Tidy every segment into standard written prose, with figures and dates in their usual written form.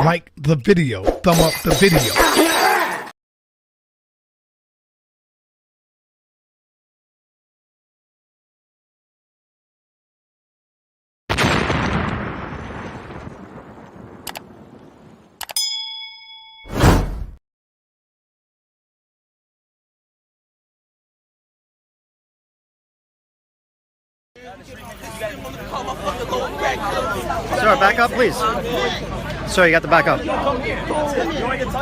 Like the video. Thumb up the video. Sir, back up, please. Sir, you got to back up.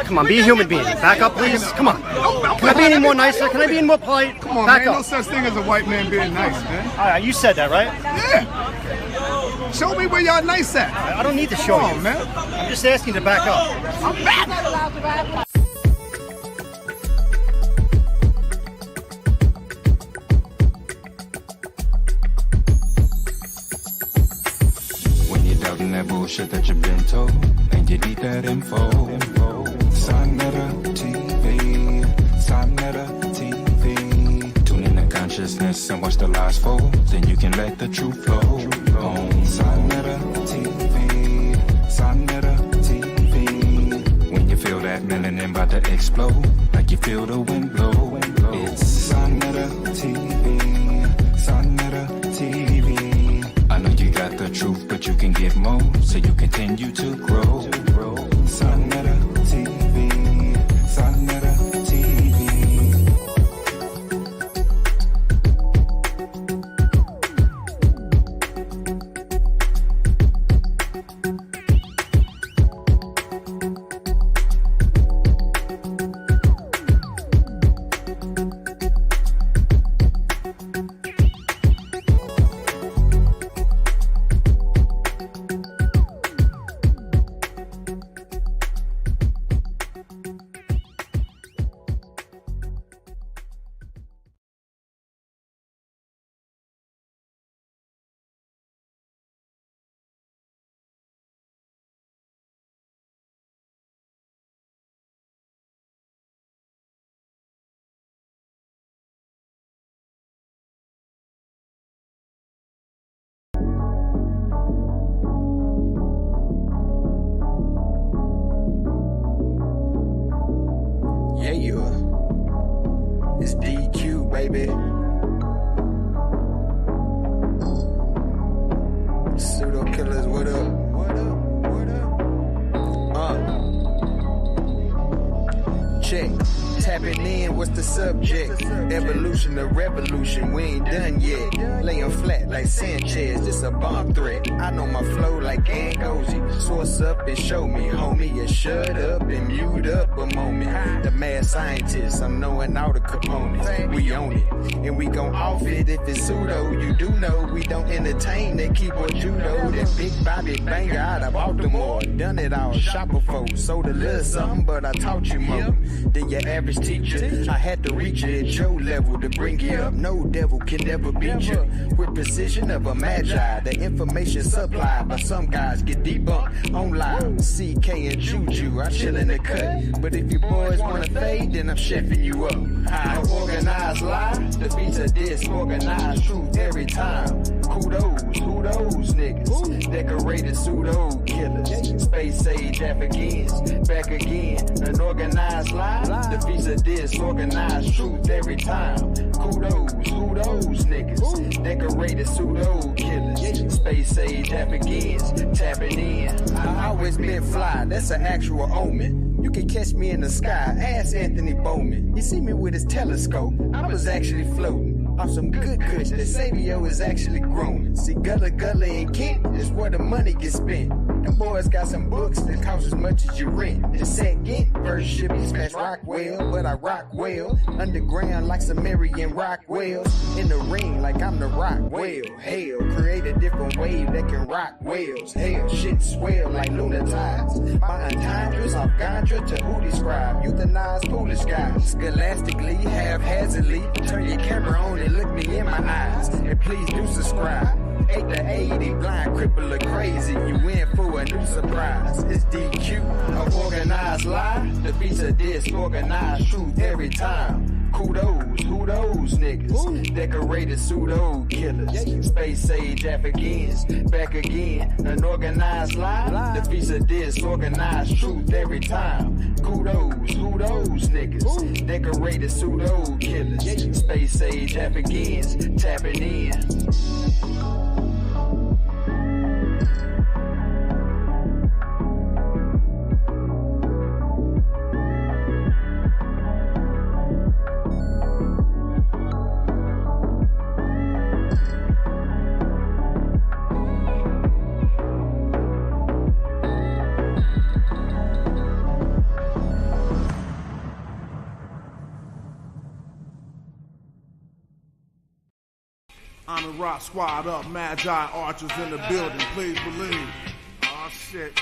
Come on, be a human being. Back up, please. Come on. Can I be any more nicer? Can I be any more polite? Come on, back man. up. No such thing as a white man being nice, man. All right, you said that, right? Yeah. Show me where y'all nice at. I don't need to show Come on, you, man. I'm just asking you to back up. I'm back. Doubting that bullshit that you've been told, and you need that info. Sonetta TV, Sonetta TV. Tune in to consciousness and watch the lies fold, then you can let the truth flow. On Sonetta TV, Sonetta TV. When you feel that melanin about to explode, like you feel the wind blow. It's Sonetta TV, Sonetta TV. I know you got the truth, but you can get more, so you continue to grow. Sonetta TV, Sonetta TV. It's DQ, baby. Pseudo killers, what up? What up? What up? Check. Tapping in, what's the subject? Evolution or revolution, we ain't done yet. Laying flat like Sanchez, this a bomb threat. I know my flow like Angozi. Source up and show me, homie. You shut up and mute up a moment. The mad scientist, I'm knowing all the components. We own it, and we gon' off it if it's pseudo. You do know we don't entertain that keyboard judo. That big Bobby banger out of Baltimore. Done it all, shop before. Sold a little something, but I taught you more than your average teacher. I had to reach you at your level to bring you up. No devil can never beat you. With precision of a magi, the information supplied by some guys get debunked online. CK and Juju, I chill in the cut. But if you boys wanna fade, then I'm chefing you up. I organize lie, the beats are disorganized truth every time. Kudos, who those niggas? Decorated pseudo killers. Space age Afghans, back again. An organized lie, the beats are disorganized truth every time. Kudos, who those niggas? Decorated pseudo killers. Space age Afghans, tapping in. I always been fly, that's an actual omen. You can catch me in the sky, ask Anthony Bowman. You see me with his telescope, I was actually floating off some good kush. The Savio is actually growing. See, Gullah Gullah and Kent is where the money gets spent. Them boys got some books that cost as much as you rent. The second verse should be smash Rockwell, but I rock well. Underground like Sumerian Rockwells. In the ring like I'm the rock whale. Hell, create a different wave that can rock whales. Hell, shit swell like lunar tides. My entendres off Gandra to who describe. Euthanize foolish guys. Scholastically, haphazardly. Turn your camera on and look me in my eyes. And please do subscribe. 8 to 80, blind, cripple, or crazy. You in for a new surprise. It's DQ, a organized lie. The beats are disorganized truth every time. Kudos, who those those niggas. Decorated pseudo killers. Space age Africans. Back again. An organized lie defeats a disorganized truth every time. Kudos, who those niggas? Decorated pseudo killers. Space age Africans. Tapping in. I'm the rock squad up, Magi Archers in the building, please believe. Oh shit.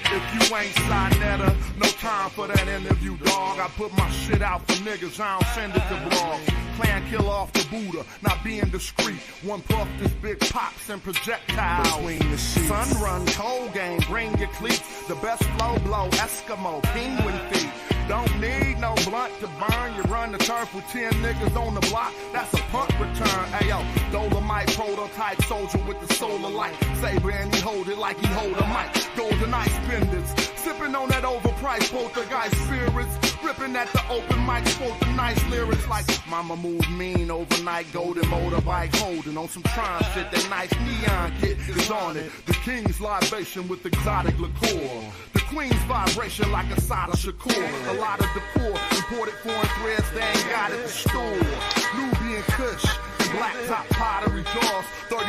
If you ain't Sinetta, no time for that interview, dog. I put my shit out for niggas, I don't send it to blogs. Clan killer off the Buddha, not being discreet. One puff, this big pops and projectiles. Between the sheets. Sun run, cold game, bring your cleats. The best flow blow, Eskimo, penguin feet. Don't need no blunt to burn. You run the turf with 10 niggas on the block. That's a punt return. Ayo, Dolomite prototype soldier with the solar light. Saber and he hold it like he hold a mic. Golden ice pendants. Sipping on that overpriced poltergeist spirits. Ripping at the open mic, spoke the nice lyrics like mama moved mean overnight. Golden motorbike holding on some Tron shit. That nice neon kit is on it. The king's libation with exotic liqueur. The queen's vibration like a Sada Shakur. A lot of decor, imported foreign threads, they ain't got at the store. Nubian Kush, black top pottery jaws, 39%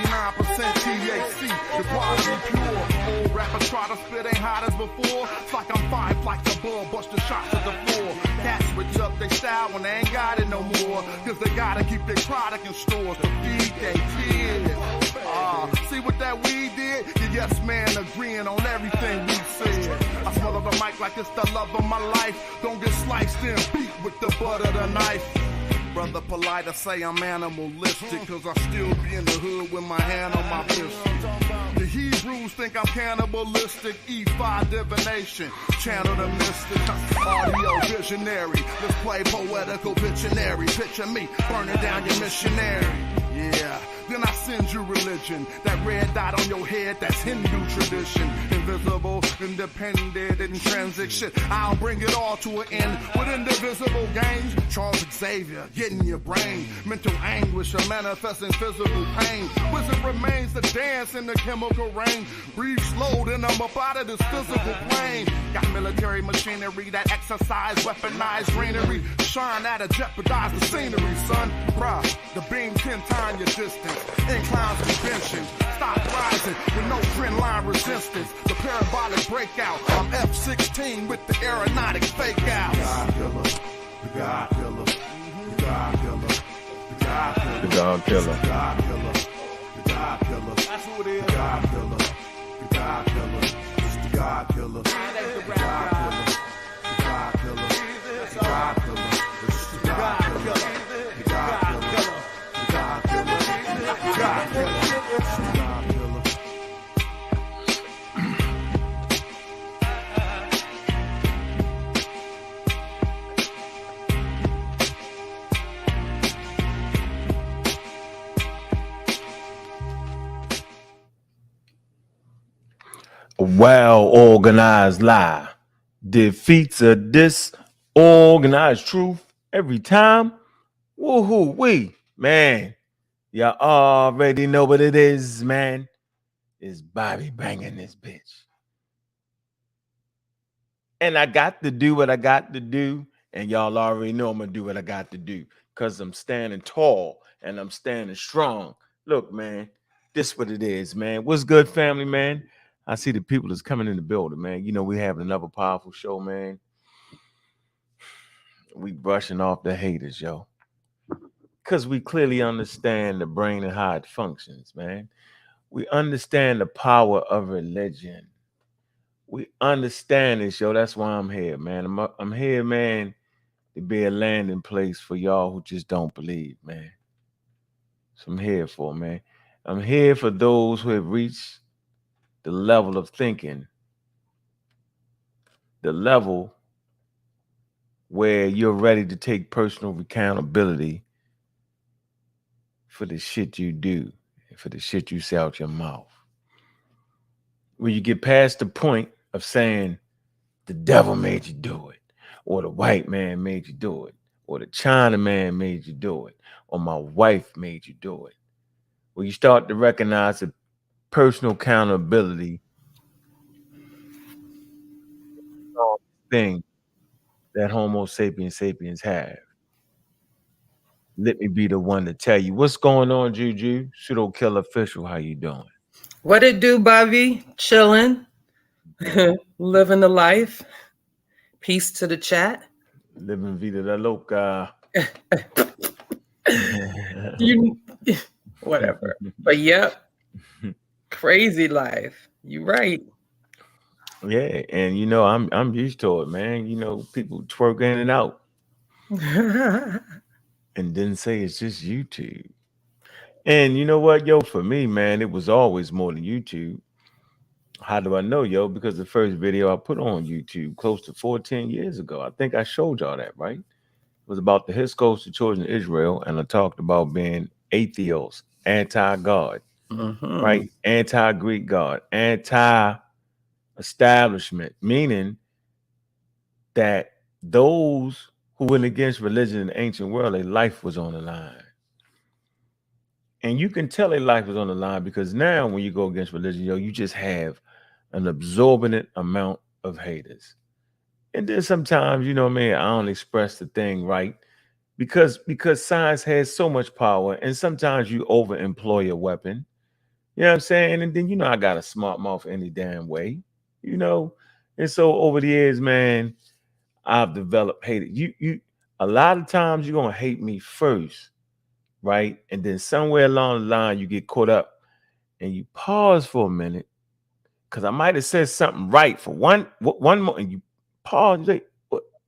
THC, the quality pure. Old rapper try to spit ain't hot as before. It's like I'm 5 flights above, bust the shots at the floor. Cats switch up their style when they ain't got it no more. Cause they gotta keep their product in stores to feed their kids. See what that weed did? The yes man agreeing on everything we said. I smell the mic like it's the love of my life. Don't get sliced and beat with the butt of the knife. Brother polite, I say I'm animalistic, cause I still be in the hood with my hand on my pistol. The Hebrews think I'm cannibalistic, E5 divination, channel the mystic, audio visionary. Let's play poetical Pictionary. Picture me burning down your missionary. Yeah, then I send you religion. That red dot on your head, that's Hindu tradition. Invisible, independent, intrinsic shit. I'll bring it all to an end with indivisible gains. Charles Xavier, getting your brain. Mental anguish or manifesting physical pain. Wizard remains to dance in the chemical rain. Breathe slow, then I'm up out of this physical plane. Got military machinery that exercise weaponized greenery. Shine at a jeopardize the scenery, son. Bruh, the beam 10 times your distance. Inclines convention. Stop rising with no trend line resistance. The parabolic breakout. I'm F-16 with the aeronautic fake out. The God killer. The God killer. The God killer. The God killer. The God killer. The God killer. That's who it is. The God killer. The God killer. It's the God killer. The God killer. The God killer. The God killer. It's the God killer. The God killer. The God killer. The God killer. It's the God killer. A well-organized lie defeats a disorganized truth every time. Woohoo, man. You already know what it is, man. It's Bobby banging this bitch. And I got to do what I got to do. And y'all already know I'm going to do what I got to do. Because I'm standing tall and I'm standing strong. Look, man, this what it is, man. What's good, family, man? I see the people that's coming in the building, man. You know, we having another powerful show, man. We brushing off the haters, yo. Because we clearly understand the brain and how it functions, man. We understand the power of religion. We understand this, yo. That's why I'm here, man. I'm here, man, to be a landing place for y'all who just don't believe, man. So I'm here for, man. I'm here for those who have reached the level of thinking, the level where you're ready to take personal accountability for the shit you do, for the shit you say out your mouth. Where you get past the point of saying the devil made you do it, or the white man made you do it, or the China man made you do it, or my wife made you do it. Where you start to recognize the personal accountability thing that Homo sapiens sapiens have. Let me be the one to tell you what's going on, Juju. Pseudo Killer Official, how you doing? What it do, Bobby? Chilling, living the life. Peace to the chat. Living Vida la Loca. You, whatever. But yep, crazy life. You right. Yeah, and you know, I'm used to it, man. You know, people twerk in and out and then say it's just YouTube. And you know what, yo, for me, man, it was always more than YouTube. How do I know, yo? Because the first video I put on YouTube close to 14 years ago, I think I showed y'all that, right? It was about the Hyscos, the children of Israel, and I talked about being atheos, anti-God, right? Anti-Greek God, anti-establishment, meaning that those who went against religion in the ancient world, their life was on the line. And you can tell their life was on the line because now when you go against religion, yo, you just have an absorbent amount of haters. And then sometimes, you know what I mean, I don't express the thing right because science has so much power, and sometimes you overemploy a weapon. You know what I'm saying? And then, you know, I got a smart mouth any damn way, you know. And so over the years, man, I've developed hate. You a lot of times you're gonna hate me first, right? And then somewhere along the line you get caught up and you pause for a minute because I might have said something right for one more, and you pause. You say,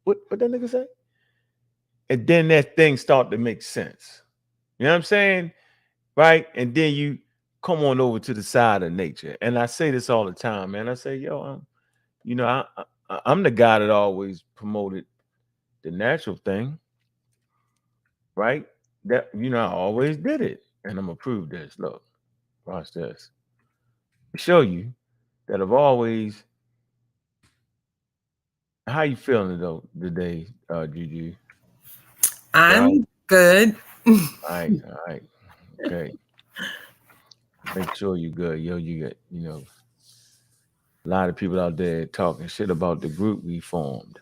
what that nigga say? And then that thing start to make sense. You know what I'm saying? Right? And then you come on over to the side of nature. And I say this all the time, man. I say, yo, I'm the guy that always promoted the natural thing, right? That, you know, I always did it. And I'm gonna prove this. Look, watch this. Show you that I've always. How you feeling though today, Juju? I'm good. All right. Okay. Make sure you good. Yo, you get, you know, a lot of people out there talking shit about the group we formed.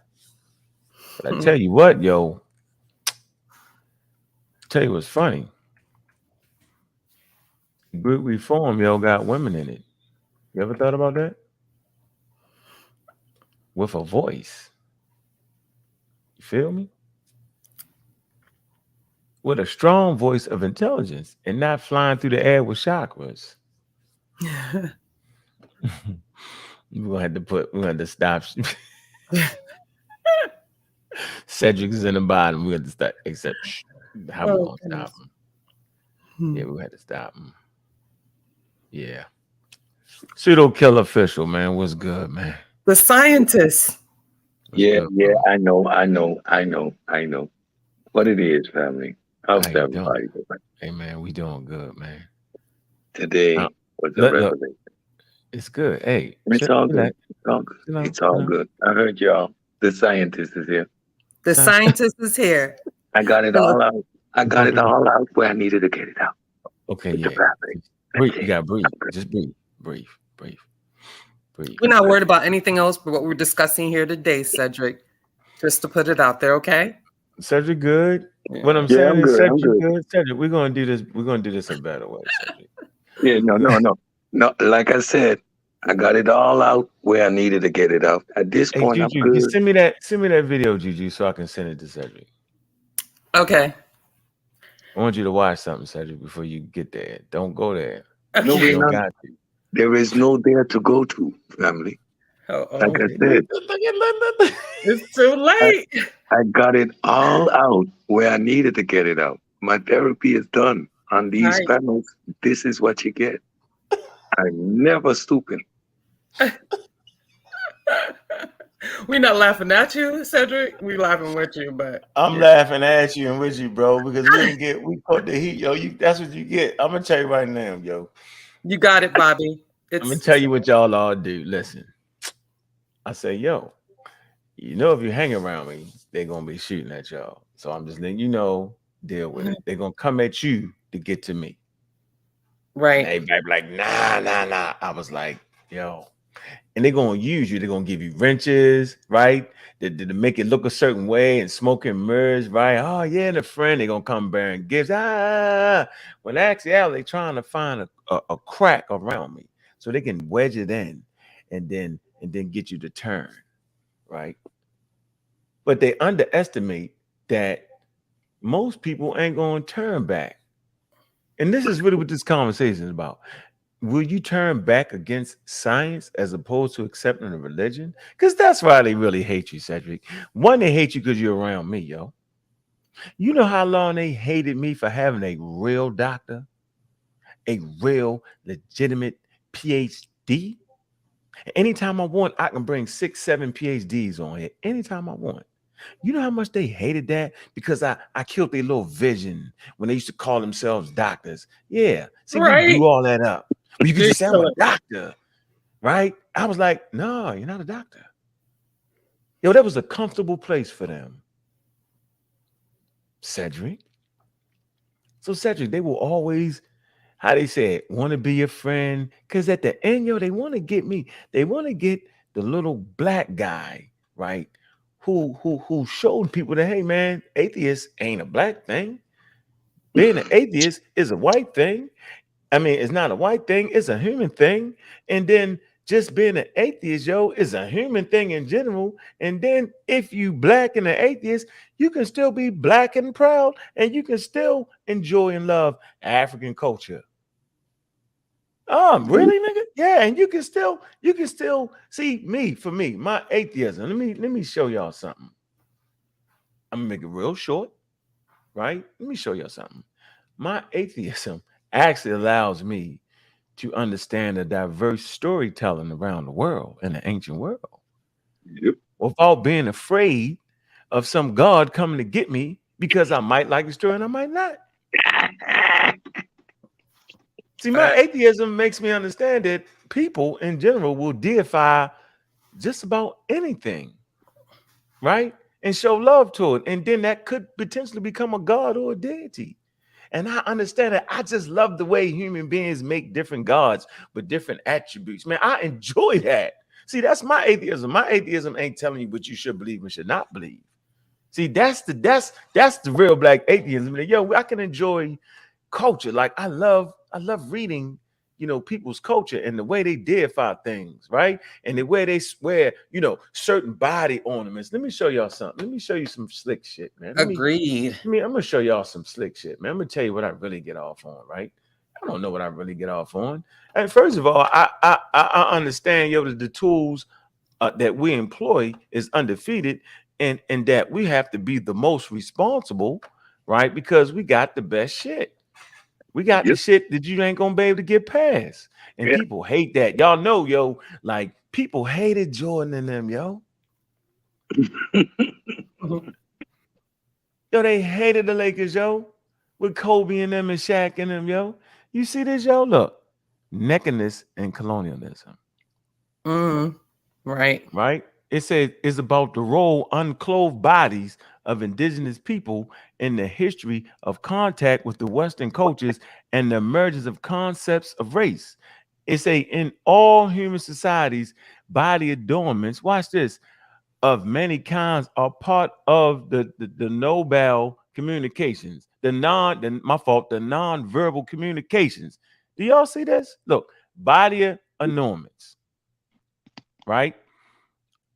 But I tell you what, yo, tell you what's funny. The group we formed, yo, got women in it. You ever thought about that? With a voice. You feel me? With a strong voice of intelligence and not flying through the air with chakras. We're gonna have to stop. Cedric's in the bottom. We have to stop. Except how we gonna stop him? Yeah, we had to stop him. Yeah. Pseudo Killer Official, man. What's good, man? The scientist. What's good, Yeah, bro? I know. What it is, family. How's How you everybody doing? doing? Hey, man, we doing good, man. Today was a revelation. It's good. Hey, It's all good. relax. It's all good. Chill out, It's all chill out. good. I heard y'all. The scientist is here. The scientist is here. I got it all out. I got it Okay. all out where I needed to get it out. Okay, With the yeah. family. Breathe. That's You it. gotta breathe. I'm good. Just breathe. Breathe. We're not worried about anything else but what we're discussing here today, Cedric. Just to put it out there, okay? Cedric, good. Yeah. What I'm Yeah, saying I'm is, good. Cedric, I'm good. good. Cedric, we're gonna do this. We're gonna do this a better way, Cedric. Yeah, no. Like I said, I got it all out where I needed to get it out. At this Hey, point, I'm Juju, you good. send me that video, Juju, so I can send it to Cedric. Okay. I want you to watch something, Cedric, before you get there. Don't go there. No, Okay. we're You don't not. got to. There is no there to go to, family. Like I said, It's too late. I got it all out where I needed to get it out. My therapy is done. On these Nice. panels, this is what you get. I'm never stooping. We're not laughing at you, Cedric. We laughing with you, but I'm yeah. laughing at you and with you, bro, because we caught the heat, yo. That's what you get. I'm gonna tell you right now, yo. You got it, Bobby. I'm gonna It's tell you what y'all all do. Listen, I say, yo, if you hang around me, they're gonna be shooting at y'all. So I'm just letting you know, deal with it. They're gonna come at you to get to me. And right. everybody be like, nah, nah, nah. I was like, yo. And they're gonna use you. They're gonna give you wrenches, right? To make it look a certain way and smoke and mirrors, right? Oh yeah, and a friend, they're gonna come bearing gifts. When actually they're trying to find a crack around me so they can wedge it in and then get you to turn, right? But they underestimate that most people ain't gonna turn back. And this is really what this conversation is about. Will you turn back against science as opposed to accepting a religion? Because that's why they really hate you, Cedric. One, they hate you because you're around me, yo. You know how long they hated me for having a real doctor, a real legitimate PhD? Anytime I want, I can bring 6, 7 PhDs on here. Anytime I want. You know how much they hated that? Because I killed their little vision when they used to call themselves doctors. Yeah. See, we Right. blew all that up. Well, you could Did just say I'm kill a it. doctor, right? I was like, no, you're not a doctor. Yo, that was a comfortable place for them. Cedric. So Cedric, they will always, how they say it, want to be your friend. Because at the end, yo, they want to get me. They want to get the little black guy, right? Who showed people that, hey man, atheist ain't a black thing. Being an atheist is a white thing. I mean, it's not a white thing, it's a human thing. And then just being an atheist, yo, is a human thing in general. And then if you black and an atheist, you can still be black and proud, and you can still enjoy and love African culture. Really, nigga? Yeah, and you can still see me for me, my atheism. Let me show y'all something. I'm gonna make it real short, right? Let me show y'all something. My atheism actually allows me to understand the diverse storytelling around the world in the ancient world Yep. without being afraid of some God coming to get me because I might like the story and I might not. See, my atheism makes me understand that people in general will deify just about anything, right? And show love to it. And then that could potentially become a God or a deity. And I understand that. I just love the way human beings make different gods with different attributes. Man, I enjoy that. See, that's my atheism. My atheism ain't telling you what you should believe and should not believe. See, that's the real black atheism. Yo, I can enjoy culture. Like I love reading, people's culture and the way they deify things, right? And the way they swear, certain body ornaments. Let me show y'all something. Let me show you some slick shit, man. Agreed. I'm gonna show y'all some slick shit, man. I'm gonna tell you what I really get off on, right? I don't know what I really get off on. And first of all, I understand, that the tools that we employ is undefeated, and that we have to be the most responsible, right? Because we got the best shit. We got the Yep. shit that you ain't gonna be able to get past, and Yeah. people hate that. Y'all know, yo, like people hated Jordan and them, yo. Mhm. Yo, they hated the Lakers, yo, with Kobe and them and Shaq and them, yo. You see this, yo? Look, nakedness and colonialism, Mm, right. right? It says it's about the role unclothed bodies of indigenous people in the history of contact with the Western cultures and the emergence of concepts of race. It's in all human societies, body adornments. Watch this, of many kinds are part of the Nobel communications, the non-verbal communications. Do y'all see this? Look, body enormous, right?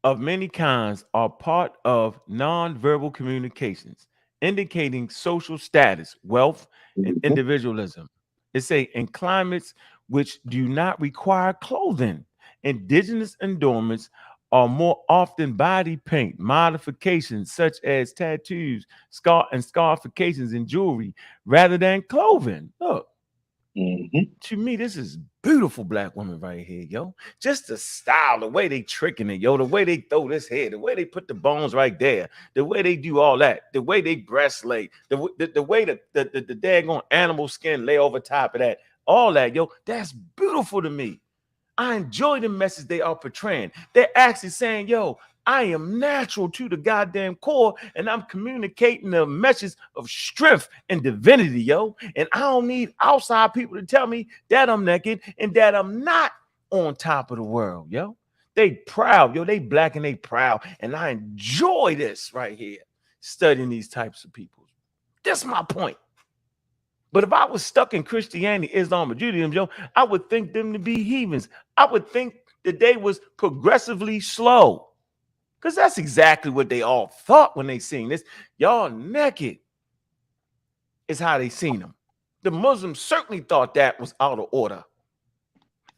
Of many kinds are part of non-verbal communications, indicating social status, wealth, and Mhm. individualism. It say in climates which do not require clothing, indigenous adornments are more often body paint, modifications such as tattoos, scarifications, and jewelry, rather than clothing. Look, To me, this is beautiful black woman right here, yo. Just the style, the way they tricking it, yo, the way they throw this head, the way they put the bones right there, the way they do all that, the way they breast lay, the way the daggone animal skin lay over top of that, all that, yo, that's beautiful to me. I enjoy the message they are portraying. They're actually saying, yo, I am natural to the goddamn core, and I'm communicating the message of strength and divinity, yo. And I don't need outside people to tell me that I'm naked and that I'm not on top of the world, yo. They proud, yo. They black and they proud. And I enjoy this right here, studying these types of people. That's my point. But if I was stuck in Christianity, Islam, or Judaism, yo, I would think them to be heathens. I would think that they was progressively slow. Because that's exactly what they all thought when they seen this. Y'all naked is how they seen them. The Muslims certainly thought that was out of order.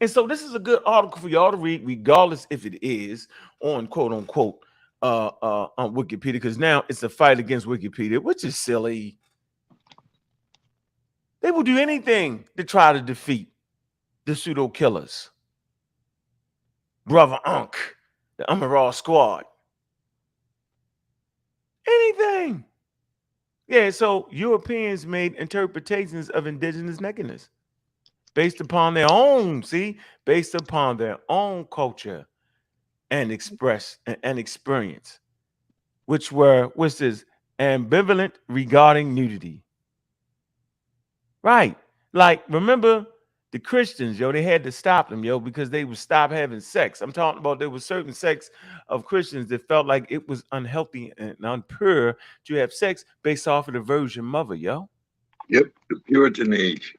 And so this is a good article for y'all to read, regardless if it is on quote unquote on Wikipedia, because now it's a fight against Wikipedia, which is silly. They will do anything to try to defeat the pseudo killers. Brother Unk, the Amaral Squad. Anything. Yeah, so Europeans made interpretations of indigenous nakedness based upon their own, based upon their own culture and experience, which is ambivalent regarding nudity. Right. Like, remember the Christians, yo, they had to stop them, yo, because they would stop having sex. I'm talking about there was certain sex of Christians that felt like it was unhealthy and unpure to have sex based off of the virgin mother, yo. Yep, the Puritan age.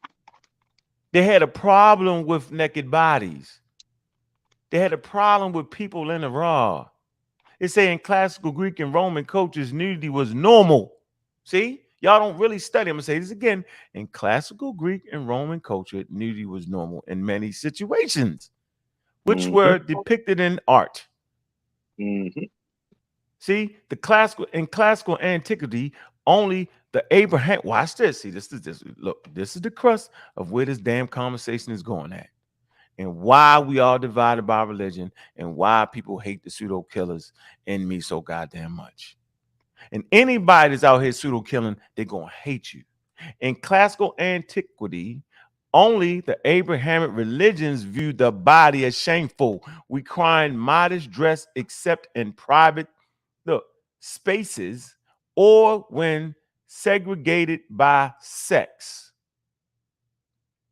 They had a problem with naked bodies. They had a problem with people in the raw. They say in classical Greek and Roman cultures, nudity was normal. See? Y'all don't really study. I'm going to say this again. In classical Greek and Roman culture, nudity was normal in many situations, which were depicted in art. See, in classical antiquity, only the Abraham, watch this. See, this is the crust of where this damn conversation is going at. And why we are divided by religion and why people hate the pseudo killers in me so goddamn much. And anybody that's out here pseudo killing, they're going to hate you. In classical antiquity, only the Abrahamic religions viewed the body as shameful, requiring modest dress except in private spaces or when segregated by sex.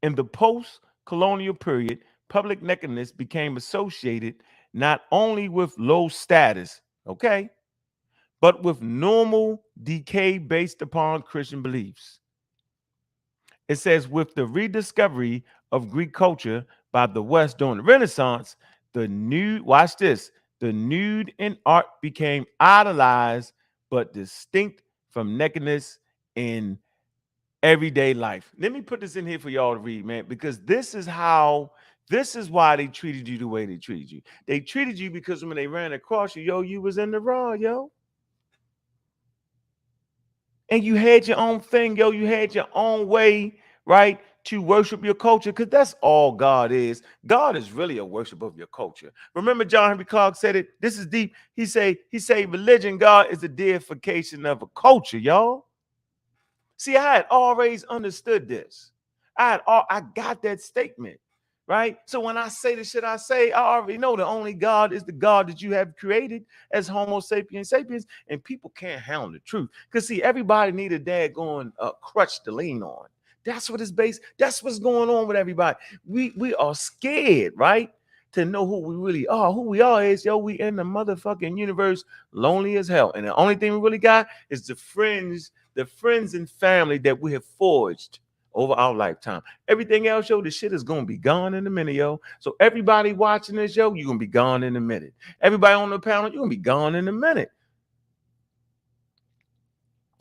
In the post-colonial period, public nakedness became associated not only with low status, okay, but with normal decay based upon Christian beliefs. It says, with the rediscovery of Greek culture by the West during the Renaissance, the nude in art became idolized but distinct from nakedness in everyday life. Let me put this in here for y'all to read, man, because this is why they treated you the way they treated you. They treated you because when they ran across you, yo, you was in the raw, yo. And you had your own thing, yo. You had your own way, right, to worship your culture, because that's all God is. God is really a worship of your culture. Remember, John Henry Clark said it. This is deep. He say religion, God, is the deification of a culture, y'all. See, I had always understood this. I got that statement, right? So when I say the shit I say, I already know the only God is the God that you have created as Homo sapiens sapiens, and people can't handle the truth. Because see, everybody need a daggone crutch to lean on. That's what it's based. That's what's going on with everybody. We are scared, right? To know who we really are. Who we are is, yo, we in the motherfucking universe, lonely as hell. And the only thing we really got is the friends and family that we have forged over our lifetime. Everything else, yo, this shit is gonna be gone in a minute, yo. So everybody watching this, yo, you're gonna be gone in a minute. Everybody on the panel, you're gonna be gone in a minute.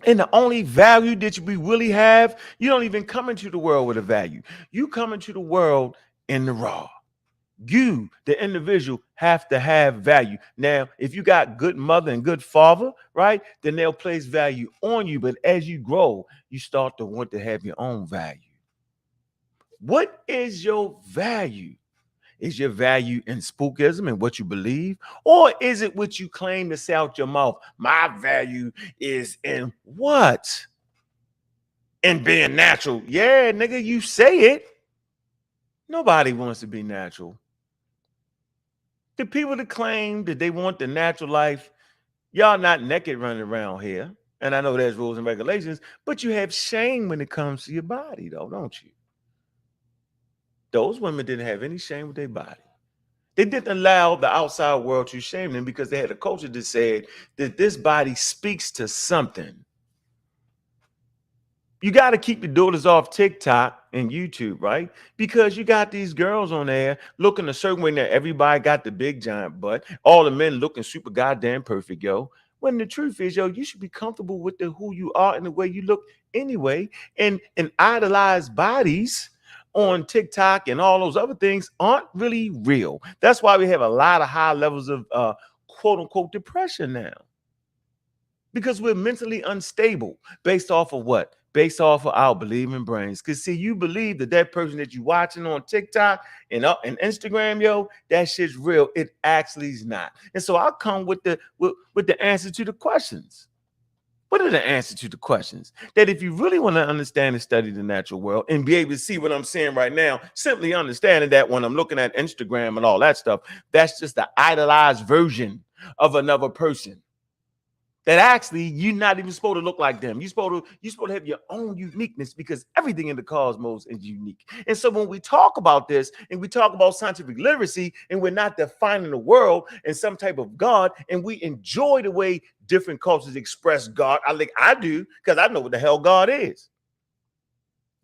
And the only value that we really have, you don't even come into the world with a value. You come into the world in the raw. You, the individual, have to have value. Now, if you got good mother and good father, right, then they'll place value on you. But as you grow, you start to want to have your own value. What is your value? Is your value in spookism and what you believe? Or is it what you claim to say out your mouth? My value is in what? In being natural. Yeah, nigga, you say it. Nobody wants to be natural. The people that claim that they want the natural life, y'all not naked running around here. And I know there's rules and regulations, but you have shame when it comes to your body, though, don't you? Those women didn't have any shame with their body. They didn't allow the outside world to shame them because they had a culture that said that this body speaks to something. You got to keep your daughters off TikTok and YouTube, right? Because you got these girls on there looking a certain way that everybody got the big giant butt, all the men looking super goddamn perfect, yo. When the truth is, yo, you should be comfortable with who you are and the way you look anyway. And idolized bodies on TikTok and all those other things aren't really real. That's why we have a lot of high levels of quote unquote depression now. Because we're mentally unstable based off of what? Based off of our believing brains. Because see, you believe that that person that you're watching on TikTok and Instagram, yo, that shit's real. It actually is not. And so I'll come with the answer to the questions. What are the answers to the questions? That if you really want to understand and study the natural world and be able to see what I'm saying right now, simply understanding that when I'm looking at Instagram and all that stuff, that's just the idolized version of another person. That actually you're not even supposed to look like them. You're supposed to have your own uniqueness because everything in the cosmos is unique. And so when we talk about this and we talk about scientific literacy and we're not defining the world in some type of God and we enjoy the way different cultures express God, I do because I know what the hell God is.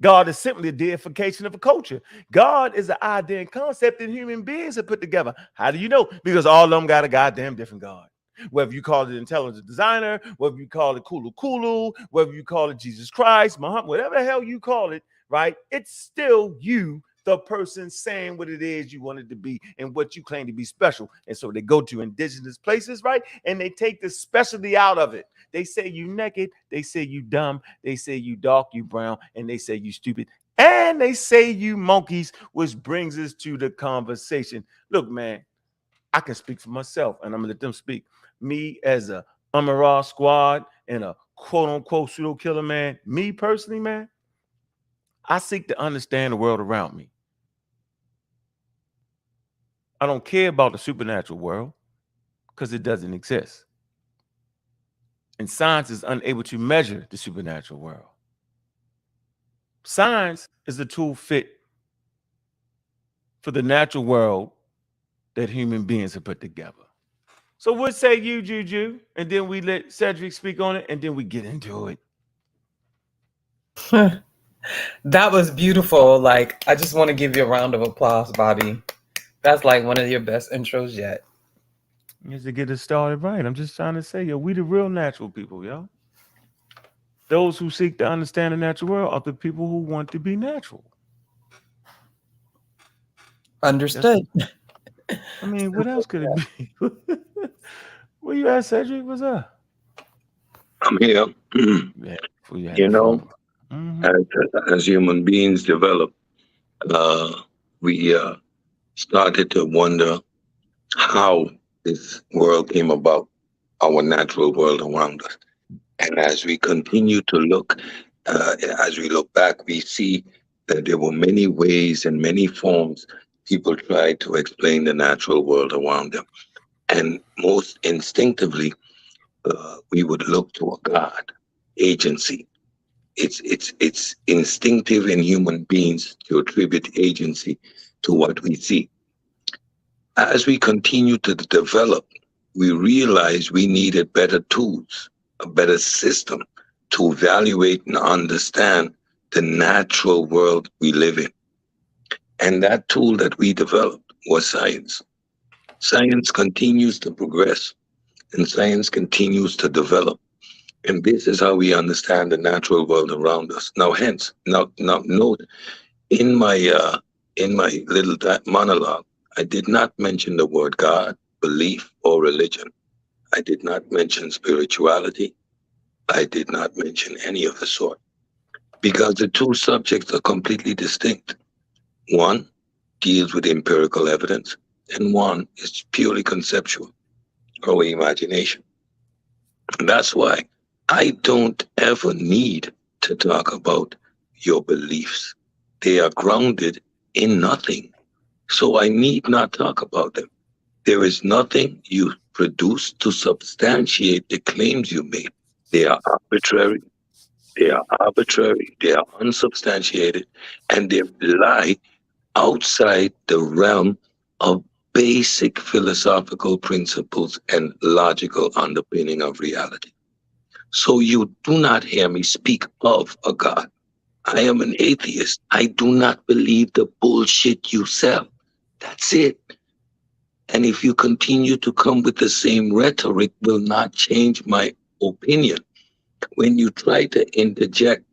God is simply a deification of a culture. God is an idea and concept that human beings have put together. How do you know? Because all of them got a goddamn different God. Whether you call it intelligent designer, whether you call it Kulu Kulu, whether you call it Jesus Christ, Muhammad, whatever the hell you call it, right? It's still you, the person saying what it is you want it to be and what you claim to be special. And so they go to indigenous places, right? And they take the specialty out of it. They say you naked, they say you dumb, they say you dark, you brown, and they say you stupid. And they say you monkeys, which brings us to the conversation. Look, man, I can speak for myself, and I'm gonna let them speak. Me as a Amara squad and a quote unquote pseudo killer man, me personally, man, I seek to understand the world around me. I don't care about the supernatural world because it doesn't exist. And science is unable to measure the supernatural world. Science is a tool fit for the natural world that human beings have put together. So what say you, Juju? And then we let Cedric speak on it, and then we get into it. That was beautiful. Like, I just want to give you a round of applause, Bobby. That's like one of your best intros yet. Just to get it started right. I'm just trying to say, yo, we the real natural people, yo. Those who seek to understand the natural world are the people who want to be natural. Understood. I mean, what else could it be? Where you at, Cedric? What's up? I'm here. You know, as human beings develop, we started to wonder how this world came about, our natural world around us. And as we continue to look, as we look back, we see that there were many ways and many forms people tried to explain the natural world around them. And most instinctively, we would look to a God, agency. It's instinctive in human beings to attribute agency to what we see. As we continue to develop, we realize we needed better tools, a better system to evaluate and understand the natural world we live in. And that tool that we developed was science. Science continues to progress and science continues to develop. And this is how we understand the natural world around us. Now, note, in my little monologue, I did not mention the word God, belief, or religion. I did not mention spirituality. I did not mention any of the sort, because the two subjects are completely distinct. One deals with empirical evidence, and one is purely conceptual or imagination. And that's why I don't ever need to talk about your beliefs. They are grounded in nothing. So I need not talk about them. There is nothing you produce to substantiate the claims you made. They are arbitrary, they are unsubstantiated, and they lie outside the realm of basic philosophical principles and logical underpinning of reality. So you do not hear me speak of a God. I am an atheist. I do not believe the bullshit you sell. That's it. And if you continue to come with the same rhetoric, will not change my opinion. When you try to interject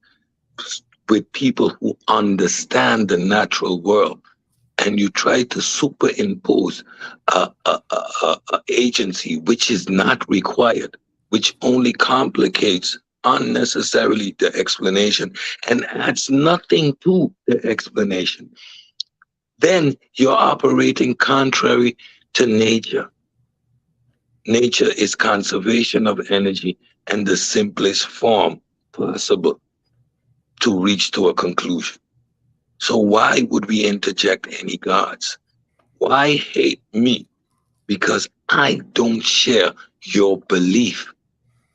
with people who understand the natural world, and you try to superimpose a agency which is not required, which only complicates unnecessarily the explanation and adds nothing to the explanation, then you're operating contrary to nature. Nature is conservation of energy and the simplest form possible to reach to a conclusion. So why would we interject any gods? Why hate me? Because I don't share your belief.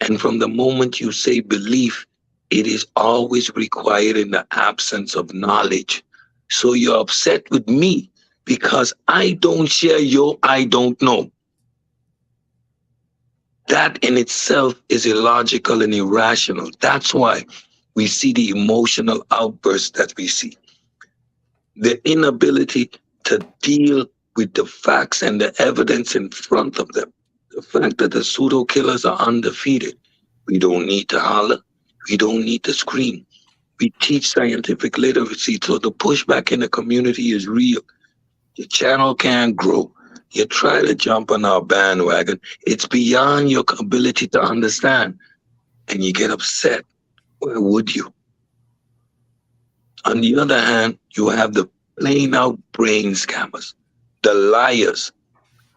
And from the moment you say belief, it is always required in the absence of knowledge. So you're upset with me because I don't share your I don't know. That in itself is illogical and irrational. That's why we see the emotional outbursts that we see. The inability to deal with the facts and the evidence in front of them. The fact that the pseudo killers are undefeated. We don't need to holler. We don't need to scream. We teach scientific literacy, so the pushback in the community is real. Your channel can't grow. You try to jump on our bandwagon. It's beyond your ability to understand. And you get upset. Why would you? On the other hand, you have the plain out brain scammers, the liars,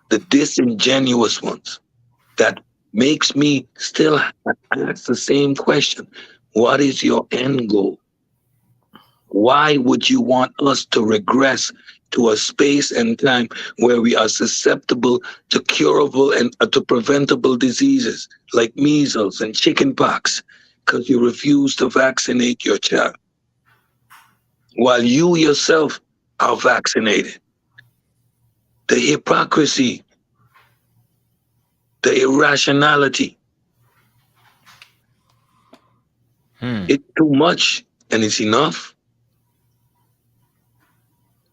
the disingenuous ones that makes me still ask the same question. What is your end goal? Why would you want us to regress to a space and time where we are susceptible to curable and to preventable diseases like measles and chickenpox because you refuse to vaccinate your child while you yourself are vaccinated? The hypocrisy, the irrationality, it's too much and it's enough.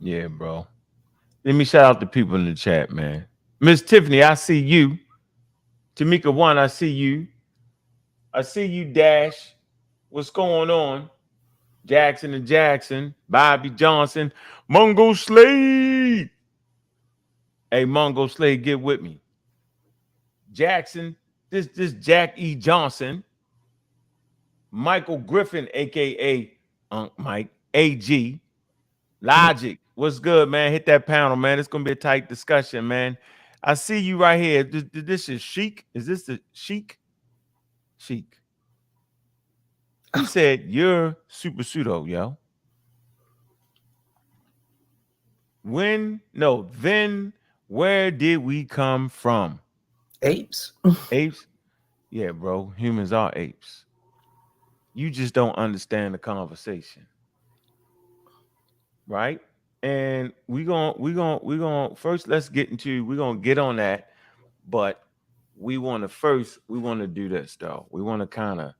Yeah, bro. Let me shout out the people in the chat, man. Miss Tiffany, I see you. Tamika One, I see you. I see you, Dash. What's going on? Jackson and Jackson, Bobby Johnson, Mungo Slade. Hey, Mungo Slade, get with me. Jackson, this Jack E. Johnson, Michael Griffin, aka Unc Mike, AG, Logic. What's good, man? Hit that panel, man. It's gonna be a tight discussion, man. I see you right here. This is Chic. Is this the Chic? Chic. He said you're super pseudo, yo. Then where did we come from? Apes. Apes? Yeah, bro. Humans are apes. You just don't understand the conversation. Right? And we're gonna first let's get into we're gonna get on that, but we want to do this though. We want to kind of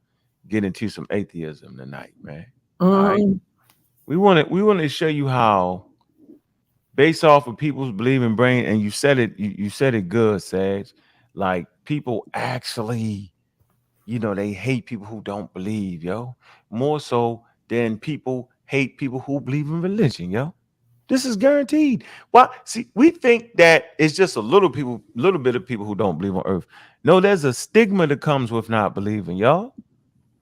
get into some atheism tonight, man. All right. We want to show you how, based off of people's believing brain, and you said it good, Sage. Like people actually, they hate people who don't believe, yo. More so than people hate people who believe in religion, yo. This is guaranteed. Why? See, we think that it's just a little bit of people who don't believe on earth. No, there's a stigma that comes with not believing, y'all.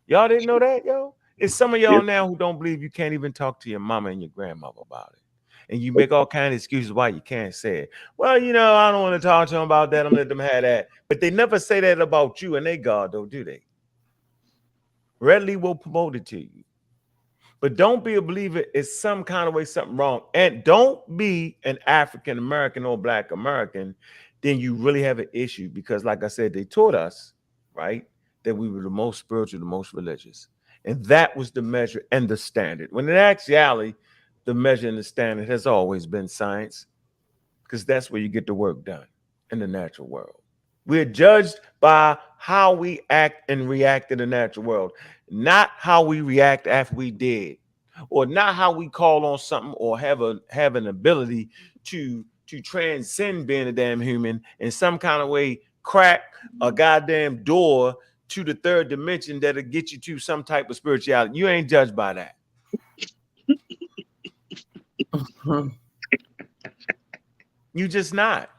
Y'all didn't know that, yo? It's some of y'all now who don't believe you can't even talk to your mama and your grandmother about it. and you make all kinds of excuses why you can't say it. Well, you know, I don't want to talk to them about that. I'm gonna let them have that. But they never say that about you and they God, though, do they? Readily will promote it to you. But don't be a believer it's some kind of way something wrong. And don't be an African American or Black American, then you really have an issue. Because like I said, they taught us, right, that we were the most spiritual, the most religious. And that was the measure and the standard. When in actuality, the measure and the standard has always been science, because that's where you get the work done in the natural world. We're judged by how we act and react in the natural world, not how we react after we did, or not how we call on something or have an ability to transcend being a damn human in some kind of way, crack a goddamn door to the third dimension that'll get you to some type of spirituality. You ain't judged by that. You just not.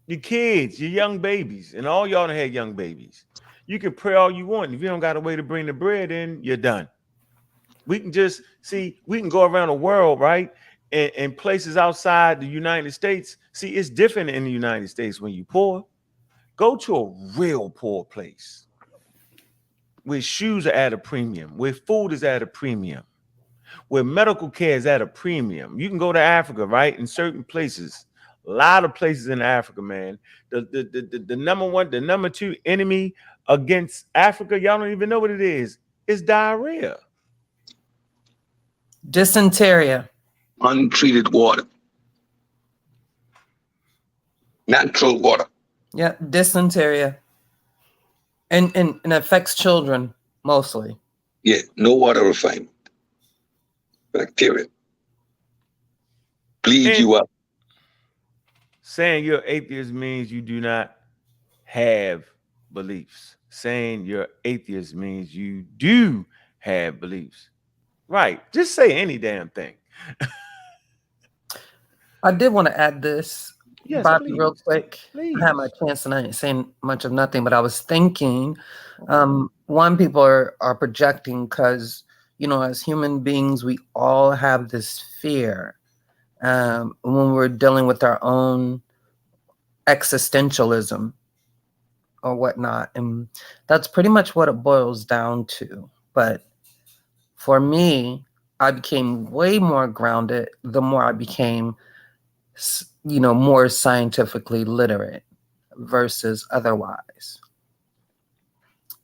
Your kids, your young babies, and all y'all done had young babies. You can pray all you want. If you don't got a way to bring the bread in, you're done. We can just see, we can go around the world, right? And places outside the United States. See, it's different in the United States when you poor. Go to a real poor place where shoes are at a premium, where food is at a premium, where medical care is at a premium. You can go to Africa, right? In certain places. A lot of places in Africa, man. The number one, the number two enemy against Africa, y'all don't even know what it is. It's diarrhea. Dysentery. Untreated water. Natural water. Yeah, dysentery. And affects children mostly. Yeah, no water refinement. Bacteria. Bleed you up. Saying you're atheist means you do not have beliefs. Saying you're atheist means you do have beliefs. Right. Just say any damn thing. I did want to add this, yes, Bobby, please. real quick. Please. I had my chance and I ain't saying much of nothing, but I was thinking, one, people are projecting because, you know, as human beings, we all have this fear when we're dealing with our own existentialism or whatnot. And that's pretty much what it boils down to. But for me, I became way more grounded the more I became, you know, more scientifically literate versus otherwise.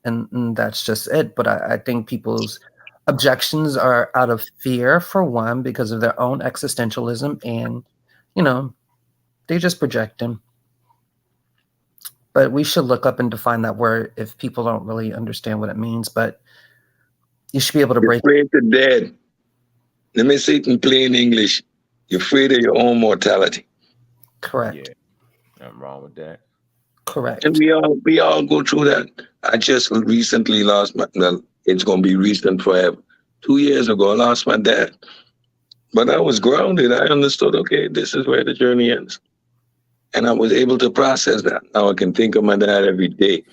And that's just it. But I think people's objections are out of fear, for one, because of their own existentialism, and, you know, they just project them. But we should look up and define that word if people don't really understand what it means. But you should be able to break. You're afraid to dead. Let me say it in plain English. You're afraid of your own mortality. Correct. Yeah, nothing wrong with that. Correct. And we all go through that. I just recently lost my, well, it's going to be recent forever. 2 years ago, I lost my dad. But I was grounded. I understood, okay, this is where the journey ends. And I was able to process that. Now I can think of my dad every day,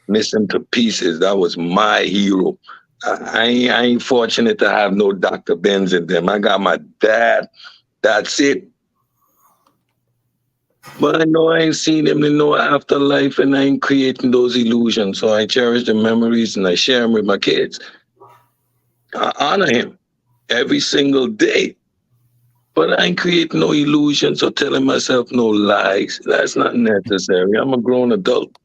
miss him to pieces. That was my hero. I ain't fortunate to have no Dr. Benz in them. I got my dad. That's it. But I know I ain't seen him in no afterlife, and I ain't creating those illusions. So I cherish the memories and I share them with my kids. I honor him every single day. But I ain't creating no illusions or telling myself no lies. That's not necessary. I'm a grown adult.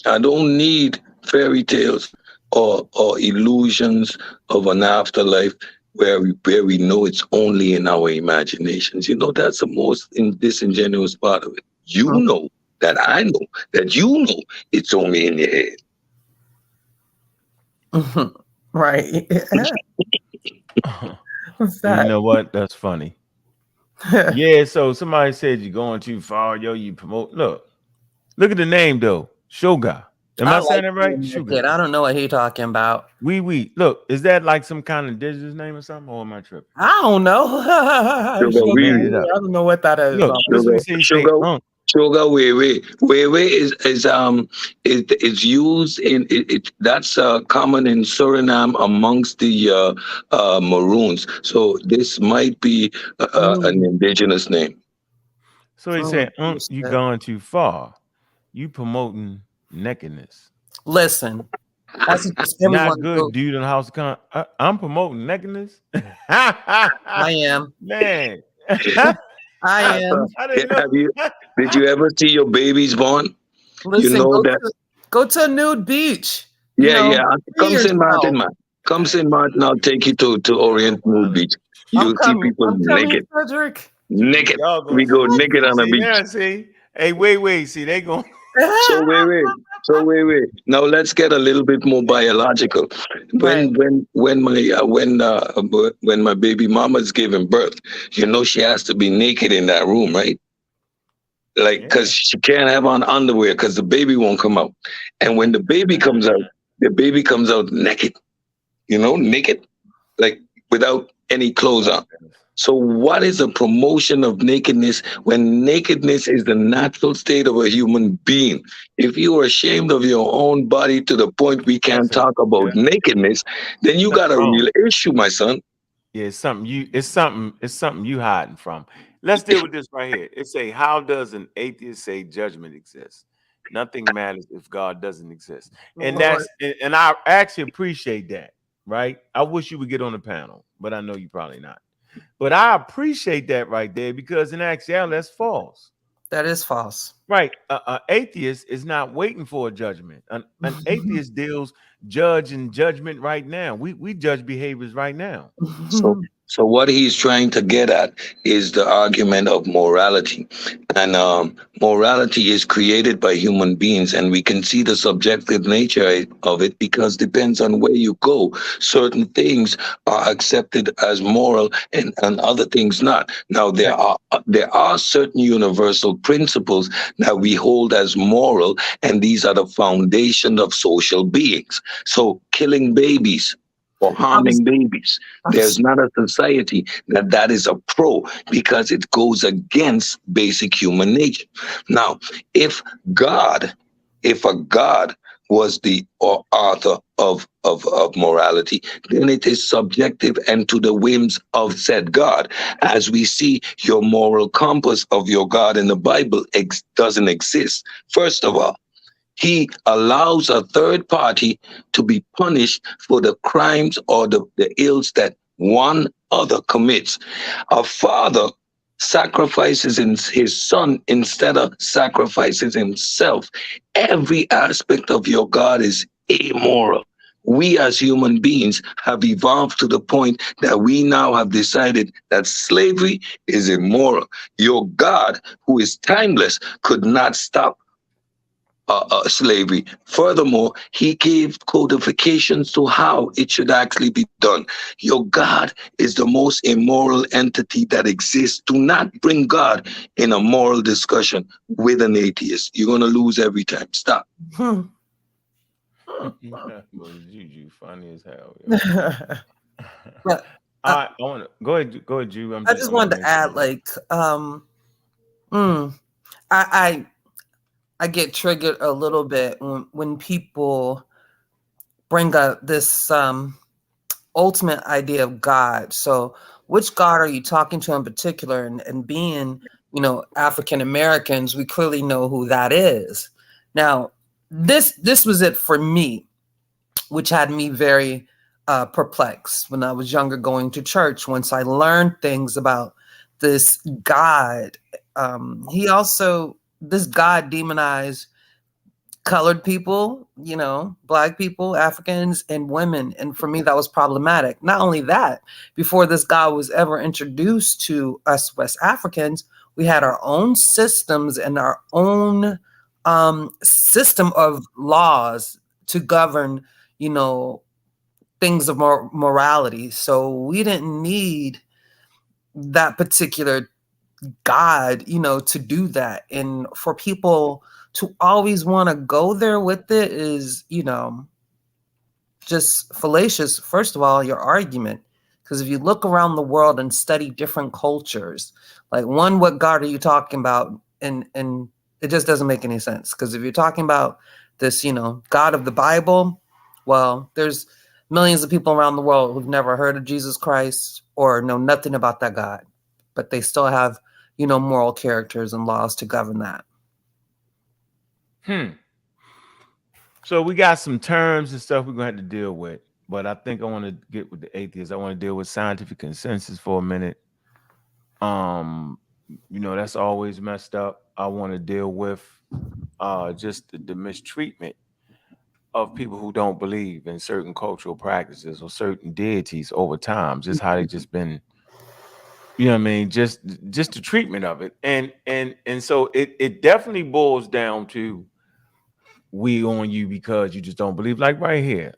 I don't need fairy tales or illusions of an afterlife where we know it's only in our imaginations. You know, that's the most disingenuous part of it. You know that I know that you know it's only in your head. Right. What's that? You know what? That's funny. Yeah, so somebody said you're going too far, yo. You promote. Look at the name though, Sugar. Am I saying it right? Sugar. I don't know what he's talking about. We. Look, is that like some kind of indigenous name or something, or am I tripping? I don't know. I don't know what that is. Look, this is what he say. Sugar Wewe is used in that's common in Suriname amongst the Maroons. So this might be an indigenous name. So he Oh, said, you understood. gone too far. You promoting nakedness. Listen, that's just everyone Not good, go. dude in the house of I'm promoting nakedness. I am. Man. I I am. didn't know. Have you? Did you ever see your babies born? You Listen, know that. go to a nude beach. You Yeah, know, yeah. free Come St. Martin, yourself. man. Come I St. ain't Martin. I'll take you to Orient Nude Beach. I'm You'll see coming. people I'm coming, naked, Frederick. naked. y'all We gonna go see. naked on the See beach. now, see. Hey, wait. See, they going So wait. Now let's get a little bit more biological. Right. When my baby mama's giving birth, you know she has to be naked in that room, right? Like, Yeah. because she can't have on underwear because the baby won't come out. And when the baby comes out naked, naked, like without any clothes on. So, what is a promotion of nakedness when nakedness is the natural state of a human being? If you are ashamed of your own body to the point we can't talk about Yeah. nakedness, then you got Something a wrong. real issue, my son. Yeah, it's something you hiding from. Let's deal with this right here. It say, how does an atheist say judgment exists? Nothing matters if God doesn't exist. And Lord. and I actually appreciate that, right? I wish you would get on the panel, but I know you probably not. But I appreciate that right there because in actuality, that's false. That is false. Right. A atheist is not waiting for a judgment. An atheist deals judge and judgment right now. We judge behaviors right now. So what he's trying to get at is the argument of morality, and morality is created by human beings, and we can see the subjective nature of it because depends on where you go. Certain things are accepted as moral, and other things not. Now there are certain universal principles that we hold as moral, and these are the foundation of social beings. So killing babies or I was, harming babies. I There's was, not a society that is a pro because it goes against basic human nature. Now, if God, if a God was the author of morality, then it is subjective and to the whims of said God. As we see, your moral compass of your God in the Bible doesn't exist. First of all, he allows a third party to be punished for the crimes or the ills that one other commits. A father sacrifices his son instead of sacrifices himself. Every aspect of your God is amoral. We as human beings have evolved to the point that we now have decided that slavery is immoral. Your God, who is timeless, could not stop slavery. Furthermore, he gave codifications to how it should actually be done. Your God is the most immoral entity that exists. Do not bring God in a moral discussion with an atheist. You're going to lose every time. Stop. Well, Juju, funny as hell. Yo. but I want to go ahead, Ju. I just I'm gonna wanted to mention add, it. like, I I get triggered a little bit when people bring up this ultimate idea of God. So, which God are you talking to in particular? And being, African Americans, we clearly know who that is. Now, this was it for me, which had me very perplexed when I was younger, going to church. Once I learned things about this God, this God demonized colored people, Black people, Africans, and women. And for me, that was problematic. Not only that, before this God was ever introduced to us West Africans, we had our own systems and our own system of laws to govern, things of morality. So we didn't need that particular God, to do that. And for people to always want to go there with it is, just fallacious. First of all, your argument. Because if you look around the world and study different cultures, like, one, what God are you talking about? And It just doesn't make any sense. Because if you're talking about this, God of the Bible, well, there's millions of people around the world who've never heard of Jesus Christ or know nothing about that God, but they still have, moral characters and laws to govern that. So we got some terms and stuff we're gonna have to deal with, but I think I want to get with the atheists. I want to deal with scientific consensus for a minute. That's always messed up. I want to deal with just the mistreatment of people who don't believe in certain cultural practices or certain deities over time, just how they just been, just the treatment of it. And so it definitely boils down to we on you because you just don't believe. Like right here,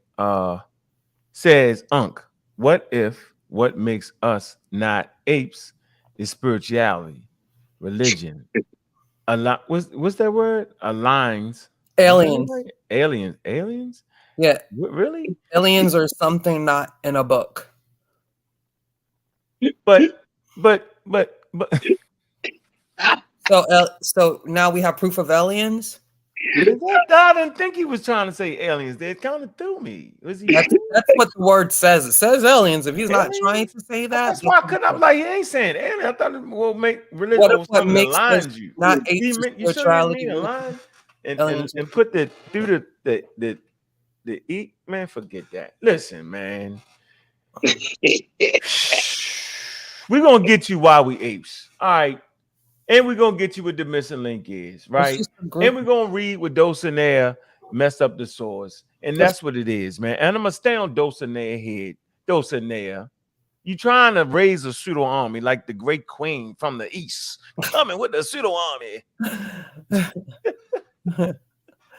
says Unc, what if what makes us not apes is spirituality, religion, a lot. What's that word? Aligns. Aliens. Aliens. Yeah. Really? Aliens or something not in a book. But. So now we have proof of aliens. I didn't think he was trying to say aliens. They kind of threw me. Was he? That's what the word says. It says aliens. If he's not trying to say that, that's why I couldn't. I'm like, he ain't saying alien. I thought it will make religion what or something that makes aligns you. Not You sure you mean align? And put through the eat, man. Forget that. Listen, man. We're gonna get you while we apes. All right. And we're gonna get you what the missing link is, right? And we're gonna read what Dulcinea messed up the source. And that's what it is, man. And I'm gonna stay on Dulcinea head. Dulcinea, you trying to raise a pseudo army like the great queen from the east, coming with the pseudo army.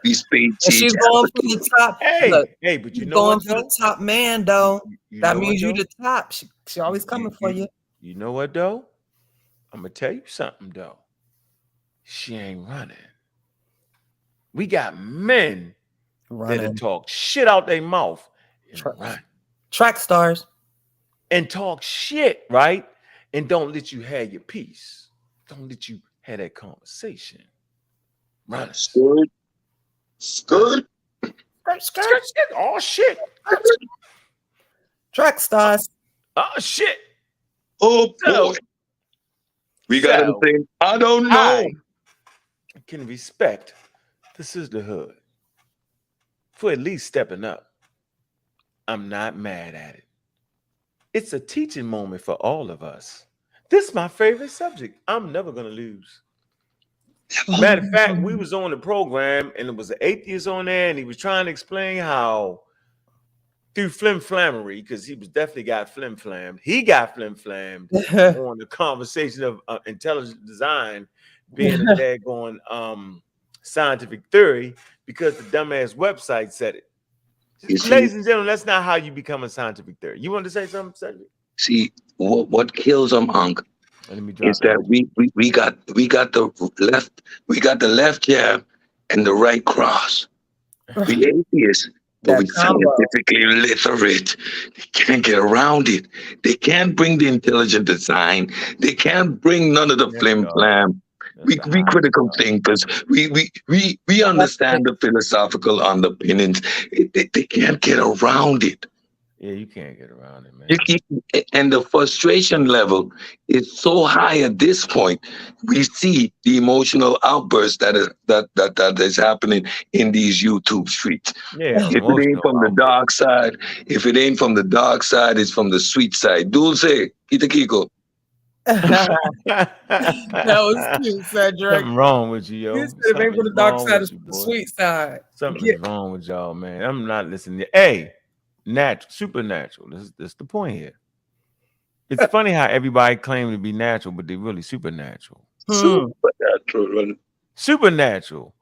She's going for the top. Hey, but you know going what, for the top man, though. That means you the top. She always coming for you. You know what, though? I'm gonna tell you something, though. She ain't running. We got men that talk shit out their mouth and run. Track stars. And talk shit, right? And don't let you have your peace. Don't let you have that conversation. Run. Skirt. Oh, shit. Track stars. Oh, shit. Oh, boy. We got him saying, I don't know. I can respect the sisterhood for at least stepping up. I'm not mad at it. It's a teaching moment for all of us. This is my favorite subject. I'm never going to lose. Matter of fact, we was on the program and there was an atheist on there and he was trying to explain how through flim-flammery, because he was definitely got flim-flammed. He got flim-flammed on the conversation of intelligent design being a daggone scientific theory because the dumbass website said it. Ladies and gentlemen, that's not how you become a scientific theory. You want to say something, Cedric? See, what kills them, Unc, is that we got the left jab and the right cross. The atheists, but we scientifically literate. They can't get around it. They can't bring the intelligent design. They can't bring none of the flim-flam. We critical thinkers. We understand the philosophical underpinnings. They can't get around it. Yeah, you can't get around it, man. And the frustration level is so high at this point. We see the emotional outburst that is happening in these YouTube streets. Yeah, if it ain't from the dark side, it's from the sweet side. Dulce, Kita Kiko. That was cute, Cedric. Something wrong with you, yo. If it ain't from the dark side, it's from the sweet side. Something's wrong with y'all, man. I'm not listening. Hey, supernatural. This is the point here. It's funny how everybody claims to be natural, but they're really supernatural. Supernatural.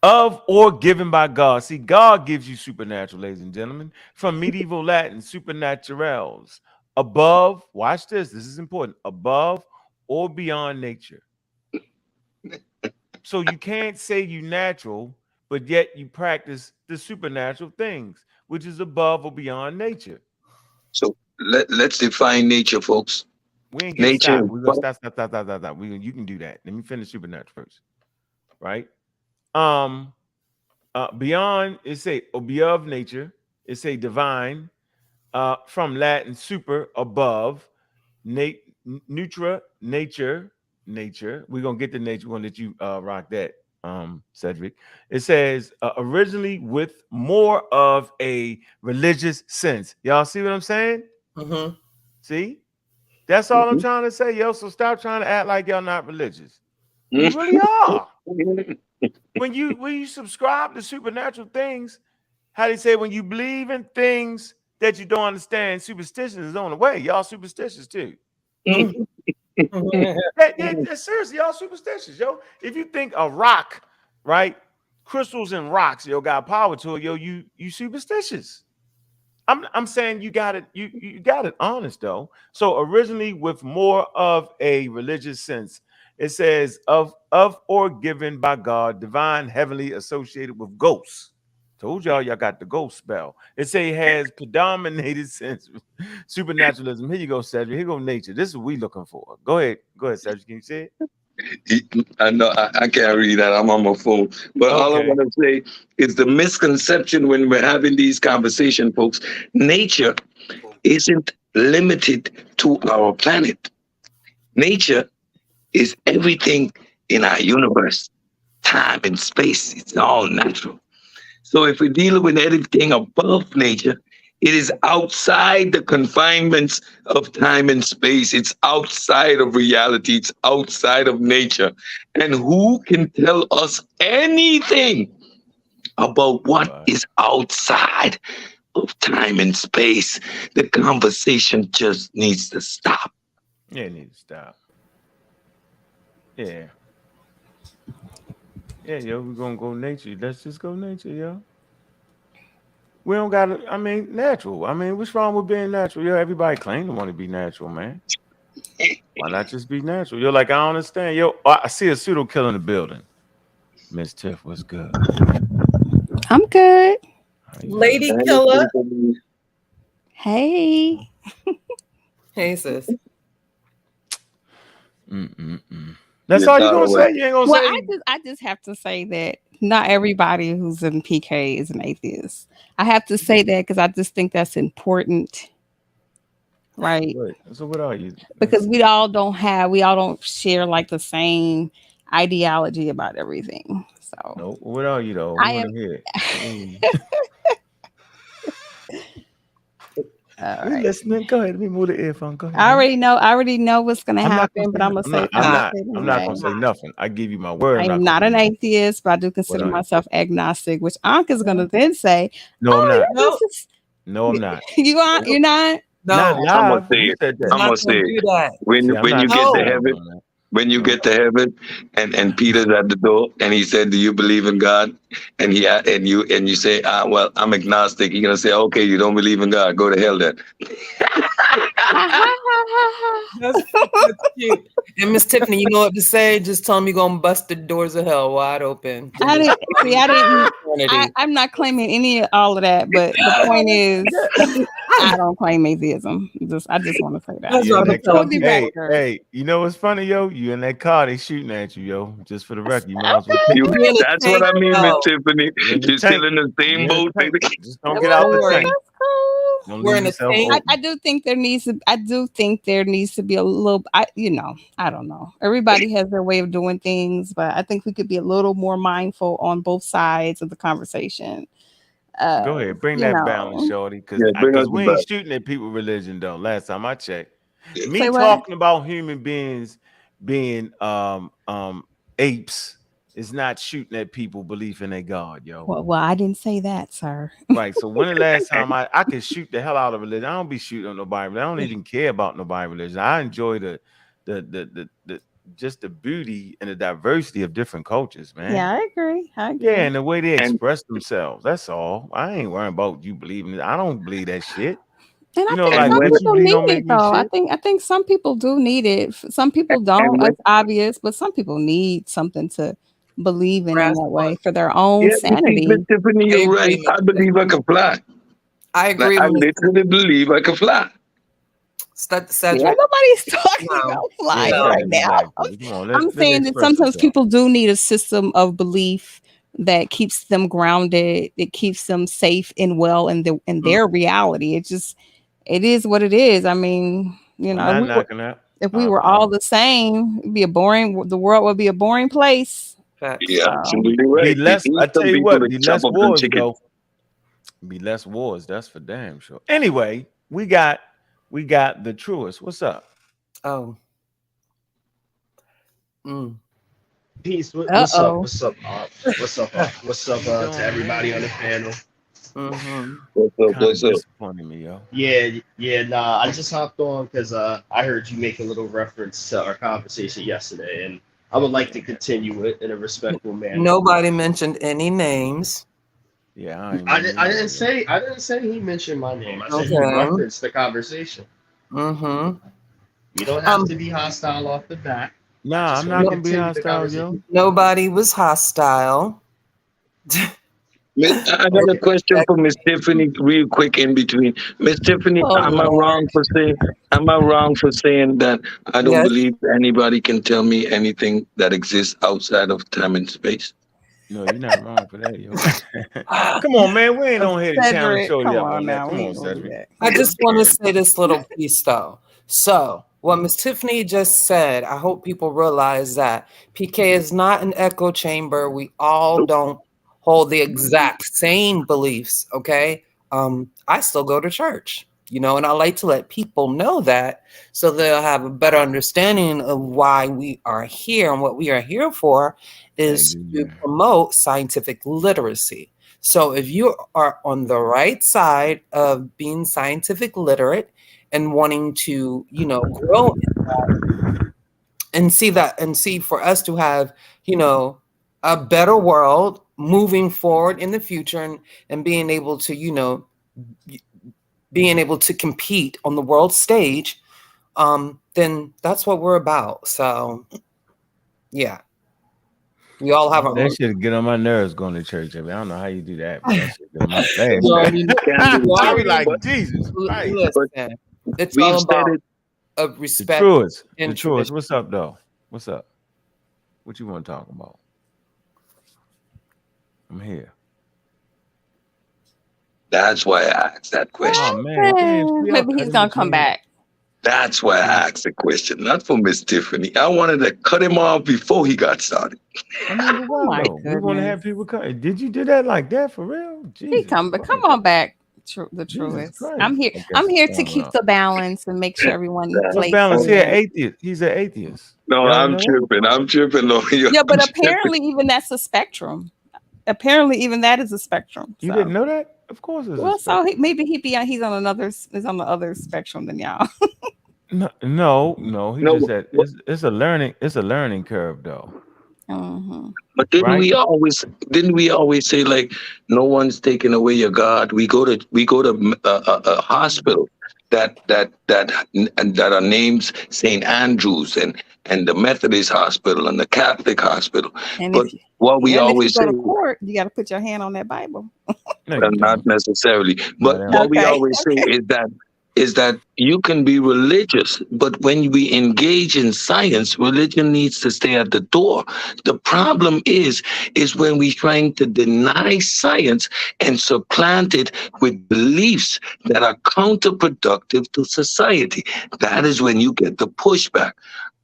Of or given by God. See, God gives you supernatural, ladies and gentlemen. From medieval Latin, supernaturals. Above, watch this. This is important. Above or beyond nature. So you can't say you natural, but yet you practice the supernatural things, which is above or beyond nature. So let's define nature, folks. We ain't nature. We're gonna stop. You can do that. Let me finish supernatural first. right? Beyond it say above nature. It say divine. From Latin super above, nutra nature. We're gonna get to nature. We're gonna let you rock that, Cedric. It says originally with more of a religious sense. Y'all see what I'm saying? Mm-hmm. See, that's all I'm trying to say, yo. So stop trying to act like y'all not religious. You really are. When you subscribe to supernatural things, how they say when you believe in things that you don't understand, superstition is on the way. Y'all superstitious too. Seriously, y'all superstitious, yo. If you think a rock, right, crystals and rocks, yo, got power to it, yo, you superstitious. I'm saying you got it, you got it honest though. So originally with more of a religious sense, it says of or given by God, divine, heavenly, associated with ghosts. Told y'all got the ghost spell. It say has predominated since supernaturalism. Here you go, Cedric. Here go nature. This is what we looking for. Go ahead, Cedric. Can you say it? I know I can't read that. I'm on my phone. But all I Okay. want to say is the misconception when we're having these conversations, folks. Nature isn't limited to our planet. Nature is everything in our universe, time and space. It's all natural. So if we're dealing with anything above nature, it is outside the confinements of time and space. It's outside of reality. It's outside of nature. And who can tell us anything about what is outside of time and space? The conversation just needs to stop. Yeah, it needs to stop. Yeah. Yeah, yo, we're gonna go nature. Let's just go nature, yo. We don't gotta, I mean, natural. I mean, what's wrong with being natural? Yo, everybody claim to want to be natural, man. Why not just be natural? You're like, I don't understand. Yo, I see a pseudo kill in the building. Miss Tiff, what's good? I'm good. Lady Killer. Hey. Hey, sis. That's all you're gonna say. You ain't gonna Well, say. I just have to say that not everybody who's in PK is an atheist. I have to say that because I just think that's important, right? Wait, so what are you? Because we all don't share like the same ideology about everything. So no, what are you though? We want to hear it. We listening. Go ahead. Let me move the earphone. Go ahead. I already know what's gonna happen, but I'm gonna say I'm not gonna say nothing. I give you my word. I am not an atheist, but I do consider myself agnostic, which Ankh is gonna then say, no, I'm not. No, I'm not. You are. You're not. No, not live. I'm gonna say it. I'm gonna say it. When you get to heaven, when you get to heaven, and Peter's at the door, and he said, "Do you believe in God?" And you say, "Well, I'm agnostic." He's gonna say, "Okay, you don't believe in God. Go to hell then." That's cute. And Miss Tiffany, you know what to say? Just tell him you're gonna bust the doors of hell wide open. I'm not claiming any of all of that, but the point is, I don't claim atheism. I just want to say that. Hey, you know what's funny, yo? You in that car, they shooting at you, yo. Just for the record, you might as well. That's what I mean, Miss Tiffany. You're still in the same boat, baby. Just don't get out the tank. We're in I do think there needs to be a little. I don't know. Everybody has their way of doing things, but I think we could be a little more mindful on both sides of the conversation. Go ahead, bring that balance, shorty, because we ain't shooting at people religion though. Last time I checked, me talking about human beings being apes is not shooting at people belief in a God, yo. Well, I didn't say that, sir. Right. So when the last time I could shoot the hell out of religion, I don't be shooting on nobody. I don't even care about nobody religion. I enjoy the just the beauty and the diversity of different cultures, man. Yeah, I agree. Yeah, and the way they express themselves. That's all. I ain't worrying about you believing it. I don't believe that shit. And I think some people need it though. I think some people do need it. Some people don't. It's obvious, but some people need something to believe in that way for their own sanity. Miss Tiffany, you're right. I believe I can fly. I agree. I literally believe I can fly. Cedric. Nobody's talking No. about flying Yeah, right Cedric, now. relax. Come on, I'm let's saying that express sometimes yourself. people do need a system of belief that keeps them grounded. It keeps them safe and well in their reality. It is what it is. I mean, I'm not knocking that. if we were all the same, the world would be a boring place. Facts. Yeah, absolutely Be right. We less. need I tell some you people what. to Be chop less up some wars chicken. though. Be less wars. That's for damn sure. Anyway, we got the truest. What's up? Oh. Mm. Peace. What's up? Uh-oh. What's up? What's up? What's up How you to doing, everybody on man? the panel? Mm-hmm. What's up? Kind of What's up? disappointing me, yo. Yeah. Nah. I just hopped on because I heard you make a little reference to our conversation yesterday, and I would like to continue it in a respectful manner. Nobody mentioned any names. Yeah, I ain't I, mean di- to I know, didn't yo. say I didn't say he mentioned my name. I said he Okay. referenced the conversation. Mm-hmm. You don't have to be hostile off the bat. I Nah, just I'm want to not No, gonna be continue the hostile, conversation. yo. nobody was hostile. I got a Okay. question for Miss Tiffany, real quick in between. Miss Tiffany, Oh Lord. am I wrong for saying that I don't Yes. believe anybody can tell me anything that exists outside of time and space? No, you're not wrong for that, yo. Come on, man. We ain't on here to challenge Cedric, Shorty come up on on that. now. Come We on, ain't gonna do Cedric. that. I Come just on. want to say this little piece though. So, what Miss Tiffany just said, I hope people realize that PK is not an echo chamber. We all Nope. don't hold the exact same beliefs, okay? I still go to church, and I like to let people know that so they'll have a better understanding of why we are here. And what we are here for is to Amen. promote scientific literacy. So if you are on the right side of being scientific literate and wanting to, grow and see for us to have, a better world moving forward in the future and being able to, being able to compete on the world stage, then that's what we're about. So yeah, we all have our That own. shit get on my nerves going to church. I mean, I don't know how you do that, but that shit get on my last You nerve. already, Can do you it, I sir. be already like, But Jesus Christ. listen. It's we've all said about it. of The respect truest. The and truest. tradition. What's up, though? What's up? What you want to talk about? I'm here. That's why I asked that Oh question. man, damn, see, I Maybe cut he's in gonna come between. back. That's why I asked the question, not for Miss Tiffany. I wanted to cut him off before he got started. I mean, but Oh why my though? We want to goodness. have people come. Did you do that like that for real? He Jesus come, but come Christ. on back. The Jesus truest. Christ. I'm here. I guess I'm it's here to coming keep up. the balance and make sure everyone Nah, What plays balance? He an fair. atheist. He's an atheist. no, Y'all ain't I'm know that? tripping. I'm tripping over you. Yeah, I'm but tripping. apparently even that's a spectrum. Apparently even that is a spectrum. You didn't So know that? Of course it's a well, so spectrum. maybe he's on another is on the other spectrum than y'all. No. He No, just said it's a learning curve though, Hmm. but right? didn't we always say like no one's taking away your God? We go to a hospital that are names St. Andrews and the Methodist hospital and the Catholic hospital. And But if you what we and if you always go say, to court, you got to put your hand on that Bible. No, well, you not don't. necessarily. No, But they what don't. we Okay. always say Okay. is that you can be religious, but when we engage in science, religion needs to stay at the door. The problem is when we're trying to deny science and supplant it with beliefs that are counterproductive to society. That is when you get the pushback.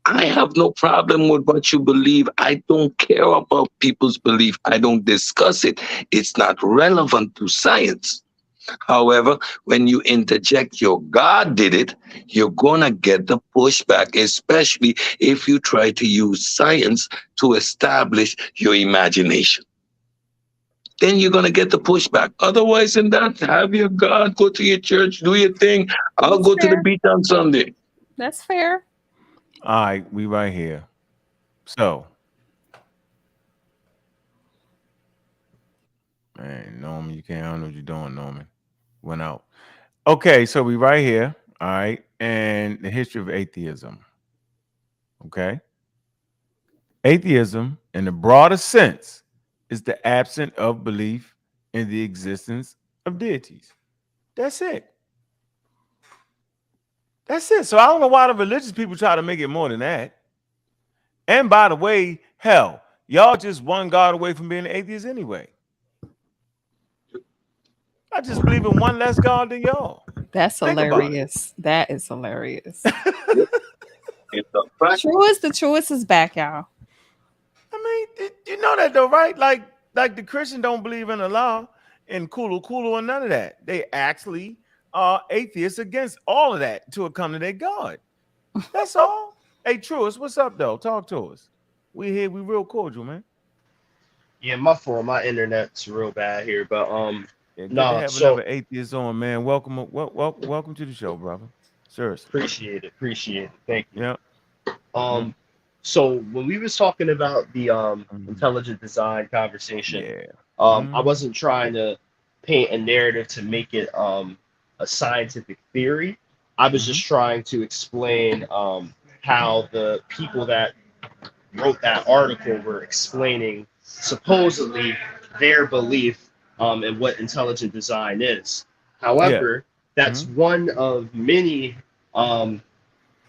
I have no problem with what you believe. I don't care about people's belief. I don't discuss it. It's not relevant to science. However, when you interject your God did it, you're going to get the pushback, especially if you try to use science to establish your imagination. Then you're going to get the pushback. Otherwise, than that, have your God, go to your church, do your thing. I'll That's go to the fair. beach on Sunday. That's fair. All right, we right here. So, man, Norman, you can't. I don't know what you're doing, Norman. Went out. Okay, so we right here. All right, and the history of atheism. Okay, atheism, in the broadest sense, is the absence of belief in the existence of deities. That's it. That's it. So I don't know why the religious people try to make it more than that. And by the way, hell, y'all just one God away from being an atheist anyway. I just believe in one less God than y'all. That's hilarious. That is hilarious. Truest is back, y'all. I mean, you know that though, right? Like the Christian don't believe in Allah and Kulu or none of that. They actually are atheists against all of that to come to their God. That's all. Hey, Truist, what's up though? Talk to us. We here. We real cordial, man. Yeah, my fault. My internet's real bad here, but yeah, good to have another atheist on, man. Welcome to the show, brother. Seriously. Appreciate it. Thank you. Yeah. So when we was talking about the intelligent design conversation, I wasn't trying to paint a narrative to make it a scientific theory. I was just trying to explain how the people that wrote that article were explaining supposedly their belief in what intelligent design is. However, that's one of many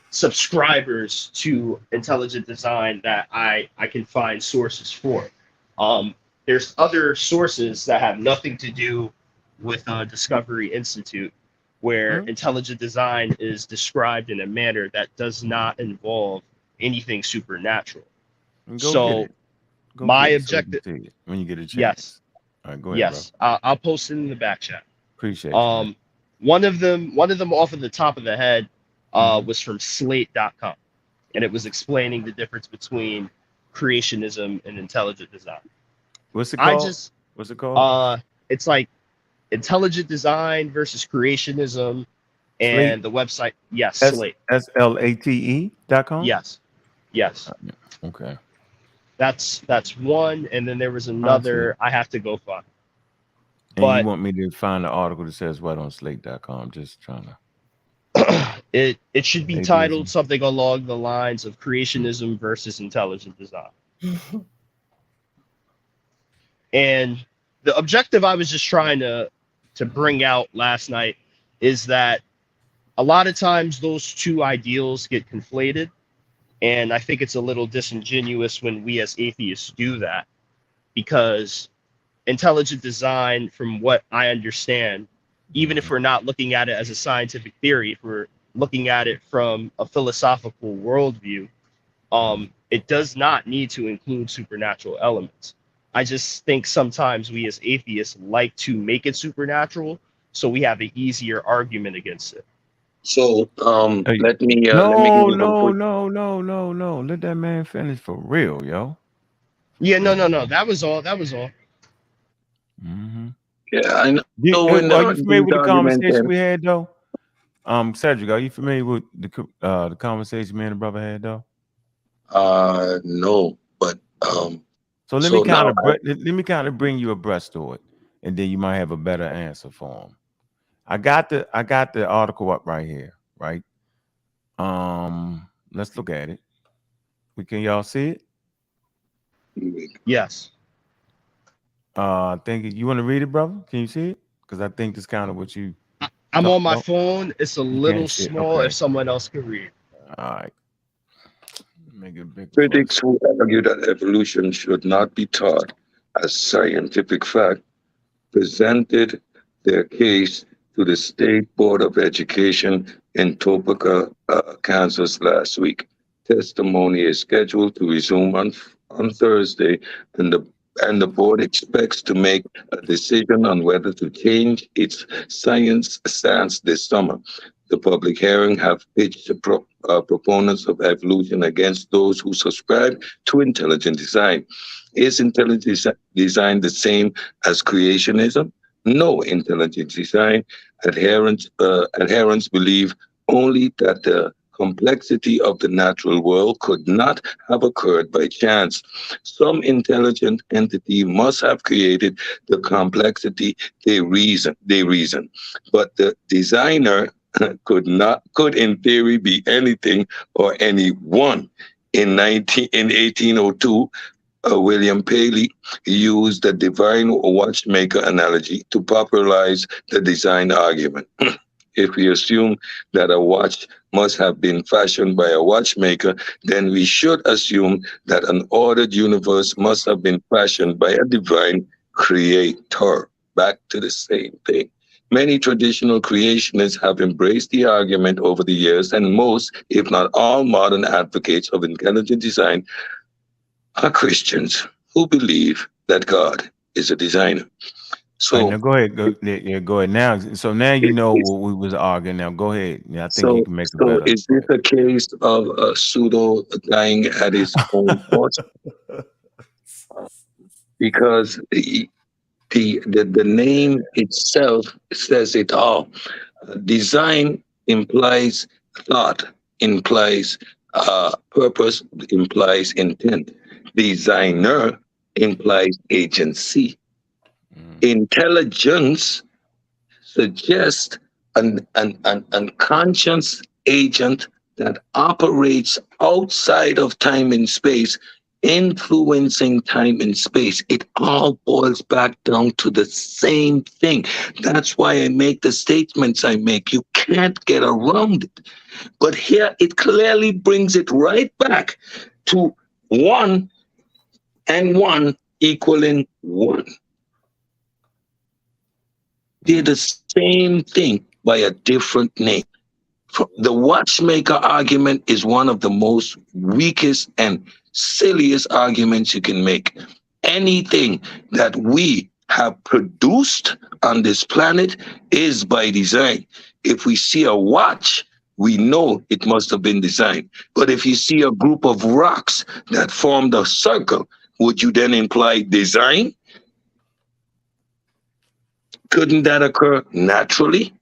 subscribers to intelligent design that I can find sources for. There's other sources that have nothing to do with Discovery Institute, where intelligent design is described in a manner that does not involve anything supernatural. So my objective, when you get a chance. Yes. All right, go ahead, bro. I'll post it in the back chat. Appreciate it. One of them off of the top of the head was from slate.com, and it was explaining the difference between creationism and intelligent design. What's it called? What's it called? It's like intelligent design versus creationism, and the website, Slate. SLATE.com? Yes. Okay. That's one, and then there was another I have to go find. And you want me to find the article that says what on slate.com? Just trying to. It should be titled something along the lines of creationism versus intelligent design. And the objective I was just trying to bring out last night is that a lot of times those two ideals get conflated. And I think it's a little disingenuous when we as atheists do that, because intelligent design, from what I understand, even if we're not looking at it as a scientific theory, if we're looking at it from a philosophical worldview, it does not need to include supernatural elements. I just think sometimes we as atheists like to make it supernatural, so we have an easier argument against it. So let me No. Let that man finish for real, yo. Yeah, no. That was all. Yeah, I know. Are you familiar with the conversation we had though? Cedric, are you familiar with the conversation me and the brother had though? No, but so let me kind of bring you abreast to it, and then you might have a better answer for him. I got the article up right here, right? Let's look at it. Can y'all see it? Yes. I think you want to read it, brother? Can you see it? Because I think that's kind of what you. I'm on my phone. It's a little small. Okay. If someone else can read. All right. Make it big. Critics who argue that evolution should not be taught as scientific fact presented their case to the State Board of Education in Topeka, Kansas last week. Testimony is scheduled to resume on Thursday, and the board expects to make a decision on whether to change its science stance this summer. The public hearing have pitched proponents of evolution against those who subscribe to intelligent design. Is intelligent design the same as creationism? No, intelligent design adherents believe only that the complexity of the natural world could not have occurred by chance. Some intelligent entity must have created the complexity they reason. But the designer could in theory be anything or anyone. In 1802, William Paley used the divine watchmaker analogy to popularize the design argument. If we assume that a watch must have been fashioned by a watchmaker, then we should assume that an ordered universe must have been fashioned by a divine creator. Back to the same thing. Many traditional creationists have embraced the argument over the years, and most, if not all, modern advocates of intelligent design are Christians who believe that God is a designer. All right, So, now go ahead. Go ahead now. So now you it, know it's, what we was arguing. Now go ahead. Yeah, I think you so, can make it so better. is Go this a case of a pseudo dying at his own cost? ahead. Because the name itself says it all. Design implies thought, implies purpose, implies intent. Designer implies agency. Intelligence suggests an unconscious agent that operates outside of time and space, influencing time and space. It all boils back down to the same thing. That's why I make the statements I make. You can't get around it. But here it clearly brings it right back to one and one equaling one. They're the same thing by a different name. The watchmaker argument is one of the most weakest and silliest arguments you can make. Anything that we have produced on this planet is by design. If we see a watch, we know it must have been designed. But if you see a group of rocks that formed a circle, would you then imply design? Couldn't that occur naturally?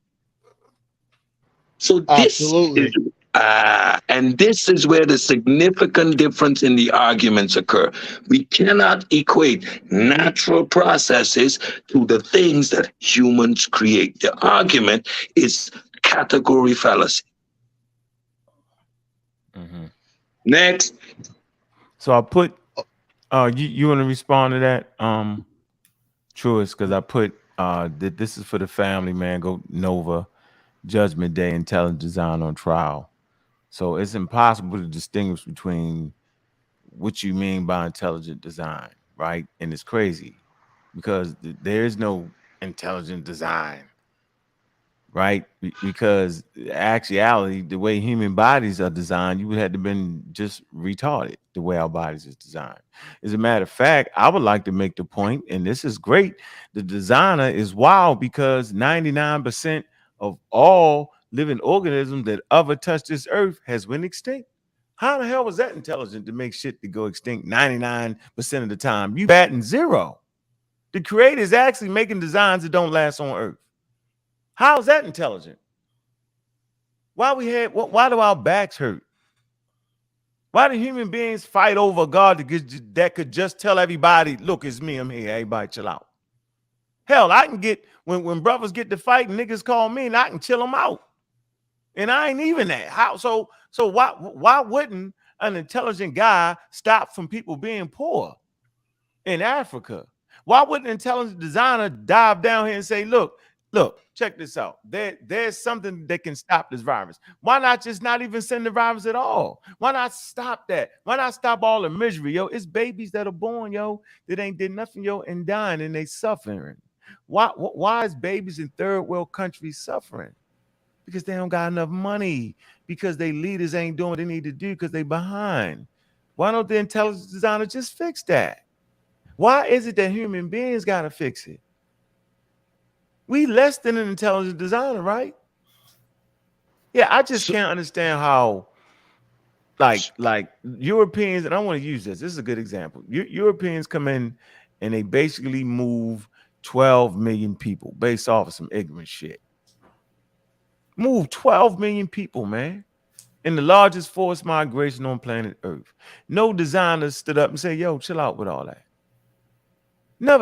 So Absolutely. and this is where the significant difference in the arguments occur. We cannot equate natural processes to the things that humans create. The argument is category fallacy. Next. So I put you want to respond to that, Truist, because I put that this is for the family, man. Go Nova, Judgment Day, Intelligent Design on Trial. So it's impossible to distinguish between what you mean by intelligent design, right? And it's crazy because there is no intelligent design, right? Because actuality, the way human bodies are designed, you would have to been just retarded the way our bodies is designed. As a matter of fact, I would like to make the point, and this is great, the designer is wild because 99% of all living organisms that ever touched this earth has went extinct. How the hell was that intelligent to make shit to go extinct 99% of the time? You batting zero. The creator is actually making designs that don't last on earth. How is that intelligent? Why do our backs hurt? Why do human beings fight over a God that could just tell everybody, look, it's me, I'm here, everybody chill out? Hell, I can get, when brothers get to fight and niggas call me and I can chill them out. And I ain't even that. How so why wouldn't an intelligent guy stop from people being poor in Africa? Why wouldn't an intelligent designer dive down here and say, look, check this out. There's something that can stop this virus. Why not just not even send the virus at all? Why not stop that? Why not stop all the misery, yo? It's babies that are born, yo, that ain't did nothing, yo, and dying and they suffering. Why is babies in third world countries suffering? Because they don't got enough money, because they leaders ain't doing what they need to do because they behind. Why don't the intelligence designer just fix that? Why is it that human beings got to fix it? We less than an intelligent designer, right? Yeah, I just can't understand how like Europeans, and I want to use this. This is a good example. Europeans come in and they basically move 12 million people based off of some ignorant shit. Move 12 million people, man, in the largest forced migration on planet Earth. No designer stood up and said, yo, chill out with all that. No,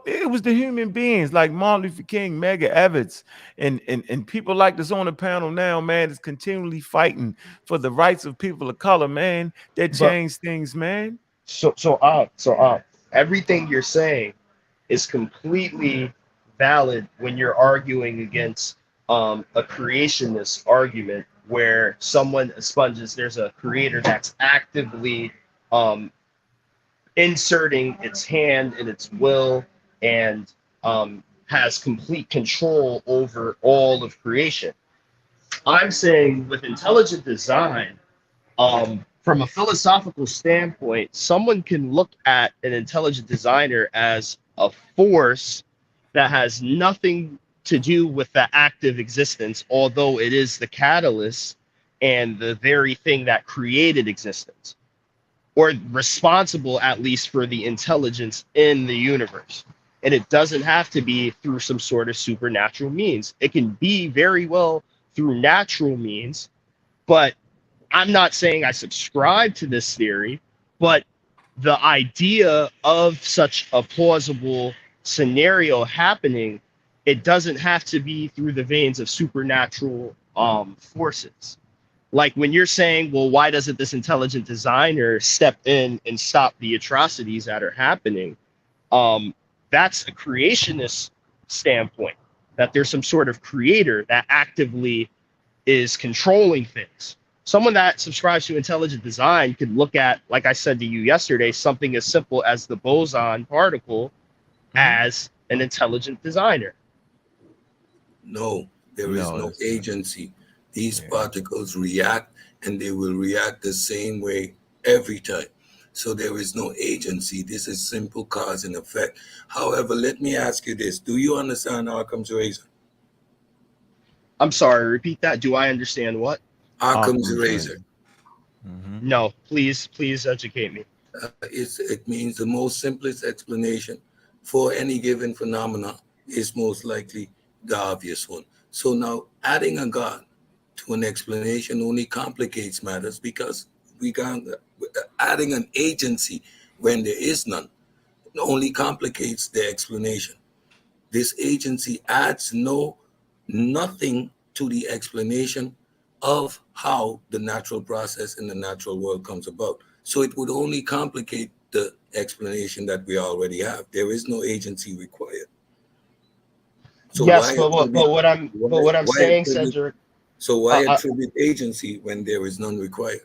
it was the human beings like Martin Luther King, Medgar Evers, and people like this on the panel now, man, is continually fighting for the rights of people of color, man, that change things, man. So everything you're saying is completely valid when you're arguing against a creationist argument where someone expunges, there's a creator that's actively inserting its hand and its will and has complete control over all of creation. I'm saying with intelligent design, from a philosophical standpoint, someone can look at an intelligent designer as a force that has nothing to do with the active existence, although it is the catalyst and the very thing that created existence, or responsible at least for the intelligence in the universe. And it doesn't have to be through some sort of supernatural means. It can be very well through natural means, but I'm not saying I subscribe to this theory, but the idea of such a plausible scenario happening, it doesn't have to be through the veins of supernatural forces. Like when you're saying, well, why doesn't this intelligent designer step in and stop the atrocities that are happening? That's a creationist standpoint, that there's some sort of creator that actively is controlling things. Someone that subscribes to intelligent design could look at, like I said to you yesterday, something as simple as the boson particle as an intelligent designer. No, there is no agency. These particles react, and they will react the same way every time. So there is no agency. This is simple cause and effect. However, let me ask you this. Do you understand Occam's razor? I'm sorry, repeat that. Do I understand what? Occam's razor. No, please educate me. It means the most simplest explanation for any given phenomena is most likely the obvious one. So now adding a God to an explanation only complicates matters, because we got adding an agency when there is none only complicates the explanation. This agency adds nothing to the explanation of how the natural process in the natural world comes about. So it would only complicate the explanation that we already have. There is no agency required. So yes, but what I'm saying, Cedric. So why attribute agency when there is none required?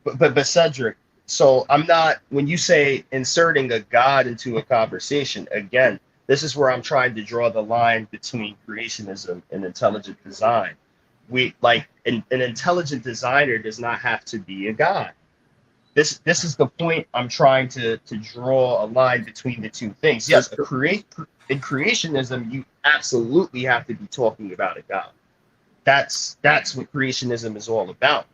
But Cedric, so I'm not, when you say inserting a God into a conversation, again, this is where I'm trying to draw the line between creationism and intelligent design. We like an intelligent designer does not have to be a God. This is the point I'm trying to draw a line between the two things. Yes, in creationism, you absolutely have to be talking about a God. That's what creationism is all about.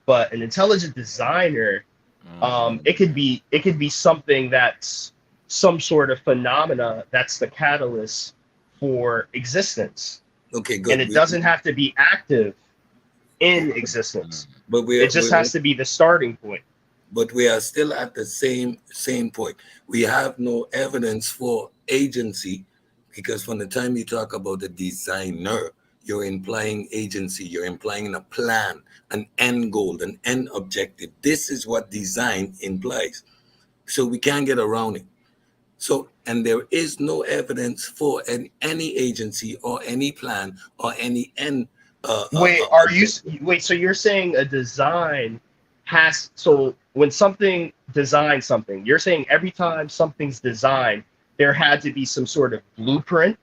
But an intelligent designer, it could be something that's some sort of phenomena that's the catalyst for existence. Okay, good. And it doesn't have to be active in existence. But it just has to be the starting point. But we are still at the same point. We have no evidence for agency, because from the time you talk about the designer, you're implying agency, you're implying a plan, an end goal, an end objective. This is what design implies. So we can't get around it. So, and there is no evidence for any agency or any plan or any end. So you're saying a design has, so when something designs something, you're saying every time something's designed, there had to be some sort of blueprint,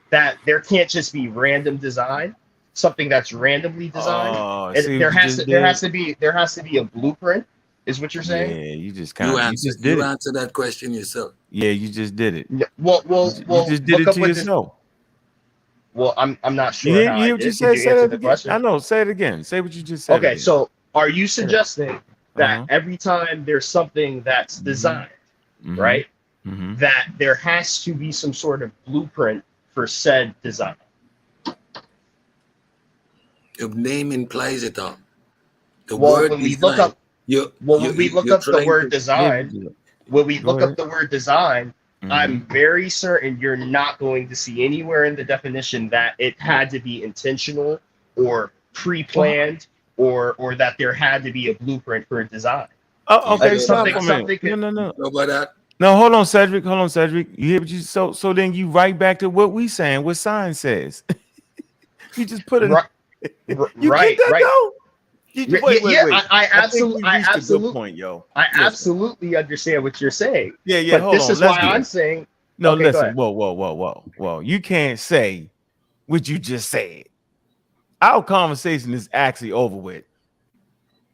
that there can't just be random design, something that's randomly designed. There has to be a blueprint, is what you're saying? Yeah, you just answer that question yourself. Yeah, you just did it. Yeah, well, you just did it to yourself. Well, I'm not sure. You hear what you said? Say it again. I know. Say it again. Say what you just said. Okay, so are you suggesting that every time there's something that's designed, right, that there has to be some sort of blueprint for said design? Your name implies it all. When we look up the word design, I'm very certain you're not going to see anywhere in the definition that it had to be intentional or pre-planned or that there had to be a blueprint for a design. Oh, okay. No, hold on, Cedric. You hear what you so then you right back to what we saying, what science says. You just put it. Right, You right, get that right. though? Wait. I think absolutely, we reached a good point, yo. I Listen. absolutely understand what you're saying. Yeah. But Hold this on. is why I'm saying. No, Okay, go listen. ahead. Whoa. You can't say what you just said. Our conversation is actually over with.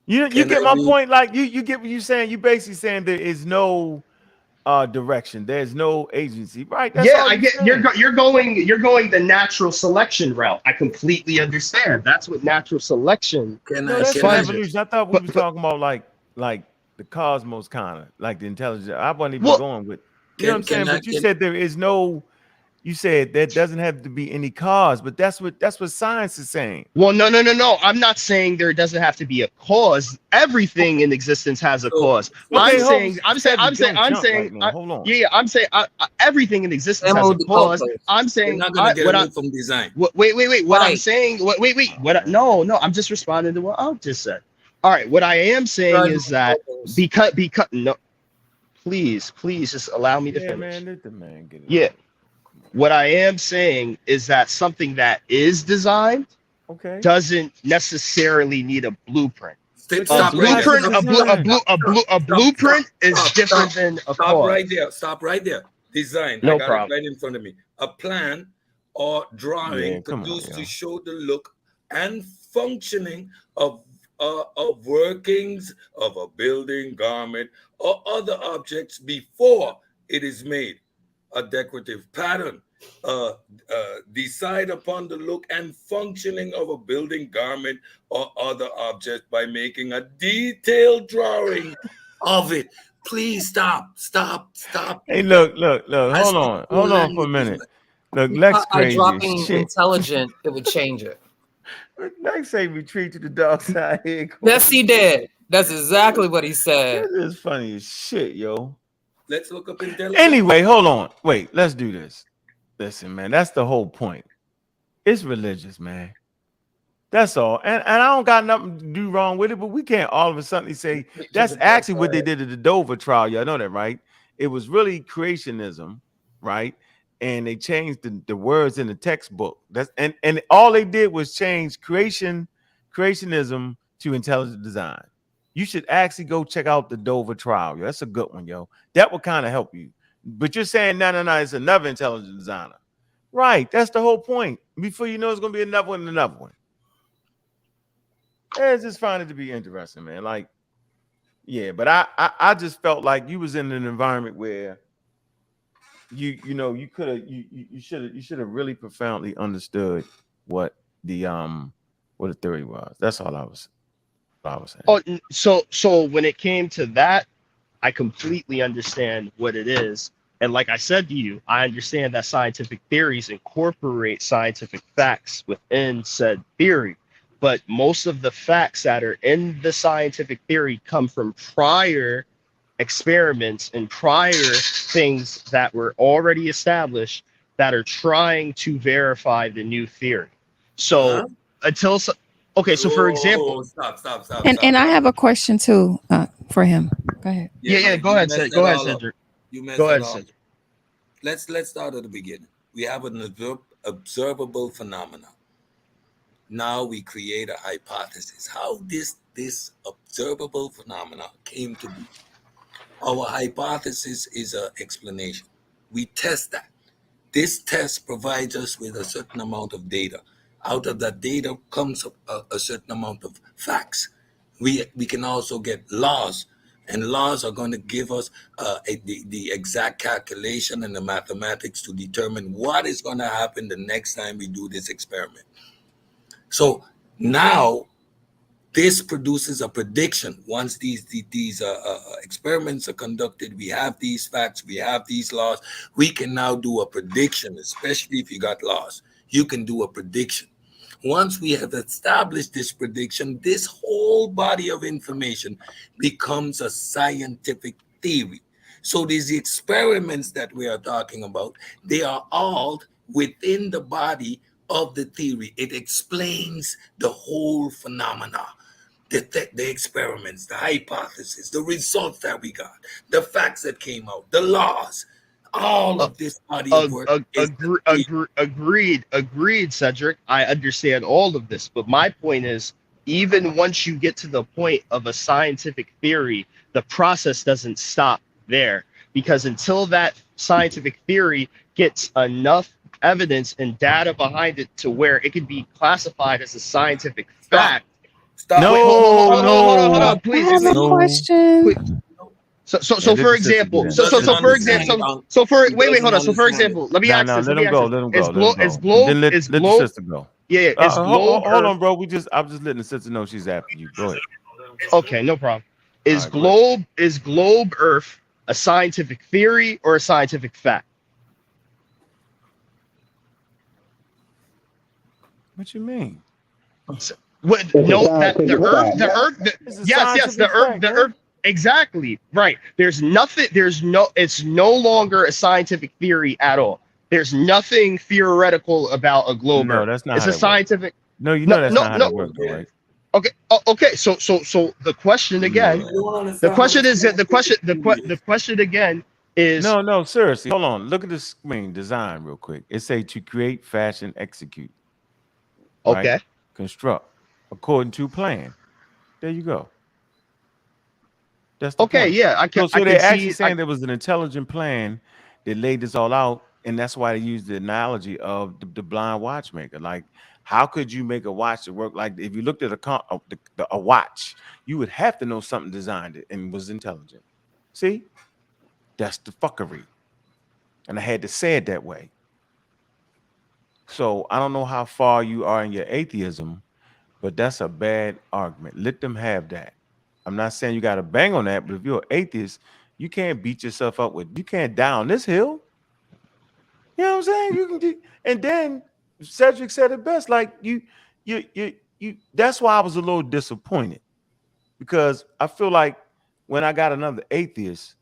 You get my point? Like you get what you're saying. You basically saying there is no direction. There's no agency, right? That's Yeah, all I you're get saying. you're going the natural selection route. I completely understand. That's what natural selection. No, that's an evolution. I thought we were But talking about like the cosmos, kind of like the intelligence. I wasn't even well, going with, you know what I'm saying. But you said there is no. You said there doesn't have to be any cause, but that's what science is saying. well, no. I'm not saying there doesn't have to be a cause. Everything in existence has a cause. Okay, I'm saying. Hold on. Yeah, I'm saying everything in existence has a cause. I'm saying from design. Wait. What I'm saying. Wait. No. I'm just responding to what I just said. All right. What I am saying is that because no, please just allow me to finish. Man, let the man get it. Yeah. What I am saying is that something that is designed doesn't necessarily need a blueprint. A blueprint is different than a cause. Stop right there. Design. No I got problem. it right in front of me. A plan or drawing produced to show the look and functioning of workings of a building, garment, or other objects before it is made. A decorative pattern. Decide upon the look and functioning of a building, garment, or other object by making a detailed drawing of it. Please stop. Hey, look. Hold on for a minute. Look, Lex crazy dropping as shit. intelligent, it would change it. Lex say retreat to the dark side here. Yes, he did. That's exactly what he said. This is funny as shit, yo. Let's look up intelligence. Anyway, hold on. Wait, let's do this. Listen, man, that's the whole point. It's religious, man. That's all. And I don't got nothing to do wrong with it, but we can't all of a sudden say that's actually what they did at the Dover trial. Y'all know that, right? It was really creationism, right? And they changed the words in the textbook. And all they did was change creationism to intelligent design. You should actually go check out the Dover trial. Yo. That's a good one, yo. That will kind of help you. But you're saying, no, it's another intelligent designer. Right. That's the whole point. Before you know, it's going to be another one. Yeah, it's just find it to be interesting, man. Like, yeah, but I just felt like you was in an environment where you should have really profoundly understood what the theory was. That's all I was saying. Oh, so when it came to that, I completely understand what it is. And like I said to you, I understand that scientific theories incorporate scientific facts within said theory. But most of the facts that are in the scientific theory come from prior experiments and prior things that were already established that are trying to verify the new theory. So so for example, stop. And I have a question too for him. Go ahead. Yeah. Go ahead, Cedric. Go ahead, Cedric. Let's start at the beginning. We have an observable phenomenon. Now we create a hypothesis. How this observable phenomenon came to be. Our hypothesis is an explanation. We test that. This test provides us with a certain amount of data. Out of that data comes a certain amount of facts. We can also get laws, and laws are going to give us the exact calculation and the mathematics to determine what is going to happen the next time we do this experiment. So now this produces a prediction. Once these experiments are conducted, we have these facts, we have these laws. We can now do a prediction, especially if you got laws. You can do a prediction. Once we have established this prediction, this whole body of information becomes a scientific theory. So these experiments that we are talking about, they are all within the body of the theory. It explains the whole phenomena, the experiments, the hypothesis, the results that we got, the facts that came out, the laws. All of this body of work is agreed, Cedric. I understand all of this, but my point is, even once you get to the point of a scientific theory, the process doesn't stop there, because until that scientific theory gets enough evidence and data behind it to where it can be classified as a scientific fact. Stop. No, Wait, hold on, please. I have a question. Please. So for example, wait, hold on. So for example, let me ask this. Let him go. Let him go. Is globe, Let the sister go. Yeah, is globe. Hold on, bro. I'm just letting the sister know she's after you. Go ahead. Okay, no problem. Is globe Earth a scientific theory or a scientific fact? What you mean? The Earth. Exactly right. It's no longer a scientific theory at all. There's nothing theoretical about a globe. No, that's not. It's a scientific. No, you know that's not how it works, right? Okay. Okay. So the question again. The question again is. No. Seriously, hold on. Look at the screen design real quick. It say to create, fashion, execute. Okay. Right? Construct according to plan. There you go. That's the point. Yeah. I can. So they're actually saying there was an intelligent plan that laid this all out, and that's why they used the analogy of the blind watchmaker. Like, how could you make a watch that work? Like, if you looked at a watch, you would have to know something designed it and was intelligent. See, that's the fuckery, and I had to say it that way. So I don't know how far you are in your atheism, but that's a bad argument. Let them have that. I'm not saying you got to bang on that, but if you're an atheist, you can't beat yourself up you can't die on this hill. You know what I'm saying? You can and then Cedric said it best. Like you. That's why I was a little disappointed, because I feel like when I got another atheist,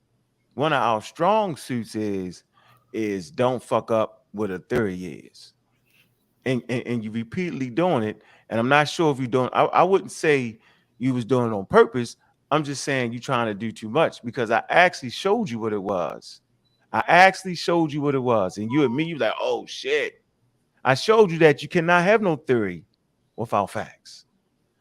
one of our strong suits is don't fuck up what a theory is. And you repeatedly doing it, and I'm not sure if you're doing. I wouldn't say you was doing it on purpose. I'm just saying you're trying to do too much, because I actually showed you what it was. And you and me, you like, oh shit. I showed you that you cannot have no theory without facts.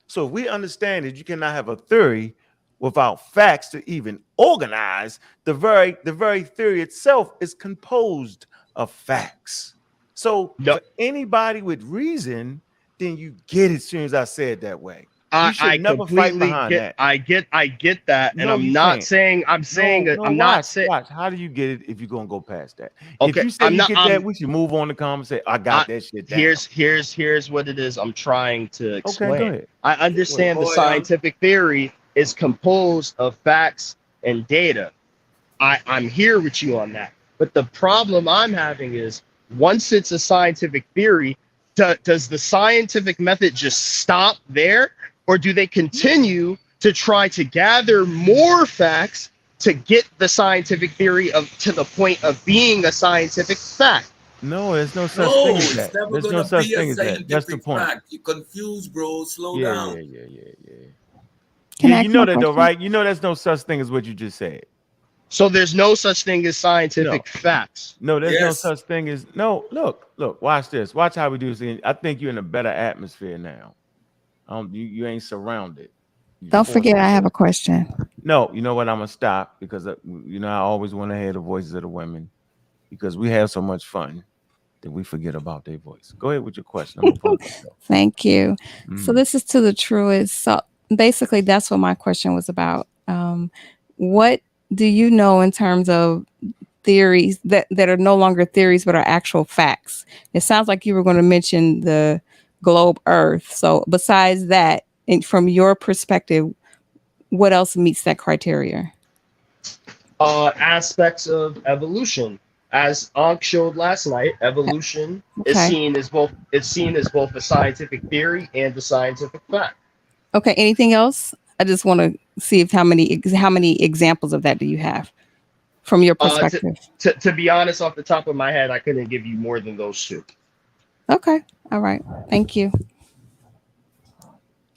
So if we understand that you cannot have a theory without facts to even organize, the very theory itself is composed of facts. So for anybody with reason, then you get it as soon as I said that way. You should never fight behind that. I get that, and I'm not saying. I'm saying that I'm not saying. Watch. How do you get it if you're gonna go past that? Okay, if you say you get that, we should move on to conversation. I got that shit down. Here's what it is. I'm trying to explain. Okay, go ahead. I understand the scientific theory is composed of facts and data. I'm here with you on that. But the problem I'm having is, once it's a scientific theory, does the scientific method just stop there? Or do they continue to try to gather more facts to get the scientific theory to the point of being a scientific fact? No, there's no such thing as that. There's no such thing as that. That's the point. Fact. You're confused, bro. Slow down. Yeah. You know that though, right? You know there's no such thing as what you just said. So there's no such thing as scientific facts. No, there's no such thing as Look. Watch this. Watch how we do this. I think you're in a better atmosphere now. You ain't surrounded. Don't forget, I have a question. No, you know what? I'm gonna stop, because I always want to hear the voices of the women, because we have so much fun that we forget about their voice. Go ahead with your question. Thank you. So this is to the truest. So basically, that's what my question was about. What do you know in terms of theories that are no longer theories but are actual facts? It sounds like you were going to mention the globe Earth. So besides that, and from your perspective, what else meets that criteria? Aspects of evolution. As Ankh showed last night, evolution is seen as both a scientific theory and a scientific fact. Okay, anything else? I just want to see how many examples of that do you have from your perspective? To be honest, off the top of my head, I couldn't give you more than those two. Okay. All right. Thank you.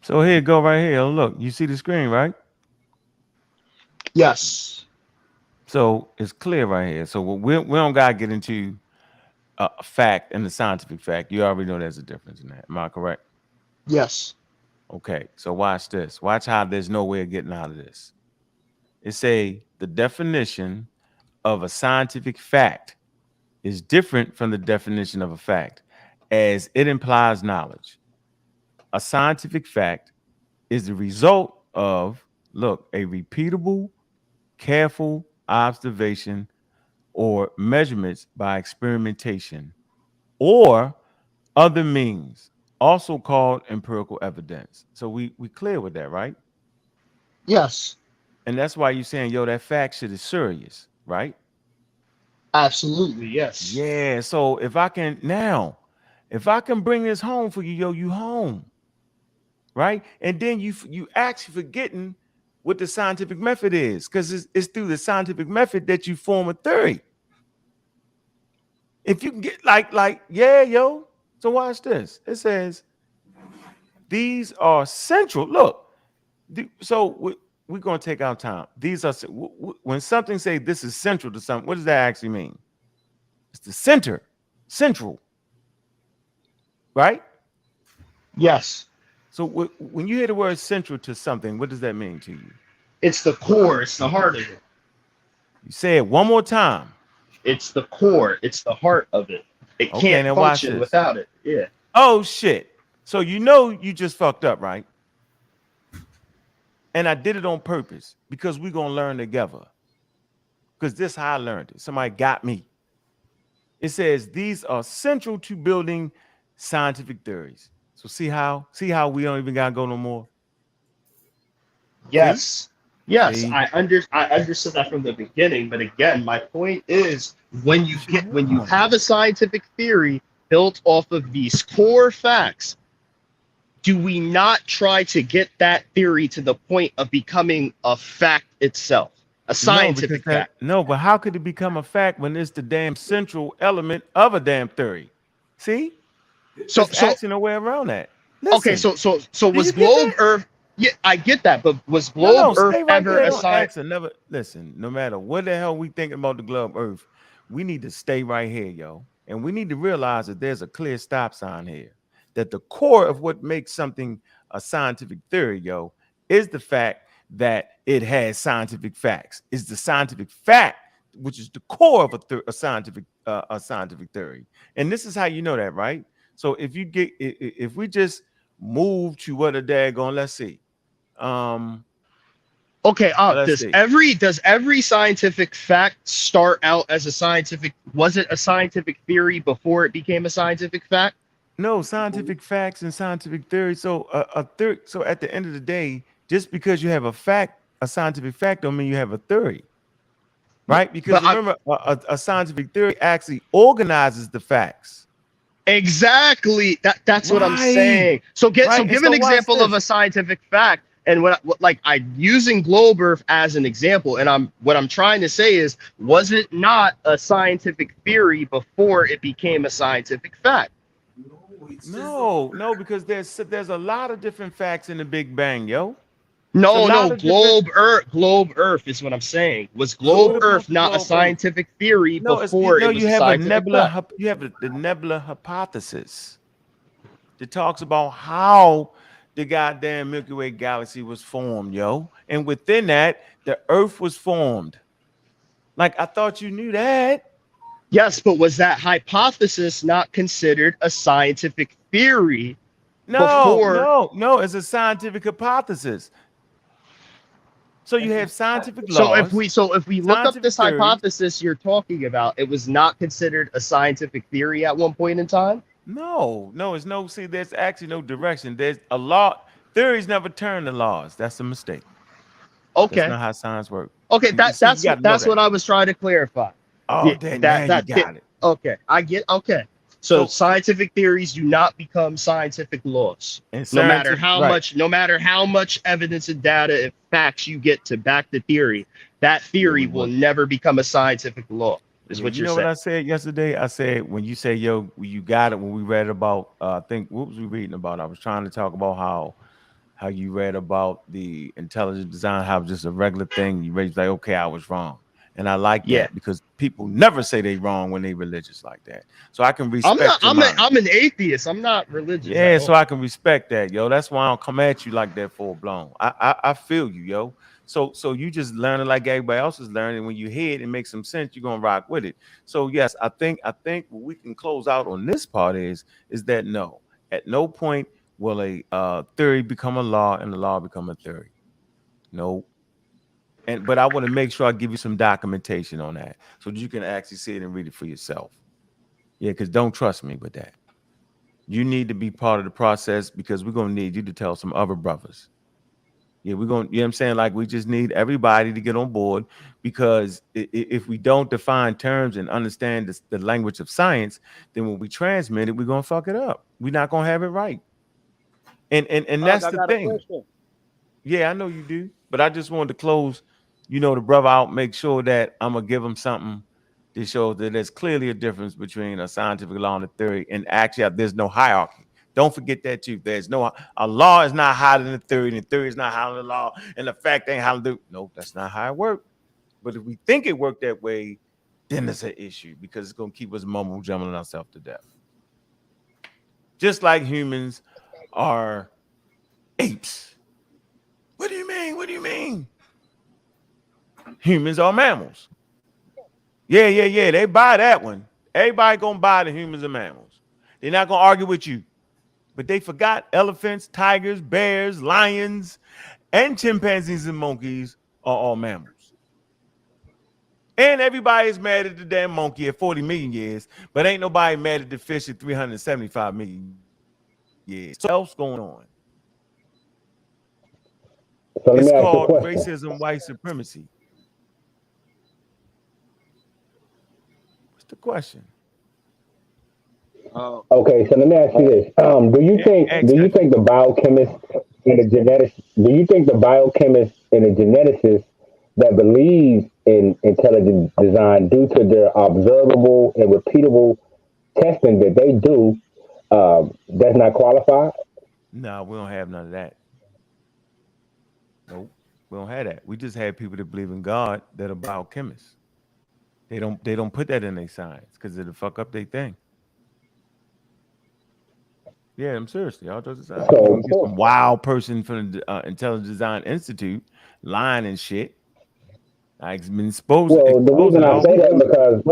So here, go right here. Look, you see the screen, right? Yes. So it's clear right here. So we don't gotta get into a fact and the scientific fact. You already know there's a difference in that. Am I correct? Yes. Okay. So watch this. Watch how there's no way of getting out of this. It say the definition of a scientific fact is different from the definition of a fact, as it implies knowledge. A scientific fact is the result of, look, a repeatable, careful observation or measurements by experimentation or other means, also called empirical evidence. So we clear with that, right? Yes. And that's why you're saying, yo, that fact shit is serious, right? Absolutely. Yes. Yeah. So if I can bring this home for you, yo, you home, right? And then you actually forgetting what the scientific method is, because it's through the scientific method that you form a theory. If you can get yeah, yo. So watch this. It says these are central. Look, we're gonna take our time. These are when something say this is central to something. What does that actually mean? It's the central, right? Yes. So when you hear the word central to something, what does that mean to you? It's the core. It's the heart of it. You say it one more time. It's the core. It's the heart of it. It Okay, can't now watch function this. without it. Yeah. Oh shit. So you just fucked up, right? And I did it on purpose because we're gonna learn together. Because this is how I learned it. Somebody got me. It says these are central to building scientific theories. So see how we don't even gotta go no more. Yes. See? Yes. See? I understood that from the beginning. But again, my point is when you have a scientific theory built off of these core facts, do we not try to get that theory to the point of becoming a fact itself? A scientific fact. No, but how could it become a fact when it's the damn central element of a damn theory? See? So actually no way around that. Okay, Listen, so was globe Earth? Yeah, I get that, but was globe Earth stay right ever there. a Don't science? ask never listen, no matter what the hell we thinking about the globe Earth, we need to stay right here, yo. And we need to realize that there's a clear stop sign here. That the core of what makes something a scientific theory, yo, is the fact that it has scientific facts. Is the scientific fact, which is the core of a scientific theory. And this is how you know that, right? So if we just move to what a daggone, let's see. Okay, Let's see. does every scientific fact start out as a scientific? Was it a scientific theory before it became a scientific fact? No, scientific facts and scientific theory. So a theory. So at the end of the day, just because you have a scientific fact, don't mean you have a theory, right? Because remember, a scientific theory actually organizes the facts. Exactly. That's what I'm saying. So give an example of a scientific fact. And what I using globe Earth as an example, and what I'm trying to say is, was it not a scientific theory before it became a scientific fact? No, because there's a lot of different facts in the Big Bang, yo. No, globe Earth is what I'm saying. Was globe Earth not a scientific theory before it was a scientific fact? You have the nebula hypothesis that talks about how the goddamn Milky Way galaxy was formed, yo. And within that, the Earth was formed. Like, I thought you knew that. Yes, but was that hypothesis not considered a scientific theory? No, it's a scientific hypothesis. So you have scientific laws. So if we look up this hypothesis you're talking about, it was not considered a scientific theory at one point in time? No, it's no. See, there's actually no direction. There's a law. Theories never turn to laws. That's a mistake. Okay, that's not how science works. Okay, that's what I was trying to clarify. Oh, now you got it. Okay, I get. Okay, so scientific theories do not become scientific laws, no matter how much evidence and data and facts you get to back the theory. That theory will never become a scientific law. Is what you're saying. You know what I said yesterday? I said, when you say, yo, you got it, when we read about, I think, what was we reading about? I was trying to talk about how you read about the intelligent design, how just a regular thing. You read like, okay, I was wrong. And I like that because people never say they wrong when they religious like that. So I can respect I'm an atheist. I'm not religious. Yeah, so I can respect that, yo. That's why I don't come at you like that full blown. I feel you, yo. So you just learning like everybody else is learning. When you hear it, it makes some sense. You're gonna rock with it. So yes, I think what we can close out on this part is that no, at no point will a theory become a law and the law become a theory. No. But I want to make sure I give you some documentation on that so that you can actually see it and read it for yourself. Yeah, because don't trust me with that. You need to be part of the process because we're going to need you to tell some other brothers. Yeah, we're going to, you know what I'm saying? Like, we just need everybody to get on board because if we don't define terms and understand the language of science, then when we transmit it, we're going to fuck it up. We're not going to have it right. And that's the thing. Yeah, I know you do. But I just wanted to close, the brother out, make sure that I'm going to give him something to show that there's clearly a difference between a scientific law and a theory. And actually, there's no hierarchy. Don't forget that too. A law is not higher than a theory, and the theory is not higher than the law, and the fact ain't how to do. No, that's not how it works. But if we think it worked that way, then it's an issue because it's going to keep us mumble jumbling ourselves to death. Just like humans are apes. What do you mean? What do you mean? Humans are mammals. Yeah. They buy that one. Everybody gonna buy the humans and mammals. They're not gonna argue with you. But they forgot elephants, tigers, bears, lions, and chimpanzees and monkeys are all mammals. And everybody is mad at the damn monkey at 40 million years, but ain't nobody mad at the fish at 375 million years. So what's going on? So it's called racism, white supremacy. What's the question? Okay, so let me ask you this: Do you think the biochemist and the geneticist? Do you think the biochemist and the geneticist that believes in intelligent design, due to their observable and repeatable testing that they do, does not qualify? No, we don't have none of that. Nope, we don't have that. We just have people that believe in God that are biochemists. They don't put that in their science because it'll fuck up their thing. Yeah, I'm seriously. I'll just decide. You gonna get some wild person from the Intelligent Design Institute lying and shit. I've been exposed. Well, the reason I say that because,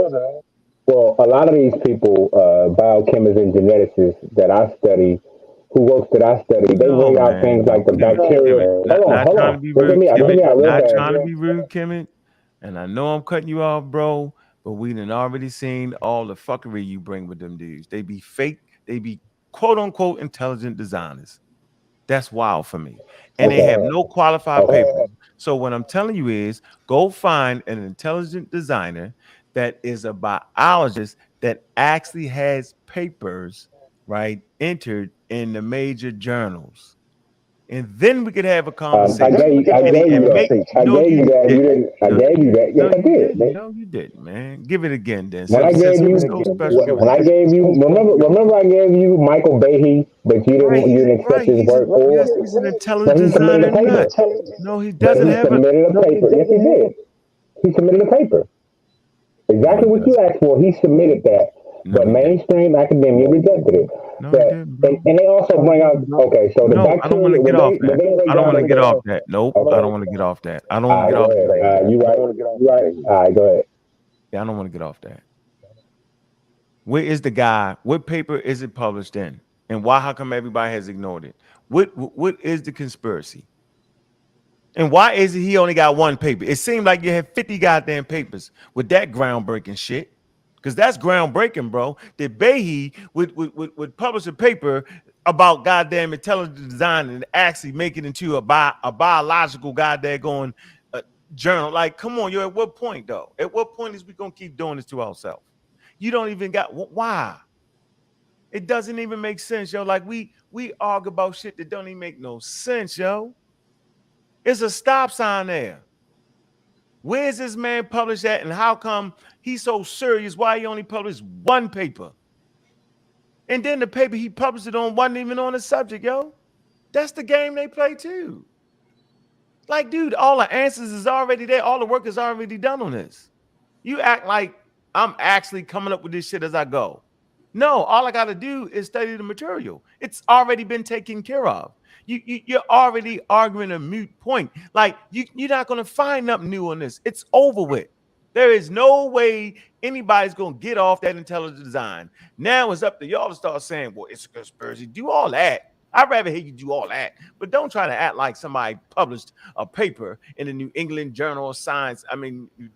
well, a lot of these people, biochemists and geneticists that I study, who works that I study, they bring out things like the bacteria. Not Hold trying to on. be Look at rude, me. Not trying to be rude, Kemet. And I know I'm cutting you off, bro. But we done already seen all the fuckery you bring with them dudes. They be fake. They be quote unquote intelligent designers. That's wild for me. And they have no qualified papers. So what I'm telling you is go find an intelligent designer that is a biologist that actually has papers, right, entered in the major journals. And then we could have a conversation. I gave you that. I gave you that. Yes, I did. No, you didn't, man. Give it again, then. When I gave you, remember I gave you Michael Behe, but you didn't accept his work. Yes, he's an intelligent designer. No, he doesn't have submitted a paper. Yes, he did. He submitted a paper. Exactly what you asked for. He submitted that. But mainstream academia rejected it. And they also bring out, okay, so the bacteria. I don't want to get off that. I don't want to get off that. Nope. I don't want to get off that. I don't want to get off that. You right. All right, go ahead. Yeah, I don't want to get off that. Where is the guy? What paper is it published in? And why? How come everybody has ignored it? What is the conspiracy? And why is it he only got one paper? It seemed like you had 50 goddamn papers with that groundbreaking shit. Because that's groundbreaking, bro. That Behe would publish a paper about goddamn intelligent design and actually make it into a biological goddamn going journal. Like, come on, yo. At what point, though? At what point is we gonna keep doing this to ourselves? You don't even got why? It doesn't even make sense, yo. Like we argue about shit that don't even make no sense, yo. It's a stop sign there. Where's this man published at, and how come he's so serious? Why he only published one paper? And then the paper he published it on wasn't even on the subject, yo. That's the game they play too. Like, dude, all the answers is already there. All the work is already done on this. You act like I'm actually coming up with this shit as I go. No, all I got to do is study the material. It's already been taken care of. You're already arguing a moot point. Like, you're not going to find nothing new on this. It's over with. There is no way anybody's going to get off that intelligent design. Now it's up to y'all to start saying, well, it's a conspiracy. Do all that. I'd rather hear you do all that. But don't try to act like somebody published a paper in the New England Journal of Science,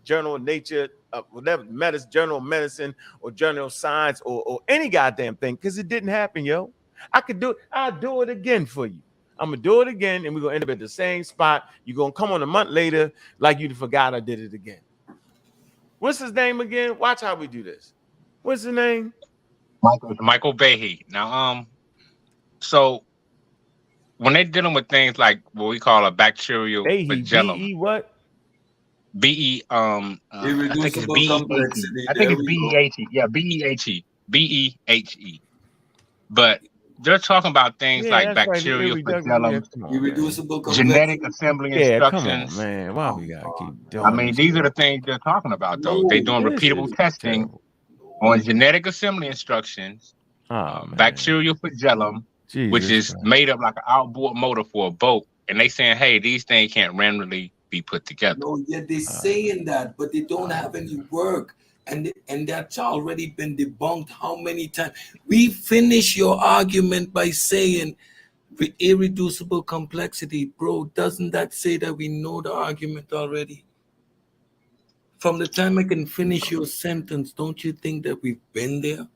Journal of Nature, whatever, Journal of Medicine or Journal of Science or any goddamn thing, because it didn't happen, yo. I could do it. I'll do it again for you. I'm going to do it again, and we're going to end up at the same spot. You're going to come on a month later like you forgot I did it again. What's his name again? Watch how we do this. What's his name? Michael Behe. Now, so when they're dealing with things like what we call a bacterial flagellum, B-E what? B-E, I think it's B-E-H-E. I think it's B-E-H-E. Yeah, B-E-H-E. B-E-H-E. But they're talking about things like bacterial flagellum, genetic assembly instructions. Come on, man. Why we gotta keep doing these are the things they're talking about, though. They're doing repeatable testing on genetic assembly instructions, bacterial flagellum, which is made up like an outboard motor for a boat. And they saying, hey, these things can't randomly be put together. No, yeah, they're saying that, but they don't have any work. And that's already been debunked how many times? We finish your argument by saying irreducible complexity. Bro, doesn't that say that we know the argument already? From the time I can finish your sentence, don't you think that we've been there?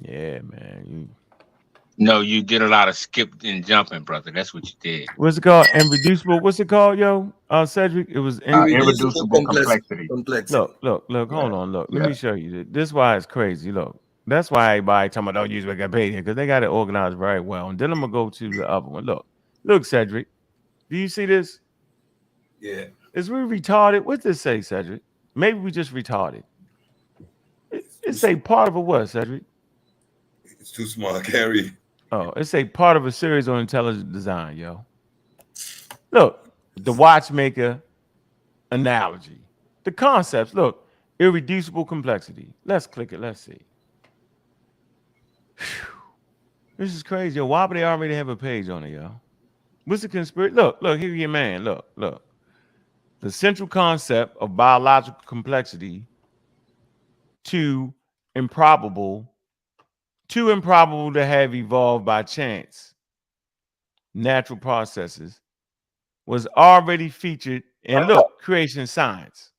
Yeah, man. No, you did a lot of skipping and jumping, brother. That's what you did. What's it called? Irreducible. What's it called, yo? Cedric? It was irreducible complexity. Look. Hold on. Look, let me show you. This is why it's crazy. Look, that's why everybody talking about don't use Wikipedia, because they got it organized very well. And then I'm gonna go to the other one. Look, Cedric. Do you see this? Yeah. Is we retarded? What's this say, Cedric? Maybe we just retarded. It's a part of a what, Cedric? It's too small, Carrie. Oh, it's a part of a series on intelligent design, yo. Look, the watchmaker analogy. The concepts, look, irreducible complexity. Let's click it. Let's see. Whew. This is crazy, yo. Why would they already have a page on it, yo? What's the conspiracy? Look, here your man. Look. The central concept of biological complexity too improbable to have evolved by chance, natural processes, was already featured in, look, creation science.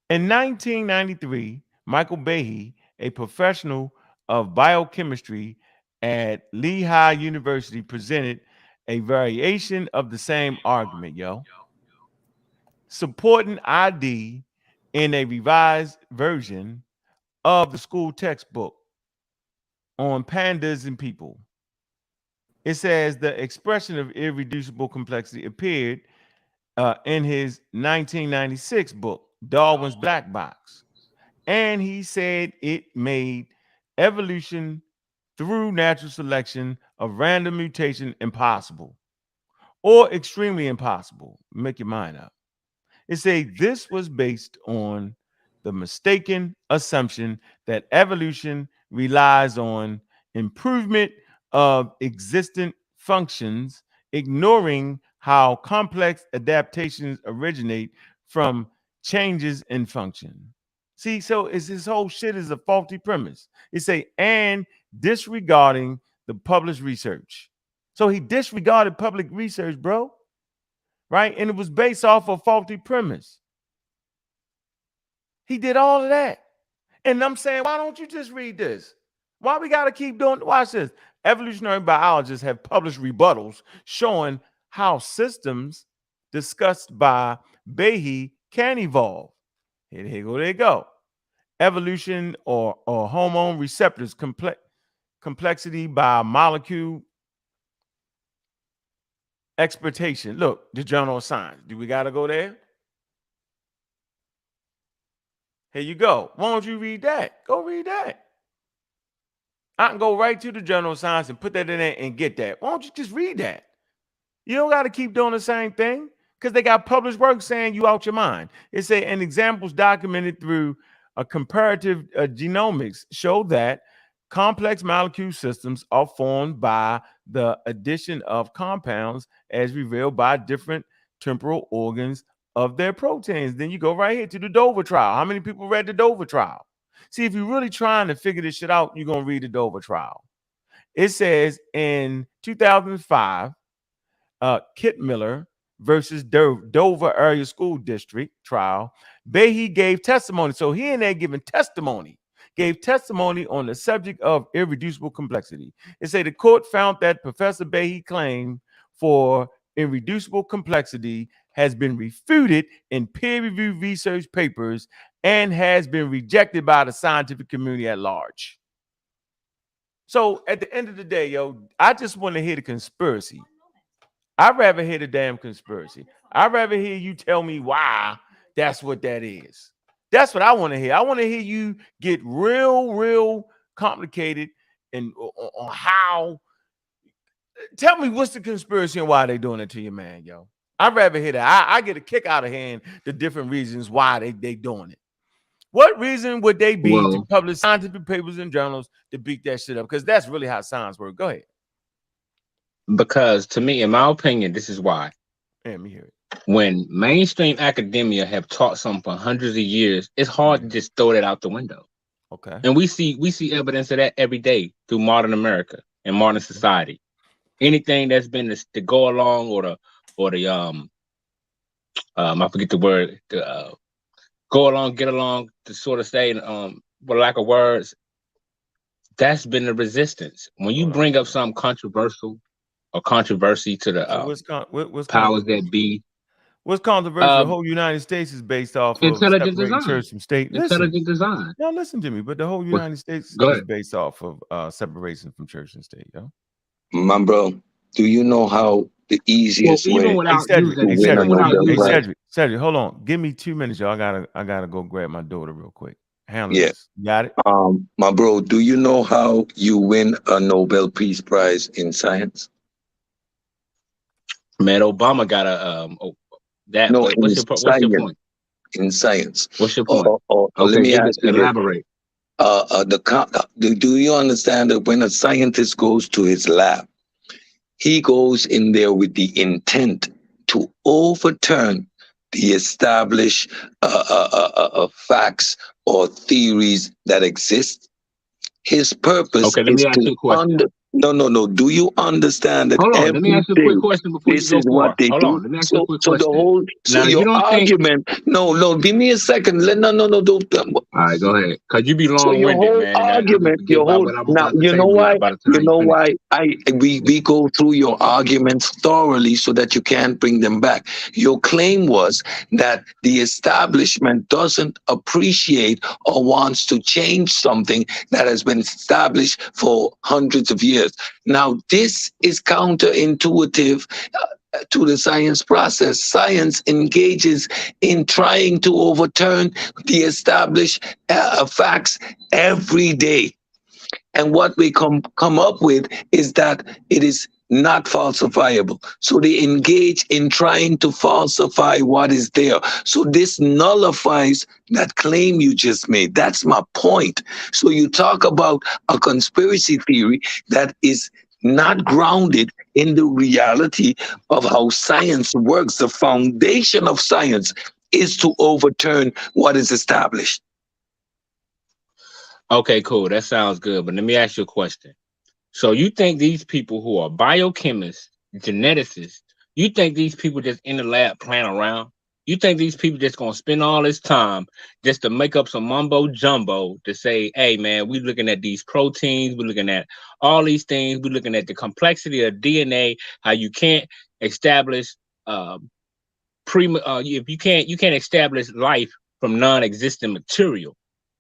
In 1993, Michael Behe, a professional of biochemistry at Lehigh University, presented a variation of the same argument, yo, supporting ID in a revised version of the school textbook on pandas and people. It says the expression of irreducible complexity appeared in his 1996 book, Darwin's Black Box. And he said it made evolution through natural selection of random mutation impossible or extremely impossible. Make your mind up. It says this was based on the mistaken assumption that evolution relies on improvement of existent functions, ignoring how complex adaptations originate from changes in function. See, so it's this whole shit is a faulty premise. It say, and disregarding the published research. So he disregarded public research, bro. Right? And it was based off a faulty premise. He did all of that. And I'm saying, why don't you just read this? Why we got to keep doing? Watch this. Evolutionary biologists have published rebuttals showing how systems discussed by Behe can evolve. Here they go. Evolution or hormone receptors, complexity by molecule expectation. Look, the Journal of Science. Do we got to go there? Here you go. Why don't you read that? Go read that. I can go right to the Journal of Science and put that in there and get that. Why don't you just read that? You don't got to keep doing the same thing. because they got published work saying you out your mind. It say, and examples documented through a comparative genomics show that complex molecule systems are formed by the addition of compounds as revealed by different temporal organs of their proteins. Then you go right here to the Dover trial. How many people read the Dover trial? See, if you're really trying to figure this shit out, you're going to read the Dover trial. It says in 2005, Kit Miller versus Dover Area School District trial, Behe gave testimony. So he in there giving testimony, gave testimony on the subject of irreducible complexity. It say the court found that Professor Behe claim for irreducible complexity has been refuted in peer-reviewed research papers and has been rejected by the scientific community at large. So at the end of the day, yo, I just want to hear the conspiracy. I'd rather hear the damn conspiracy. I'd rather hear you tell me why that's what that is. That's what I want to hear. I want to hear you get real complicated and on how. Tell me what's the conspiracy and why they doing it to you, man, yo. I'd rather hear that. I get a kick out of hearing the different reasons why they doing it. What reason would they be to publish scientific papers and journals to beat that shit up? Because that's really how science works. Go ahead. Because to me, in my opinion, this is why. Let me hear it. When mainstream academia have taught something for hundreds of years, it's hard to just throw that out the window. Okay. And we see evidence of that every day through modern America and modern society. Anything that's been to go along or the I forget the word, go along, get along, to sort of say, for lack of words, that's been the resistance. When you bring up something controversial or controversy to the what's powers that be. What's controversial? The whole United States is based off of intelligent design. Church from state. Intelligent design. Now listen to me, but the whole United States is based off of separation from church and state, yo. My bro, do you know how the easiest way Cedric, hold on. Give me 2 minutes, y'all. I gotta go grab my daughter real quick. Handle this. Got it? My bro, do you know how you win a Nobel Peace Prize in science? Man, Obama got what's your point? In science. What's your point? Let me ask you elaborate. Do you understand that when a scientist goes to his lab, he goes in there with the intent to overturn the established facts or theories that exist? His purpose let me ask you a question. No. Do you understand that? Hold on. Let me ask you a quick question before this is what they do. Let me ask you a quick question. Your argument. No. Give me a second. No. Don't. All right, go ahead. Cause you be long-winded, man. Argument. You know why? We go through your arguments thoroughly so that you can't bring them back. Your claim was that the establishment doesn't appreciate or wants to change something that has been established for hundreds of years. Now, this is counterintuitive to the science process. Science engages in trying to overturn the established facts every day. And what we come up with is that it is not falsifiable. So they engage in trying to falsify what is there. So this nullifies that claim you just made. That's my point. So you talk about a conspiracy theory that is not grounded in the reality of how science works. The foundation of science is to overturn what is established. Okay, cool. That sounds good. But let me ask you a question. So you think these people who are biochemists, geneticists, you think these people just in the lab playing around? You think these people just gonna spend all this time just to make up some mumbo jumbo to say, hey man, we're looking at these proteins, we're looking at all these things, we're looking at the complexity of DNA, how you can't establish if you can't establish life from non-existent material.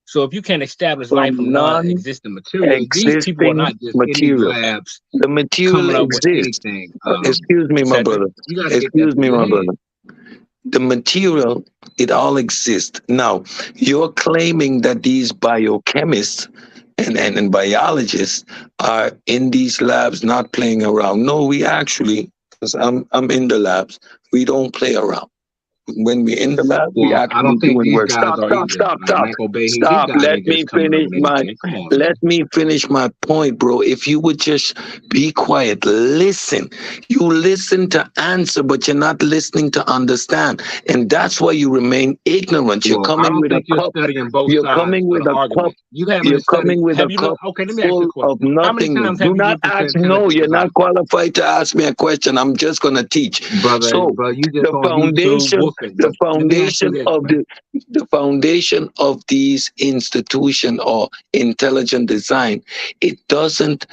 So if you can't establish life from non-existent material, these people are not just in these labs. The material exists. Excuse me, my brother. Excuse me, my brother. The material, it all exists. Now, you're claiming that these biochemists and biologists are in these labs not playing around. No, we actually I'm in the labs. We don't play around. When we're in the lab, we Well, I actually don't think doing these work. guys Stop, are stop, either. stop, Like stop. Michael Bay, these Stop. guys Let ain't me just coming up finish with my anything. Come on, man. point, bro. If you would just be quiet, listen. You listen to answer, but you're not listening to understand. And that's why you remain ignorant. You're Well, I coming don't with a think you're cup. studying both You're sides coming of with the a cup. argument. You haven't You're studied. coming with Have a you cup looked? Okay, let me ask you a full of question. How many nothingness. times Do have you not looked into ask. No, intelligent you're design? not qualified to ask me a question. I'm just gonna teach. Brother, So you just the on YouTube foundation, woofing. But let me ask you this, man. the foundation of these institution or intelligent design, it doesn't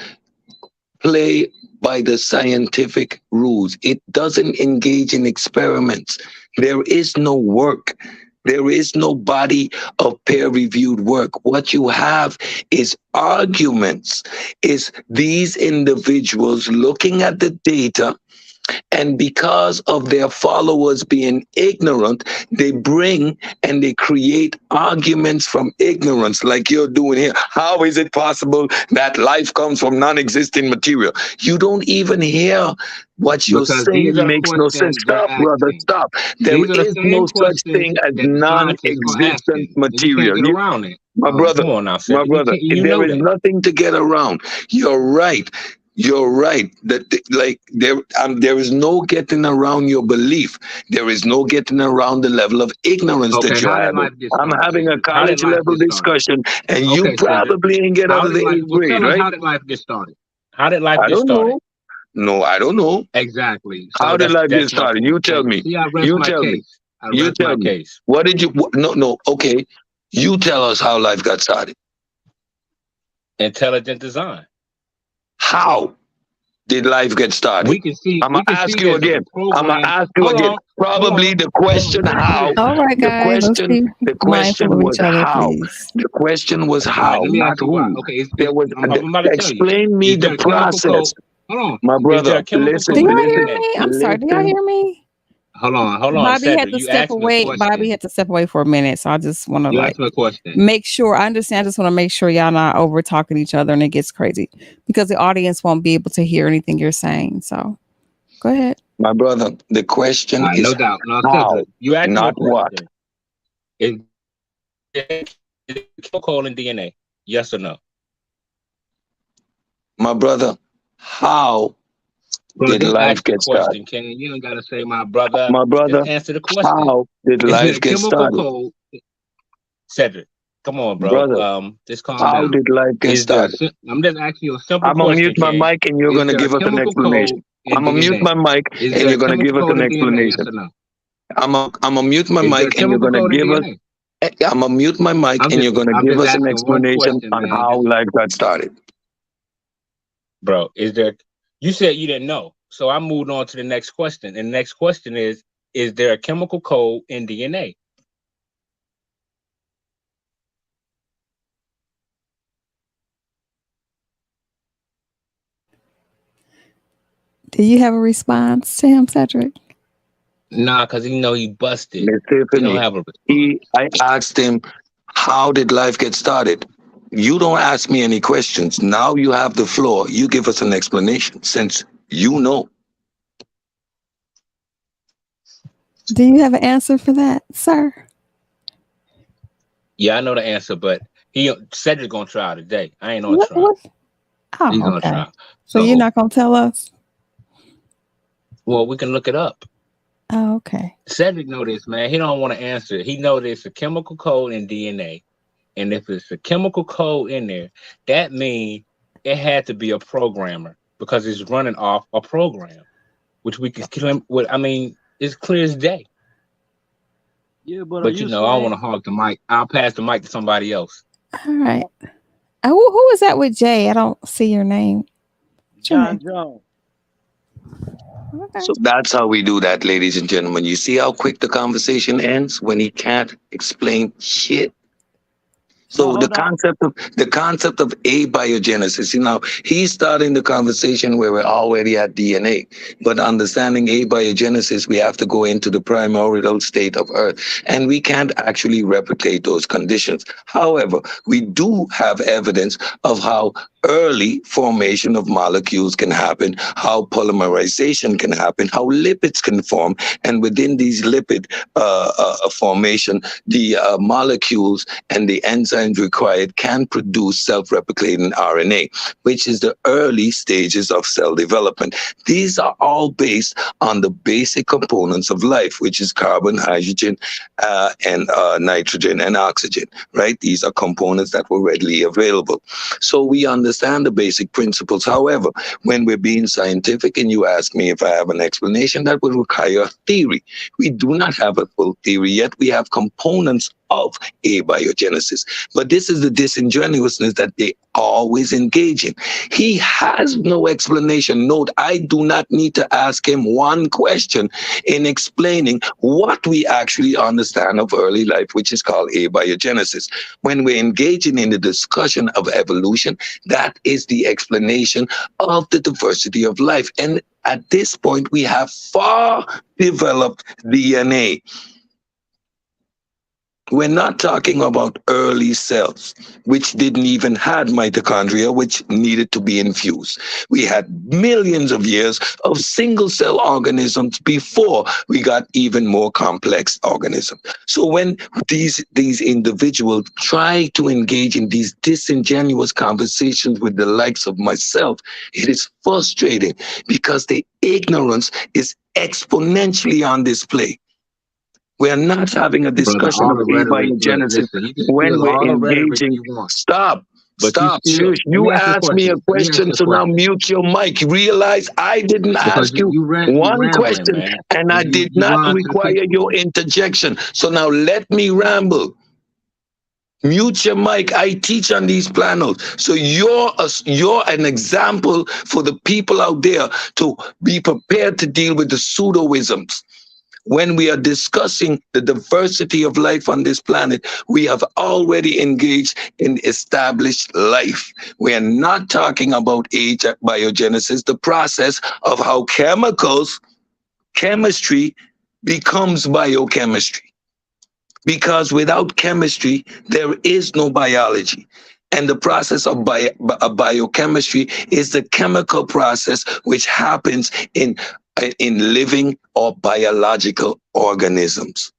play by the scientific rules. It doesn't engage in experiments. There is no work. There is no body of peer-reviewed work. What you have is arguments, is these individuals looking at the data, and because of their followers being ignorant, they bring and they create arguments from ignorance, like you're doing here. How is it possible that life comes from non-existing material? You don't even hear what you're Because saying. these are Makes no sense. questions they're Stop, brother. asking. Stop. There These are the is same no such questions thing as that the scientists are non-existent asking. And you can't material. get around it. My brother, Come on now, my Cedric. brother, You there know is that. nothing to get around. You're right. You're right. There is no getting around your belief. There is no getting around the level of ignorance Okay, that you're how did having. life get I'm started, having a Cedric? How did college life level get started? discussion, and you Okay, Cedric. probably ain't get out How of did the life? eighth Well, grade, tell us right? how did life get started? How did life I get don't started? know. No, I don't know. Exactly. How So did life get that's my started? point. You tell me. See, I rest You my tell me. case. I You rest tell my me. case. What did you? No. Okay. You tell us how life got started. Intelligent design. How did life get started? We can see. I'm We gonna can ask see you there's a again. I'm gonna program. ask you Hold again. on. Probably the question Let me do how. this. All right, guys, let's be The mindful question of was each other, how. please. The question was All right. how, Let me not ask you why. who. Okay. There was. I'm about to tell you. Explain me Is there the a chemical process, code? Hold on. my Is there brother. a chemical Do code y'all in hear DNA? me? I'm sorry. Do y'all hear me? Hold on, Bobby had Cedric. to You step asked me a away. Bobby question. had to step away for a minute. So I just want to You asked me a question. make sure I understand. I just want to make sure y'all not over talking each other and it gets crazy because the audience won't be able to hear anything you're saying. So go ahead. My brother, the question is No doubt. No, how, Cedric. You asked me a not what. question. Is there a chemical code in DNA? Yes or no? My brother, how Bro, did just life ask the get started? question, Ken. You don't gotta say my brother. My brother, Just answer the question. how did Is there life a get chemical started? code? Cedric, come on, bro. Brother, Just calm how down. did life get Is there? started? I'm just asking you a simple I'm gonna question, mute my Ken. mic and you're Is gonna there a give us an chemical code explanation. in I'm gonna mute DNA? my mic Is and there you're a gonna give chemical us code an in DNA? Yes explanation. or no? I'm gonna mute my Is there a mic and you're chemical gonna code in give us. DNA? I'm gonna mute my mic and you're gonna I'm give just us an asking one explanation question, on man. how life got started. Bro, is there? You said you didn't know, so I moved on to the next question. And the next question is there a chemical code in DNA? Do you have a response to him, Cedric? Nah, because he busted. He don't have a response. I asked him, how did life get started? You don't ask me any questions. Now you have the floor. You give us an explanation since you know. Do you have an answer for that, sir? Yeah, I know the answer, but Cedric's gonna try today. I ain't on trial. Oh, He's on okay. trial. So you're not gonna tell us? Well, we can look it up. Oh, okay. Cedric know this, man. He don't want to answer it. He know there's a chemical code in DNA. And if it's a chemical code in there, that means it had to be a programmer because it's running off a program, which we can kill him with. I mean, it's clear as day. Yeah, but I don't want to hog the mic. I'll pass the mic to somebody else. All right. Who is that with Jay? I don't see your name. John Jones. Okay. So that's how we do that, ladies and gentlemen. You see how quick the conversation ends when he can't explain shit? So the concept of abiogenesis, he's starting the conversation where we're already at DNA. But understanding abiogenesis, we have to go into the primordial state of Earth, and we can't actually replicate those conditions. However, we do have evidence of how early formation of molecules can happen, how polymerization can happen, how lipids can form, and within these lipid formation, the molecules and the enzymes required can produce self-replicating RNA, which is the early stages of cell development. These are all based on the basic components of life, which is carbon, hydrogen, and nitrogen and oxygen, right? These are components that were readily available. So we understand the basic principles. However, when we're being scientific and you ask me if I have an explanation, that would require a theory. We do not have a full theory yet. We have components of abiogenesis. But this is the disingenuousness that they always engage in. He has no explanation. Note, I do not need to ask him one question in explaining what we actually understand of early life, which is called abiogenesis. When we're engaging in the discussion of evolution, that is the explanation of the diversity of life. And at this point, we have far developed DNA. We're not talking about early cells, which didn't even have mitochondria, which needed to be infused. We had millions of years of single-cell organisms before we got even more complex organisms. So when these individuals try to engage in these disingenuous conversations with the likes of myself, it is frustrating because the ignorance is exponentially on display. We are not having a discussion of abiogenesis when we're engaging. Stop. Shush. You asked me a question, so now mute your mic. Realize I didn't ask you one question, and I did not require your interjection. So now let me ramble. Mute your mic. I teach on these panels. So you're an example for the people out there to be prepared to deal with the pseudoisms. When we are discussing the diversity of life on this planet, we have already engaged in established life. We are not talking about abiogenesis, the process of how chemistry becomes biochemistry. Because without chemistry, there is no biology. And the process of biochemistry is the chemical process which happens in living or biological organisms.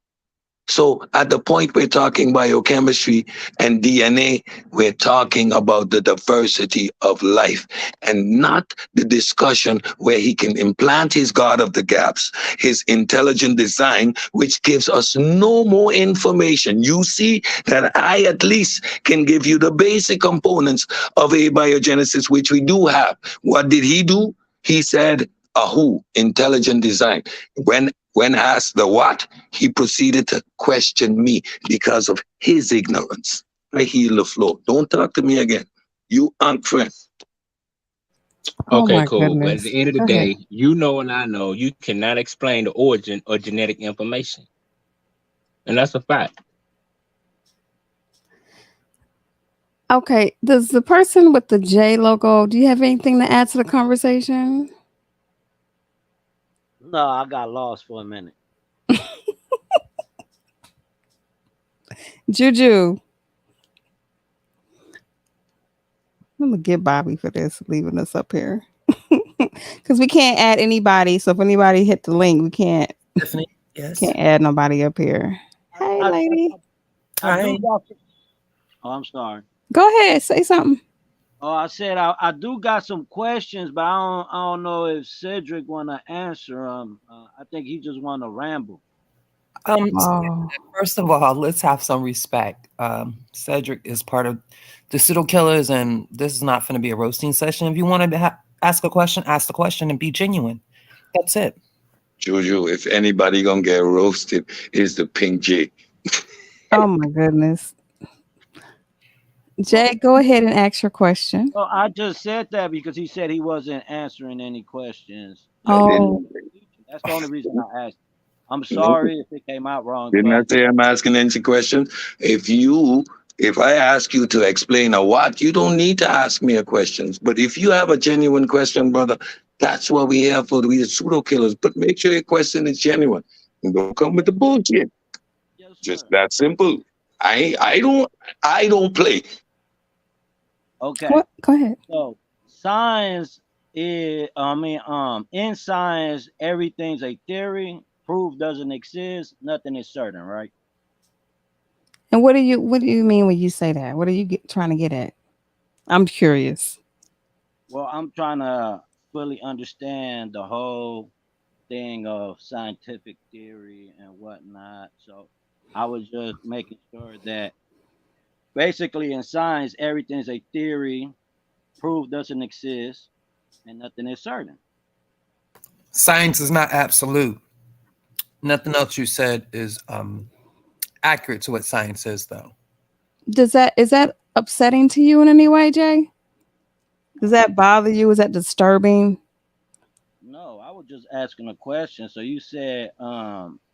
So at the point we're talking biochemistry and DNA, we're talking about the diversity of life and not the discussion where he can implant his God of the gaps, his intelligent design, which gives us no more information. You see that I at least can give you the basic components of abiogenesis, which we do have. What did he do? He said, Ahu, intelligent design. When asked the what, he proceeded to question me because of his ignorance. I heal the floor. Don't talk to me again. You aren't friends. Okay, cool. Goodness. But at the end of the day, you know and I know you cannot explain the origin of genetic information. And that's a fact. Okay. Does the person with the J logo, do you have anything to add to the conversation? No, I got lost for a minute. Juju. I'm going to get Bobby for this, leaving us up here. Because we can't add anybody. So if anybody hit the link, we can't. Definitely, yes. Can't add nobody up here. Hey, lady. Hi. I'm sorry. Go ahead. Say something. Oh, I said I do got some questions, but I don't know if Cedric want to answer them. I think he just want to ramble. First of all, let's have some respect. Cedric is part of the pseudo killers, and this is not going to be a roasting session. If you want to ask a question, ask the question and be genuine. That's it. Juju, if anybody gonna get roasted, is the Pink J. Oh my goodness. Jay, go ahead and ask your question. Well, I just said that because he said he wasn't answering any questions. Oh, that's the only reason I asked. I'm sorry if it came out wrong. Didn't I say I'm asking any questions? If you If I ask you to explain a what, you don't need to ask me a question. But if you have a genuine question, brother, that's what we have for. We are pseudo killers. But make sure your question is genuine. And don't come with the bullshit. Yes, Just sir. that simple. I don't play. Okay. What? Go ahead. So science is, in science, everything's a theory. Proof doesn't exist. Nothing is certain, right? And what do you mean when you say that? What are you trying to get at? I'm curious. Well, I'm trying to fully understand the whole thing of scientific theory and whatnot. So I was just making sure that basically in science, everything's a theory. Proof doesn't exist, and nothing is certain. Science is not absolute. Nothing else you said is accurate to what science is, though. Is that upsetting to you in any way, Jay? Does that bother you? Is that disturbing? No, I was just asking a question. So you said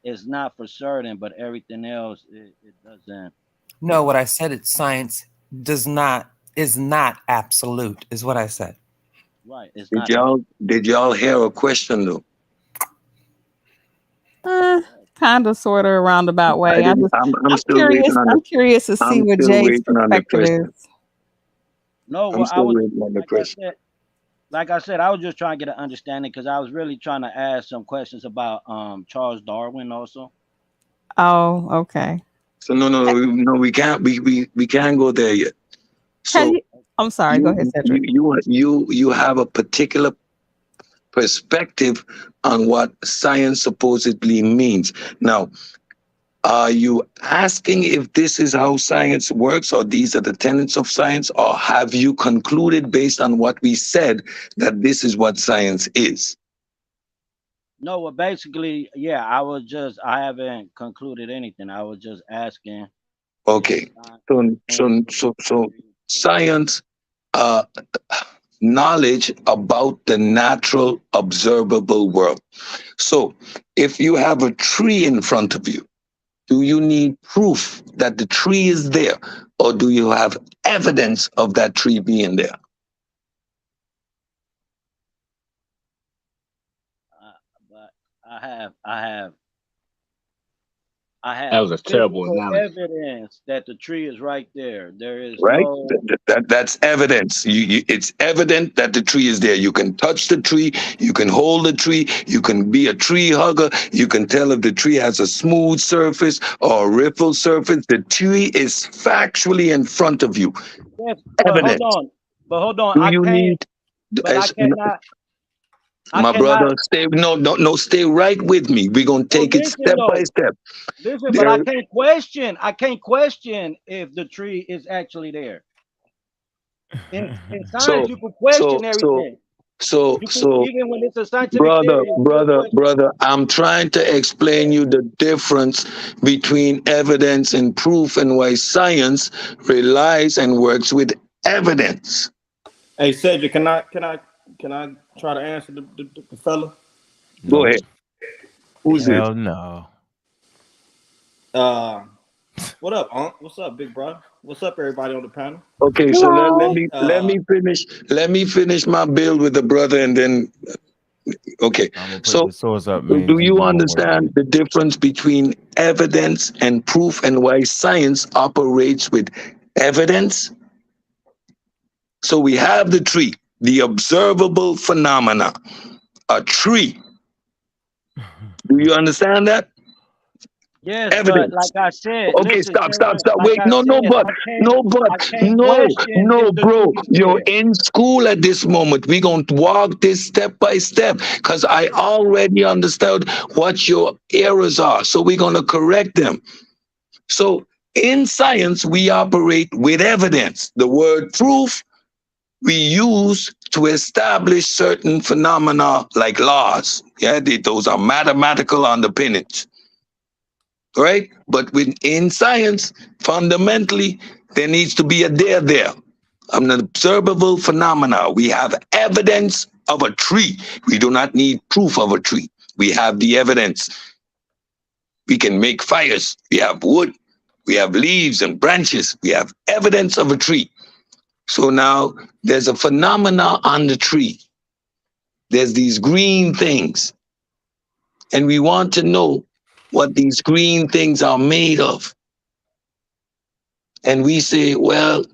it's not for certain, but everything else it doesn't. No, what I said is science is not absolute, is what I said. Right. It's Did not. y'all hear a question though? Kind of, sort of, a roundabout way. I'm I'm still curious. waiting on I'm curious to see what Jay's the perspective is. question. No, I'm well, still waiting on the question. Like I said, I was just trying to get an understanding because I was really trying to ask some questions about Charles Darwin also. Oh, okay. So no, we can't go there yet. So I'm sorry. Go ahead, Cedric. You have a particular perspective on what science supposedly means. Now, are you asking if this is how science works, or these are the tenets of science, or have you concluded based on what we said that this is what science is? No, well, basically, yeah, I haven't concluded anything. I was just asking. Okay, so science, knowledge about the natural observable world. So if you have a tree in front of you, do you need proof that the tree is there, or do you have evidence of that tree being there? But I have That was a terrible physical analogy. evidence that the tree is right there. There is Right? no. That's evidence. It's evident that the tree is there. You can touch the tree. You can hold the tree. You can be a tree hugger. You can tell if the tree has a smooth surface or a rippled surface. The tree is factually in front of you. Yes, but Evidence. hold on. Do I you can't. need? But I cannot. My brother, stay right with me. We're gonna take it step by step. Listen, but I can't question. I can't question if the tree is actually there. In science, you can question everything. Even when it's a scientific theory, brother, I'm trying to explain you the difference between evidence and proof, and why science relies and works with evidence. Hey, Cedric, can I try to answer the fella? Go ahead. Who's this? Hell no. What up, Unc? What's up, big brother? What's up, everybody on the panel? Okay, so let me finish my build with the brother, and then okay. So do you understand the difference between evidence and proof, and why science operates with evidence? So we have the tree, the observable phenomena, a tree. Do you understand that? yes, Evidence. but like I said, Okay, listen, stop. like Wait, I no, bro. You're in school at this moment. We're going to walk this step by step, because I already understood what your errors are. So we're going to correct them. So in science, we operate with evidence. The word proof we use to establish certain phenomena like laws. Yeah, those are mathematical underpinnings. Right? But within science, fundamentally, there needs to be a there. An observable phenomena. We have evidence of a tree. We do not need proof of a tree. We have the evidence. We can make fires. We have wood. We have leaves and branches. We have evidence of a tree. So now there's a phenomena on the tree. There's these green things. And we want to know what these green things are made of. And we say, well,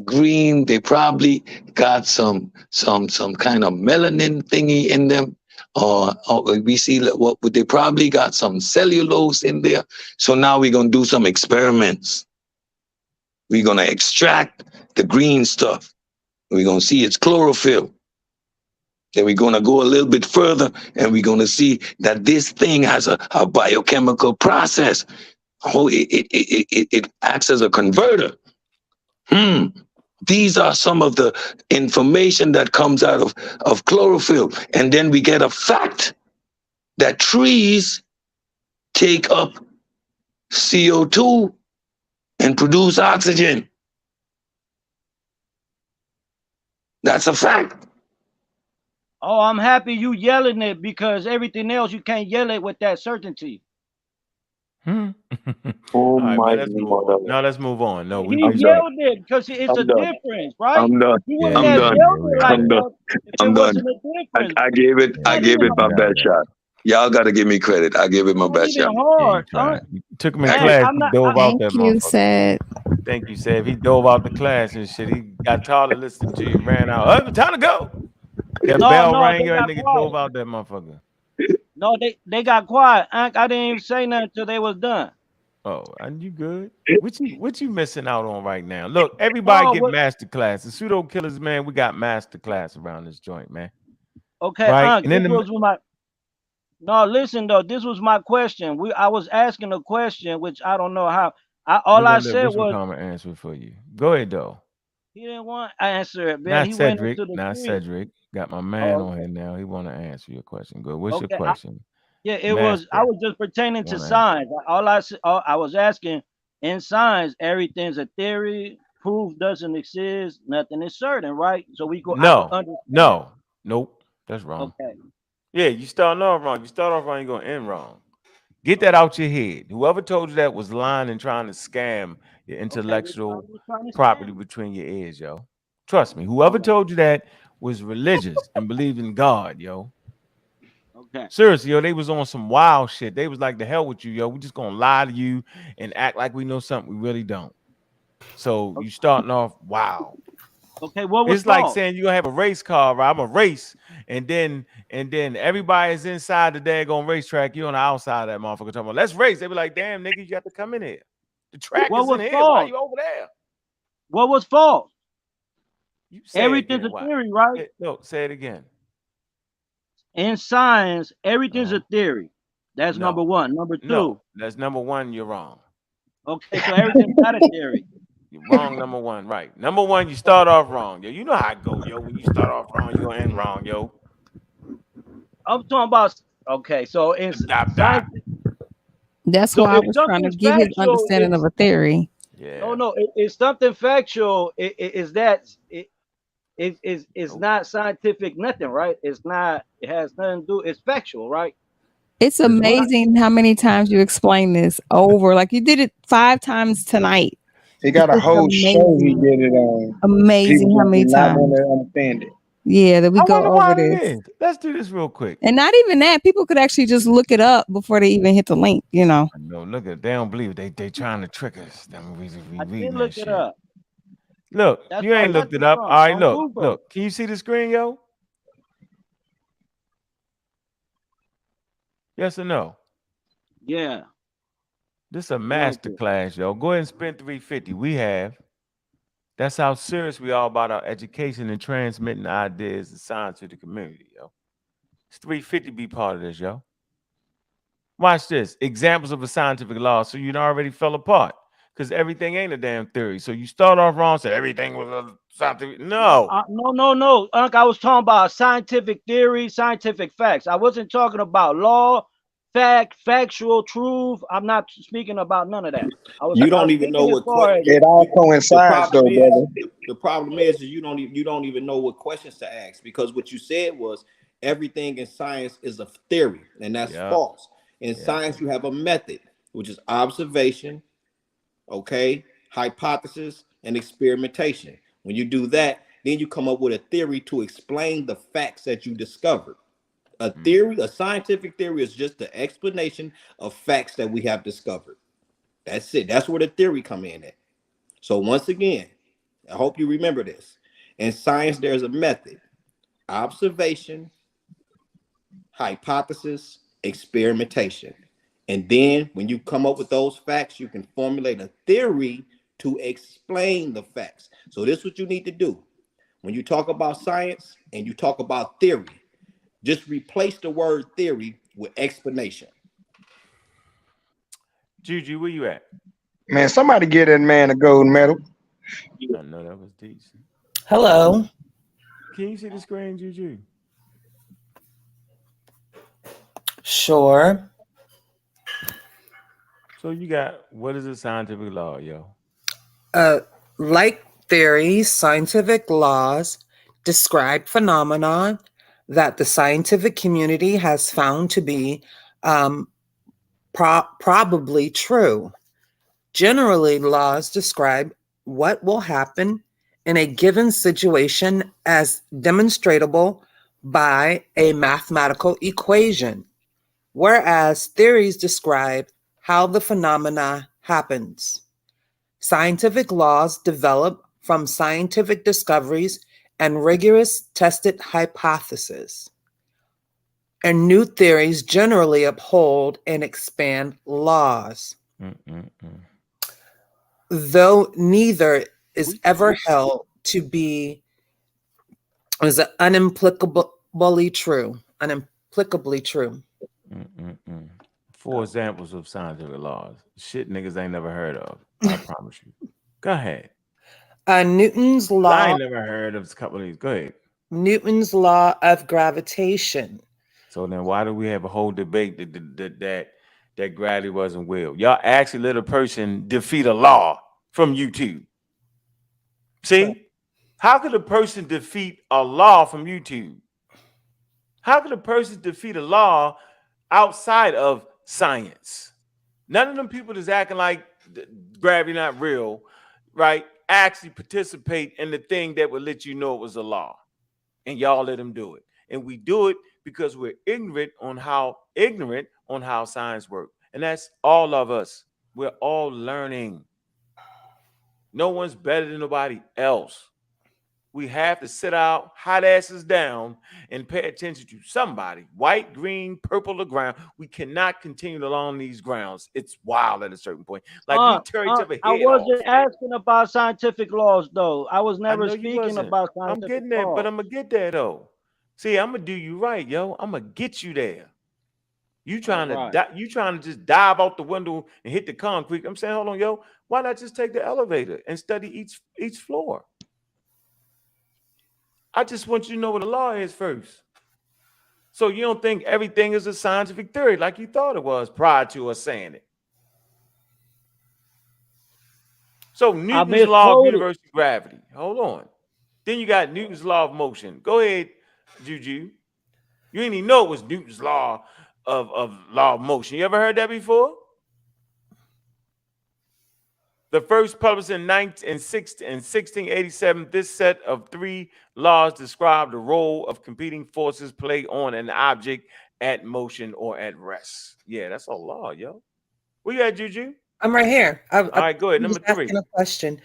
green, they probably got some kind of melanin thingy in them. Or we see what they probably got some cellulose in there. So now we're going to do some experiments. We're going to extract the green stuff. We're going to see its chlorophyll. Then we're going to go a little bit further and we're going to see that this thing has a biochemical process. Oh, it acts as a converter. These are some of the information that comes out of chlorophyll. And then we get a fact that trees take up CO2 and produce oxygen. That's a fact. Oh, I'm happy you yelling it because everything else you can't yell it with that certainty. Oh right, my let's God. No, let's move on. No, He yelled it because it's a difference, right? I'm done. You wouldn't have yelled it like that if it wasn't a difference. I gave it my best shot. Y'all got to give me credit. I gave it my best shot. Hard. You took him in class. He dove out that Thank you, said. Thank you, Seb. He dove out the class and shit. He got tired of listening to you. Ran out. Oh, time to go. That bell rang. That nigga dove out that motherfucker. No, they got quiet. I didn't even say nothing until they was done. Oh, and you good? What you missing out on right now? Look, everybody get master class. The pseudo killers, man. We got master class around this joint, man. Okay, right? And then no, listen though. This was my question. I was asking a question, which I don't know how. All I said was common answer for you. Go ahead though. He didn't want to answer it, man. Not he Cedric. Went into not tree. Cedric. Got my man on here now. He want to answer your question. Good. What's your question? It was. I was just pertaining to science. I was asking. In science, everything's a theory. Proof doesn't exist. Nothing is certain, right? So we go. Nope. That's wrong. Okay. Yeah, you starting off wrong. You start off wrong, you're gonna end wrong. Get that out your head. Whoever told you that was lying and trying to scam your intellectual property between your ears, yo. Trust me. Whoever told you that was religious and believed in God, yo. Okay. Seriously, yo, they was on some wild shit. They was like, the hell with you, yo. We just gonna lie to you and act like we know something we really don't. So you starting off wow. Okay, what was it's like saying you're gonna have a race car, right? I'm a race, and then everybody is inside the daggone racetrack. You're on the outside of that motherfucker talking about let's race. They be like, damn nigga, you got to come in here. The track is in here. Why are you over there? What was false? You say everything's a theory, right? No, say it again. In science, everything's a theory. That's number one. Number two. No, that's number one. You're wrong. Okay, so everything's not a theory. You're wrong, number one, right. Number one, you start off wrong, yo. You know how it go, yo. When you start off wrong, you're gonna end wrong, yo. I'm talking about so it's science. That's why I was trying to get his understanding of a theory. Yeah. No, it's something factual. It's not scientific, nothing, right? It's not, it has nothing to do, it's factual, right? It's amazing how many times you explain this over. Like you did it 5 times tonight. He got a whole show he did it on. Amazing how many times. Want to understand it. Yeah, that we go over this. Let's do this real quick. And not even that. People could actually just look it up before they even hit the link, you know. No, look at they don't believe it. They trying to trick us. I did look it up. Look, you ain't looked it up. All right, look. Can you see the screen, yo? Yes or no? Yeah. This is a master class, yo. Go ahead and spend $350. We have. That's how serious we are about our education and transmitting ideas and science to the community, yo. It's $350 be part of this, yo. Watch this. Examples of a scientific law. So you already fell apart because everything ain't a damn theory. So you start off wrong, say everything was a scientific. No. No. I was talking about scientific theory, scientific facts. I wasn't talking about law, factual truth. I'm not speaking about none of that. You don't even know what it all coincides, though, brother. The problem is you don't even know what questions to ask, because what you said was everything in science is a theory, and that's false. In science, you have a method, which is observation, okay, hypothesis, and experimentation. When you do that, then you come up with a theory to explain the facts that you discovered. A theory, a scientific theory, is just the explanation of facts that we have discovered. That's it. That's where the theory come in at. So once again, I hope you remember this. In science, there's a method: observation, hypothesis, experimentation. And then when you come up with those facts, you can formulate a theory to explain the facts. So this is what you need to do. When you talk about science and you talk about theory, just replace the word theory with explanation. Juju, where you at? Man, somebody get that man a gold medal. I know that was decent. Hello. Can you see the screen, Juju? Sure. So you got, what is a scientific law, yo? Like theories, scientific laws describe phenomena that the scientific community has found to be probably true. Generally, laws describe what will happen in a given situation as demonstrable by a mathematical equation, whereas theories describe how the phenomena happens. Scientific laws develop from scientific discoveries and rigorous tested hypotheses. And new theories generally uphold and expand laws. Though neither is ever held to be as unimplicably true. Unimplicably true. 4 examples of scientific laws. Shit niggas ain't never heard of. I promise you. Go ahead. Newton's law. I ain't never heard of a couple of these. Go ahead. Newton's law of gravitation. So then why do we have a whole debate that gravity wasn't real? Y'all actually let a person defeat a law from YouTube. See? How could a person defeat a law from YouTube? How could a person defeat a law outside of science? None of them people that's acting like gravity not real, right, actually participate in the thing that would let you know it was a law. And y'all let them do it. And we do it because we're ignorant on how science works. And that's all of us. We're all learning. No one's better than nobody else. We have to sit our hot asses down and pay attention to somebody, white, green, purple, or ground. We cannot continue along these grounds. It's wild at a certain point. Like we tear each other head I wasn't off. asking about scientific laws, though. I was never speaking about scientific I'm getting there, laws. but I'm gonna get there though. See, I'm gonna do you right, yo. I'm gonna get you there. You trying to just dive out the window and hit the concrete. I'm saying, hold on, yo. Why not just take the elevator and study each floor? I just want you to know what the law is first. So you don't think everything is a scientific theory like you thought it was prior to us saying it. So Newton's law of universal gravity. Hold on. Then you got Newton's law of motion. Go ahead, Juju. You didn't even know it was Newton's law of motion. You ever heard that before? The first published in 1687, this set of 3 laws describe the role of competing forces play on an object at motion or at rest. Yeah, that's a law, yo. Where you at, Juju? I'm right here. All right, go ahead. Number 3. Asking a question.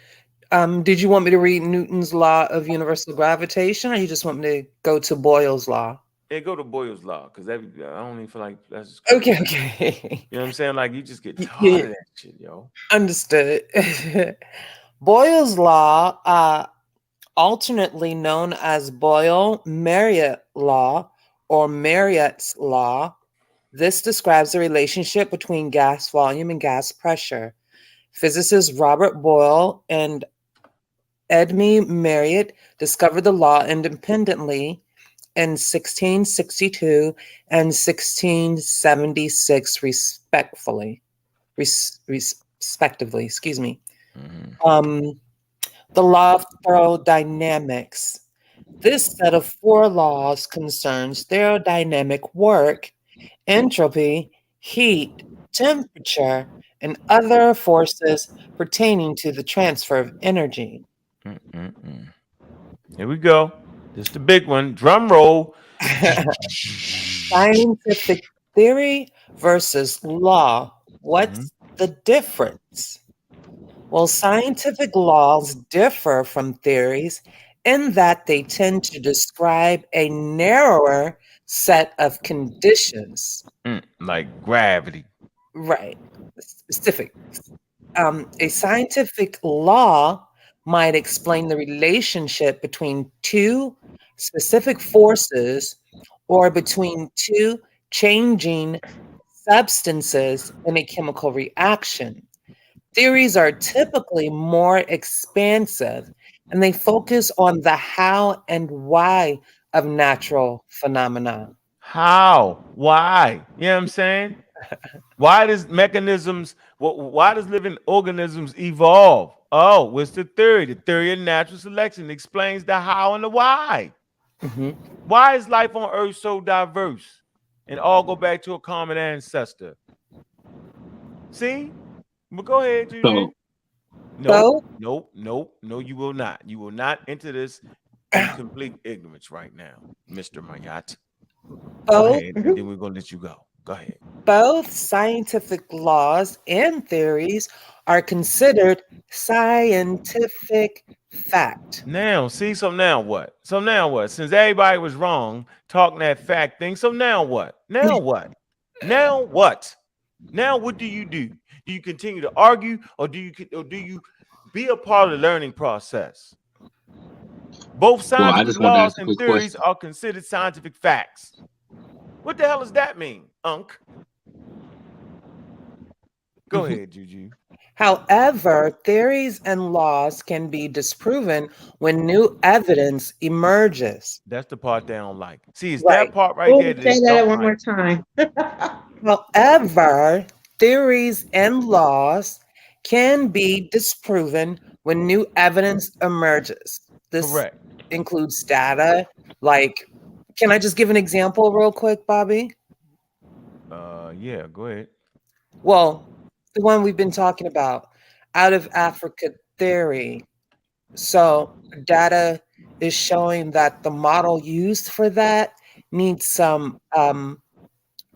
Did you want me to read Newton's law of universal gravitation, or you just want me to go to Boyle's law? Yeah, go to Boyle's law, because I don't even feel like that's okay. You know what I'm saying? Like you just get tired of that shit, yo. Understood. Boyle's law, alternately known as Boyle-Mariotte law or Mariott's law, this describes the relationship between gas volume and gas pressure. Physicists Robert Boyle and Edmund Mariotte discovered the law independently in 1662 and 1676, respectively. Excuse me. The law of thermodynamics. This set of 4 laws concerns thermodynamic work, entropy, heat, temperature, and other forces pertaining to the transfer of energy. Here we go. This is the big one. Drum roll. Scientific theory versus law. What's the difference? Well, scientific laws differ from theories in that they tend to describe a narrower set of conditions. Like gravity. Right. Specific. A scientific law might explain the relationship between two specific forces or between two changing substances in a chemical reaction. Theories are typically more expansive and they focus on the how and why of natural phenomena. How? Why? You know what I'm saying? Why does mechanisms, why does living organisms evolve? Oh, what's the theory? The theory of natural selection explains the how and the why. Why is life on Earth so diverse? And all go back to a common ancestor. See? But go ahead, Juju. No, you will not. You will not enter this in complete ignorance right now, Mr. Mayat. Go ahead, and then we're going to let you go. Go ahead. Both scientific laws and theories are considered scientific fact. Now, see, so now what? So now what? Since everybody was wrong talking that fact thing, so now what? Now what? Now what? Now what do you do? Do you continue to argue, or do you be a part of the learning process? Both scientific laws and theories are considered scientific facts. What the hell does that mean, Unc? Go ahead, Juju. However, theories and laws can be disproven when new evidence emerges. That's the part they don't like. See, it's that part right there that say that one more time. However, theories and laws can be disproven when new evidence emerges. This includes data like, can I just give an example real quick, Bobby? Yeah, go ahead. Well, the one we've been talking about, out of Africa theory. So data is showing that the model used for that needs some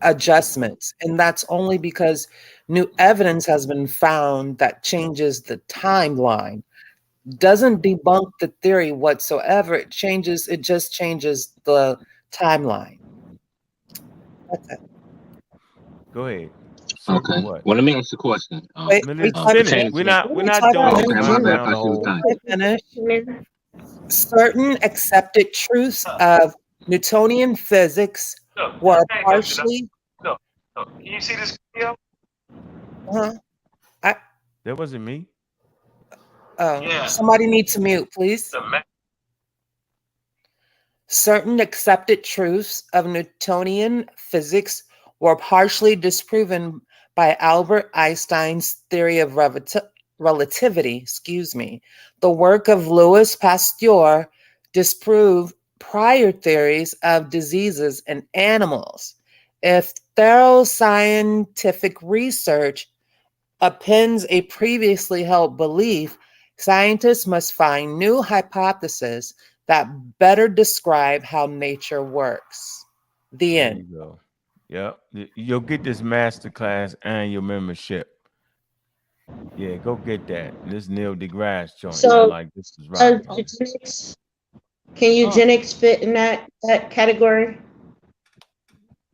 adjustments. And that's only because new evidence has been found that changes the timeline. Doesn't debunk the theory whatsoever. It just changes the timeline. That's it. Go ahead. So okay. What? Well, let me ask you a question. Wait, we're not doing Certain accepted truths of Newtonian physics were partially. No. Can you see this video? That wasn't me. Somebody needs to mute, please. Certain accepted truths of Newtonian physics were partially disproven by Albert Einstein's theory of relativity. The work of Louis Pasteur disproved prior theories of diseases in animals. If thorough scientific research appends a previously held belief, scientists must find new hypotheses that better describe how nature works. The end. There you go. Yep. You'll get this masterclass and your membership. Yeah, go get that. This Neil deGrasse joint. So, like this is right. Can eugenics fit in that category?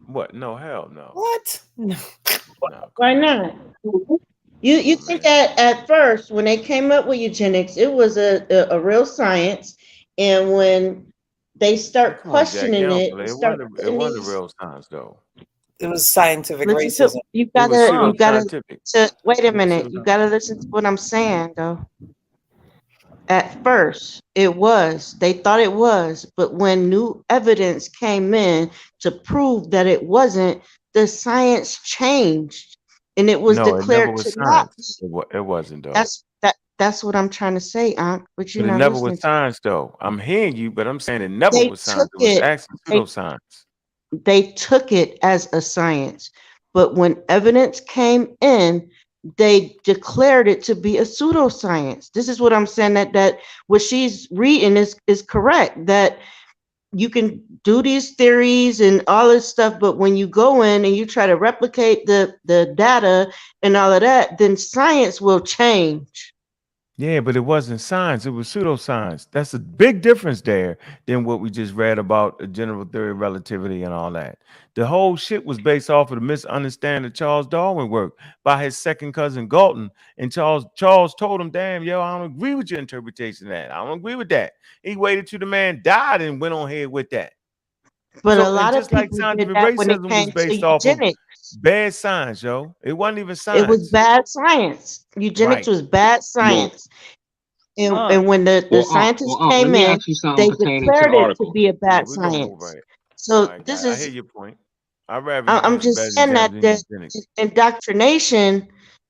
What? No, hell no. What? No. Why not? You think that at first when they came up with eugenics, it was a real science, and when they start questioning it, it wasn't a real science though. It was scientific racism. You gotta wait a minute. You gotta listen to what I'm saying though. At first, they thought it was, but when new evidence came in to prove that it wasn't, the science changed, and it was declared to not. It wasn't though. That's what I'm trying to say, Aunt. But it never was science though. I'm hearing you, but I'm saying it never was science. It was actually pseudoscience. They took it as a science, but when evidence came in they declared it to be a pseudoscience. This is what I'm saying, that what she's reading is correct, that you can do these theories and all this stuff, but when you go in and you try to replicate the data and all of that, then science will change. Yeah, but it wasn't science, it was pseudoscience. That's a big difference there than what we just read about the general theory of relativity and all that. The whole shit was based off of the misunderstanding of Charles Darwin work by his second cousin Galton. And Charles told him, damn, yo, I don't agree with your interpretation of that. I don't agree with that. He waited till the man died and went on ahead with that. But a So, and lot of just like people did scientific that when it racism was came to based off of eugenics. bad science, yo. It wasn't even It was science. bad science. Eugenics Right. was bad science. And when the scientists came let me in, ask you something they pertaining to the declared it to article. be a Yeah, bad we're gonna move science. right. So I this hear is, your point. I'd rather you I'm do some just better saying exams that in the eugenics. indoctrination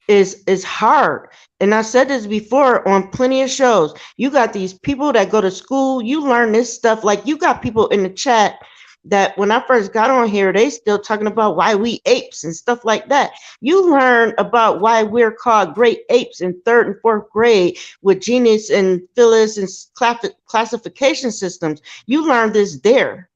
is hard. And I said this before on plenty of shows. You got these people that go to school, you learn this stuff. Like, you got people in the chat that when I first got on here, they still talking about why we apes and stuff like that. You learn about why we're called great apes in 3rd and 4th grade with genus and Phyllis and classification systems. You learn this there.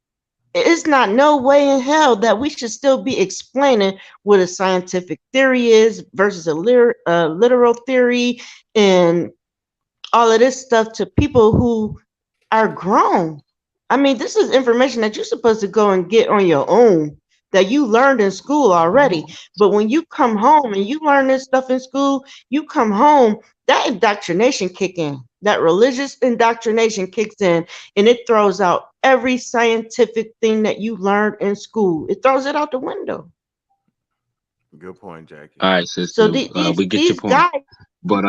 It's not no way in hell that we should still be explaining what a scientific theory is versus a literal theory and all of this stuff to people who are grown. I mean, this is information that you're supposed to go and get on your own, that you learned in school already. But when you come home and you learn this stuff in school, you come home, that indoctrination kick in. That religious indoctrination kicks in, and it throws out every scientific thing that you learned in school. It throws it out the window. Good point, Jackie. All right, sister. So We get your these point. guys, But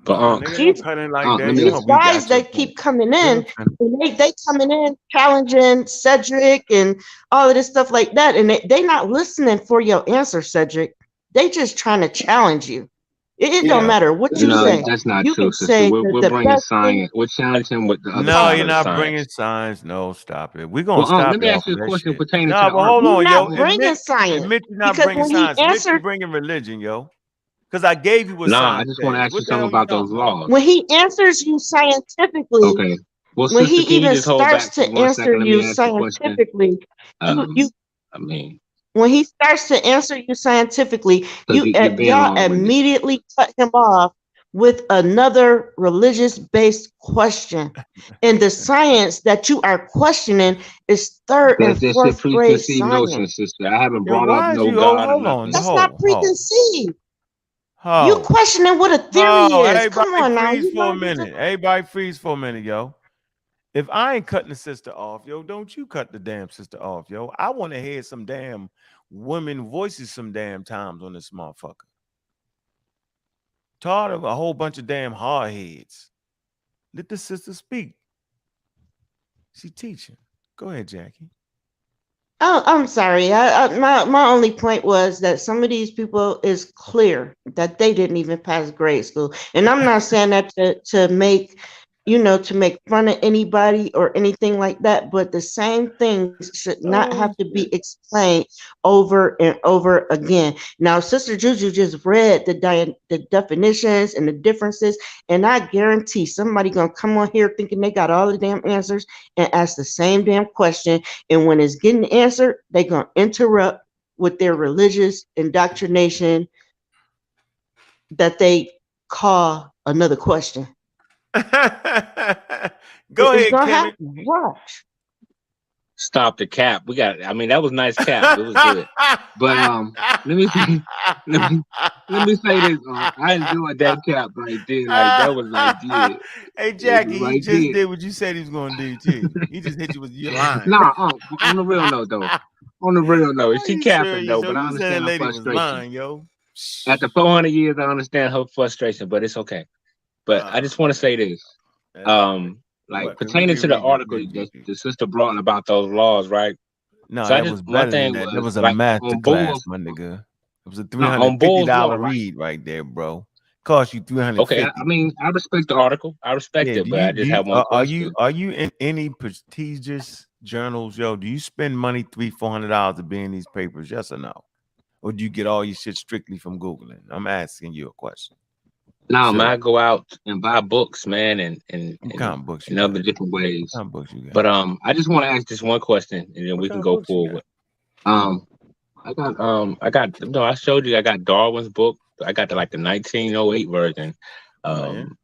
Nigga don't cut in like that. these guys that keep coming in, and they coming in challenging Cedric and all of this stuff like that, and they not listening for your answer, Cedric. They just trying to challenge you. It don't matter what you no, say. that's not You true, can sister. say We're the bringing best thing. science. We're challenging with the other No, side you're of the not science. bringing science. No, stop it. We're gonna Well, stop let me you ask off you of a that question shit. pertaining to No, the but hold article. on, You're yo. not bringing science, Admit you're not because bringing when he science. Admit you're answered, bringing religion, yo. Because I gave you what Nah, I science just want to says. ask you What the something hell you about those talking about? laws. when he answers you scientifically, Okay. Well, when sister, he can you even just hold starts back for to 1 answer second? Let me you ask the question. scientifically, you I mean, when he starts to answer you scientifically, because you're being y'all long-winded. immediately cut him off with another religious-based question. And the science that you are questioning is 3rd and That's just your 4th grade preconceived notion, science. sister. I haven't Yo, brought up why is no you God or hold on? nothing. That's not preconceived. You Ho. questioning what a theory is. Come Everybody on now. freeze You for a learned this. minute. Everybody freeze for a minute, yo. If I ain't cutting the sister off, yo, don't you cut the damn sister off, yo. I want to hear some damn women voices some damn times on this motherfucker. Tired of a whole bunch of damn hard heads. Let the sister speak. She teaching. Go ahead, Jackie. Oh, I'm sorry. My only point was that some of these people is clear that they didn't even pass grade school, and I'm not saying that to make, to make fun of anybody or anything like that. But the same things should not have to be explained over and over again. Now, Sister Juju just read the definitions and the differences, and I guarantee somebody gonna come on here thinking they got all the damn answers and ask the same damn question. And when it's getting answered, they're going to interrupt with their religious indoctrination that they call another question. Go It's ahead, going to Kimmy. happen. Watch. Stop the cap. We got it. I mean, that was nice cap. It was good. But let me say this. I enjoyed that cap right there. Like, that was like good. Hey, Jackie, he Right just there. did what you said he was going to do, too. He just hit you with your line. Nah, on the real note, though. On the real note, she capping, though, Yo, but I you said that understand her lady was frustration. lying, yo. After 400 years, I understand her frustration, but it's okay. But I just want to say this. Like, pertaining to the article that the sister brought about those laws, right? No, So that was better than that. That was a like, master on class, Bulls, my nigga. It was a on Bulls law, $350 right? read right there, bro. Cost you $350. Okay, I mean, I respect the article. I respect it, but I just have one question. Are you in any prestigious journals, yo? Do you spend money $300-$400 to be in these papers? Yes or no? or do you get all your shit strictly from Googling? I'm asking you a question. No, man, I go out and buy books, man, and books in other different ways. What kind of books you got? But I just want to ask this one question, and then we can go forward. I got no. I showed you. I got Darwin's book. I got the 1908 version.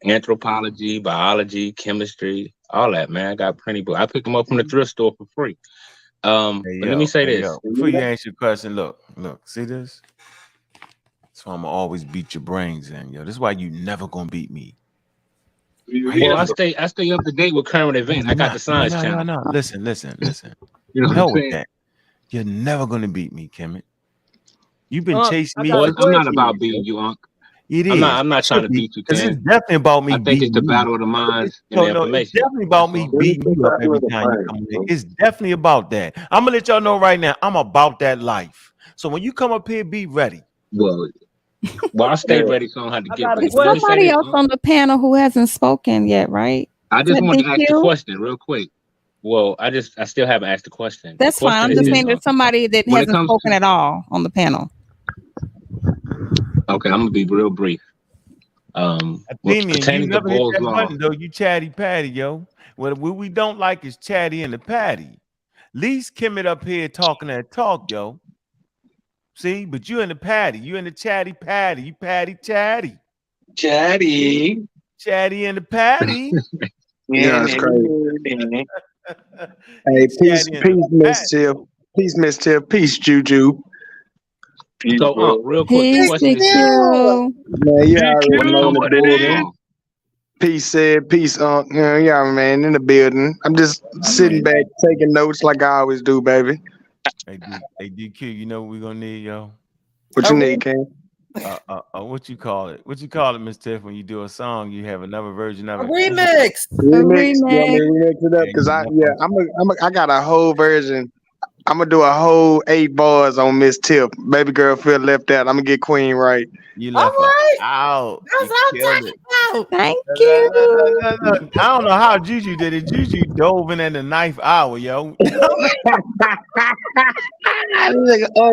Anthropology, biology, chemistry, all that, man. I got plenty books. I picked them up from the thrift store for free. But let me say this. Before you answer your question, look, see this? So I'm gonna always beat your brains in, yo. This is why you never gonna beat me. Well, I stay up to date with current events. I got the Science Channel. No. Listen. You know what I'm saying? That. You're never gonna beat me, Kemet. You've been chasing me. Well, I'm not about beating you, Unc. It is. I'm not trying to beat you, Because Ken. it's definitely about me. I think it's the battle of the minds and the information. It's definitely about me beating you up every time you come in. It's definitely about that. I'm gonna let y'all know right now. I'm about that life. So when you come up here, be ready. Well, I stay ready, so I don't have to get ready. There's somebody else on the panel who hasn't spoken yet, right? I just want to ask the question real quick. Well, I still haven't asked the question. That's fine. I'm just saying there's somebody that hasn't spoken at all on the panel. Okay, I'm gonna be real brief. Athenian, you never hit that button though. You chatty patty, yo. What we don't like is chatty and the patty. Least Kemet up here talking that talk, yo. See, but you in the patty, you in the chatty patty, you patty chatty. Chatty in the patty. Yeah, it's crazy. Hey, peace, Miss Tiff. Peace, Miss Tiff. Peace, Juju. So, real quick, question is, man, you already know in the building. Peace, said. Peace, yeah, man, in the building. I'm just sitting back, taking notes like I always do, baby. Hey, DQ, you know what we're gonna need, yo? What you need, King? What you call it? What you call it, Miss Tiff? When you do a song, you have another version of it. Remix. Remix it up because I got a whole version. I'm gonna do a whole 8 bars on Miss Tiff. Baby girl feel left out. I'm gonna get Queen right. You left out. That's what I'm talking about. Thank you. I don't know how Juju did it. Juju dove in at the 9th hour, yo.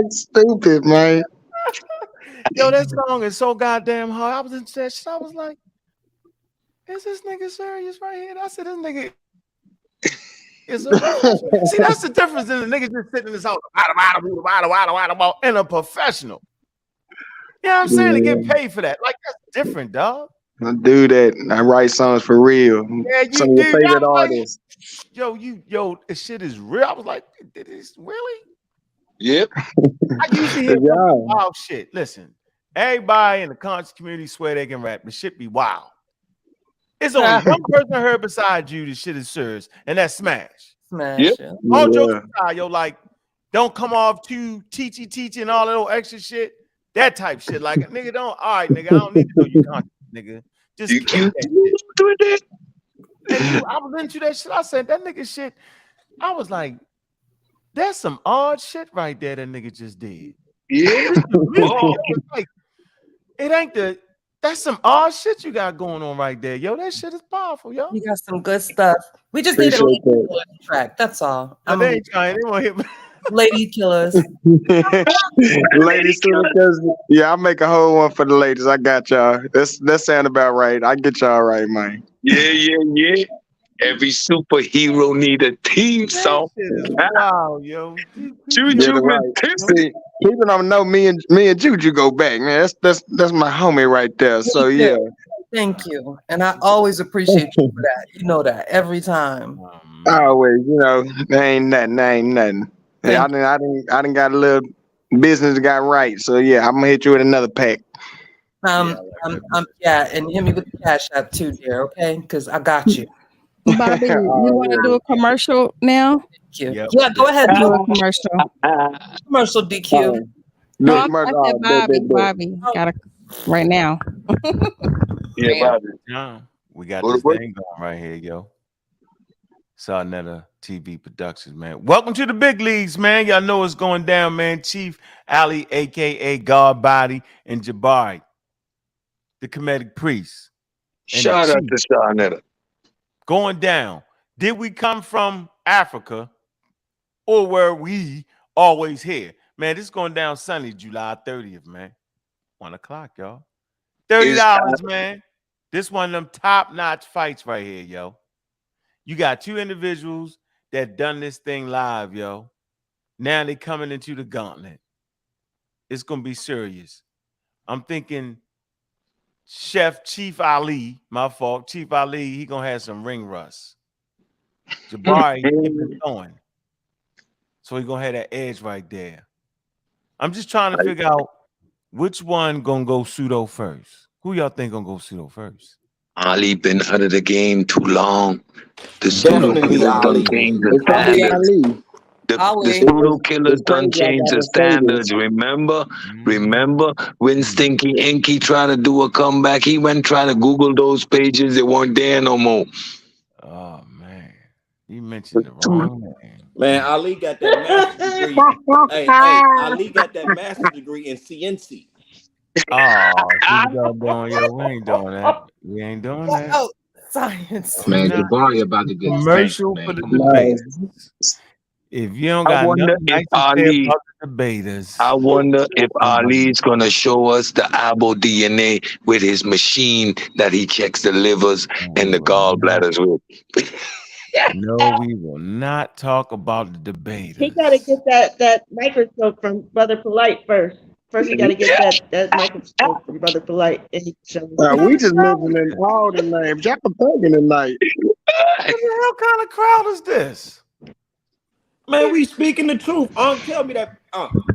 Stupid, man. Yo, that song is so goddamn hard. I was in that shit. I was like, is this nigga serious right here? And I said, this nigga is see, that's the difference in the nigga just sitting in his house and a professional. You know what I'm saying? To get paid for that. Like, that's different, dog. I do that. I write songs for real. Yeah, you Some of your favorite artists. Yo, this shit is real. I was like, did this really? Yep. I usually hear wild shit. Listen, everybody in the conscious community swear they can rap. The shit be wild. It's only one person I heard besides you. This shit is serious, and that's Smash. Yep. All jokes aside, yo, like, don't come off too teachy and all that old extra shit. That type shit. Like, nigga, don't. All right, nigga, I don't need to know you conscious, nigga. Just keep that shit. And I was into that shit. I said that nigga shit. I was like, that's some odd shit right there that nigga just did. Yeah. Like, it ain't the. That's some odd shit you got going on right there, yo. That shit is powerful, yo. You got some good stuff. We just need a lady killer track. That's all. They ain't trying. They want to hit me. Lady killers. Ladies killers. Yeah, I'll make a whole one for the ladies. I got y'all. That sound about right. I get y'all right, man. Yeah. Every superhero need a team song. Wow, yo. Juju right. See, people don't know me and Juju go back, man. That's my homie right there. So yeah. Thank you. And I always appreciate you for that. You know that every time. Always, there ain't nothing. Yeah, I didn't got a little business got right. So yeah, I'm gonna hit you with another pack. And hit me with the cash app too, dear, okay? Because I got you. Bobby, you want to do a commercial now? Thank you. Yeah, go ahead. Do a commercial. Commercial DQ. No, I said Bobby. Got right now. Yeah, Bobby. We got this thing going right here, yo. Sarnetta TV Productions, man. Welcome to the big leagues, man. Y'all know what's going down, man. Chief Ali, aka God Body, and Jabari, the comedic priest. Shout out to Sarnetta. Going down. Did we come from Africa, or were we always here? Man, this is going down Sunday, July 30th, man. 1 o'clock, y'all. $30, man. This one of them top-notch fights right here, yo. You got two individuals that done this thing live, yo. Now they coming into the gauntlet. It's going to be serious. I'm thinking Chief Ali, my fault. Chief Ali, he going to have some ring rust. Jabari keeping going. So he going to have that edge right there. I'm just trying to figure out which one going to go pseudo first. Who y'all think going to go pseudo first? Ali been out of the game too long. The pseudo Definitely killers done Ali. changed the It's gonna be standards. Ali. The pseudo killers It's done crazy I changed the gotta say this. standards. Remember when Stinky Inky tried to do a comeback? He went trying to Google those pages. They weren't there no more. Oh man, you mentioned the wrong man. Man, Ali got that master's degree. hey, Ali got that master's degree in CNC. Oh, doggone, yo, we ain't doing that. We ain't doing that. Oh, science. Man, Jabari about to get Commercial spanked, for the man. debaters. If you don't got nothing nice to say about the debaters, I wonder if Ali's gonna show us the Abo DNA with his machine that he checks the livers and the gallbladders with. no, we will not talk about the debaters. He got to get that microscope from Brother Polite first. First, he got to get that microscope from Brother Polite, and he can show me. We just mentioning all the names. Y'all thinking tonight. What the hell kind of crowd is this? Man, we speaking the truth. Tell me that.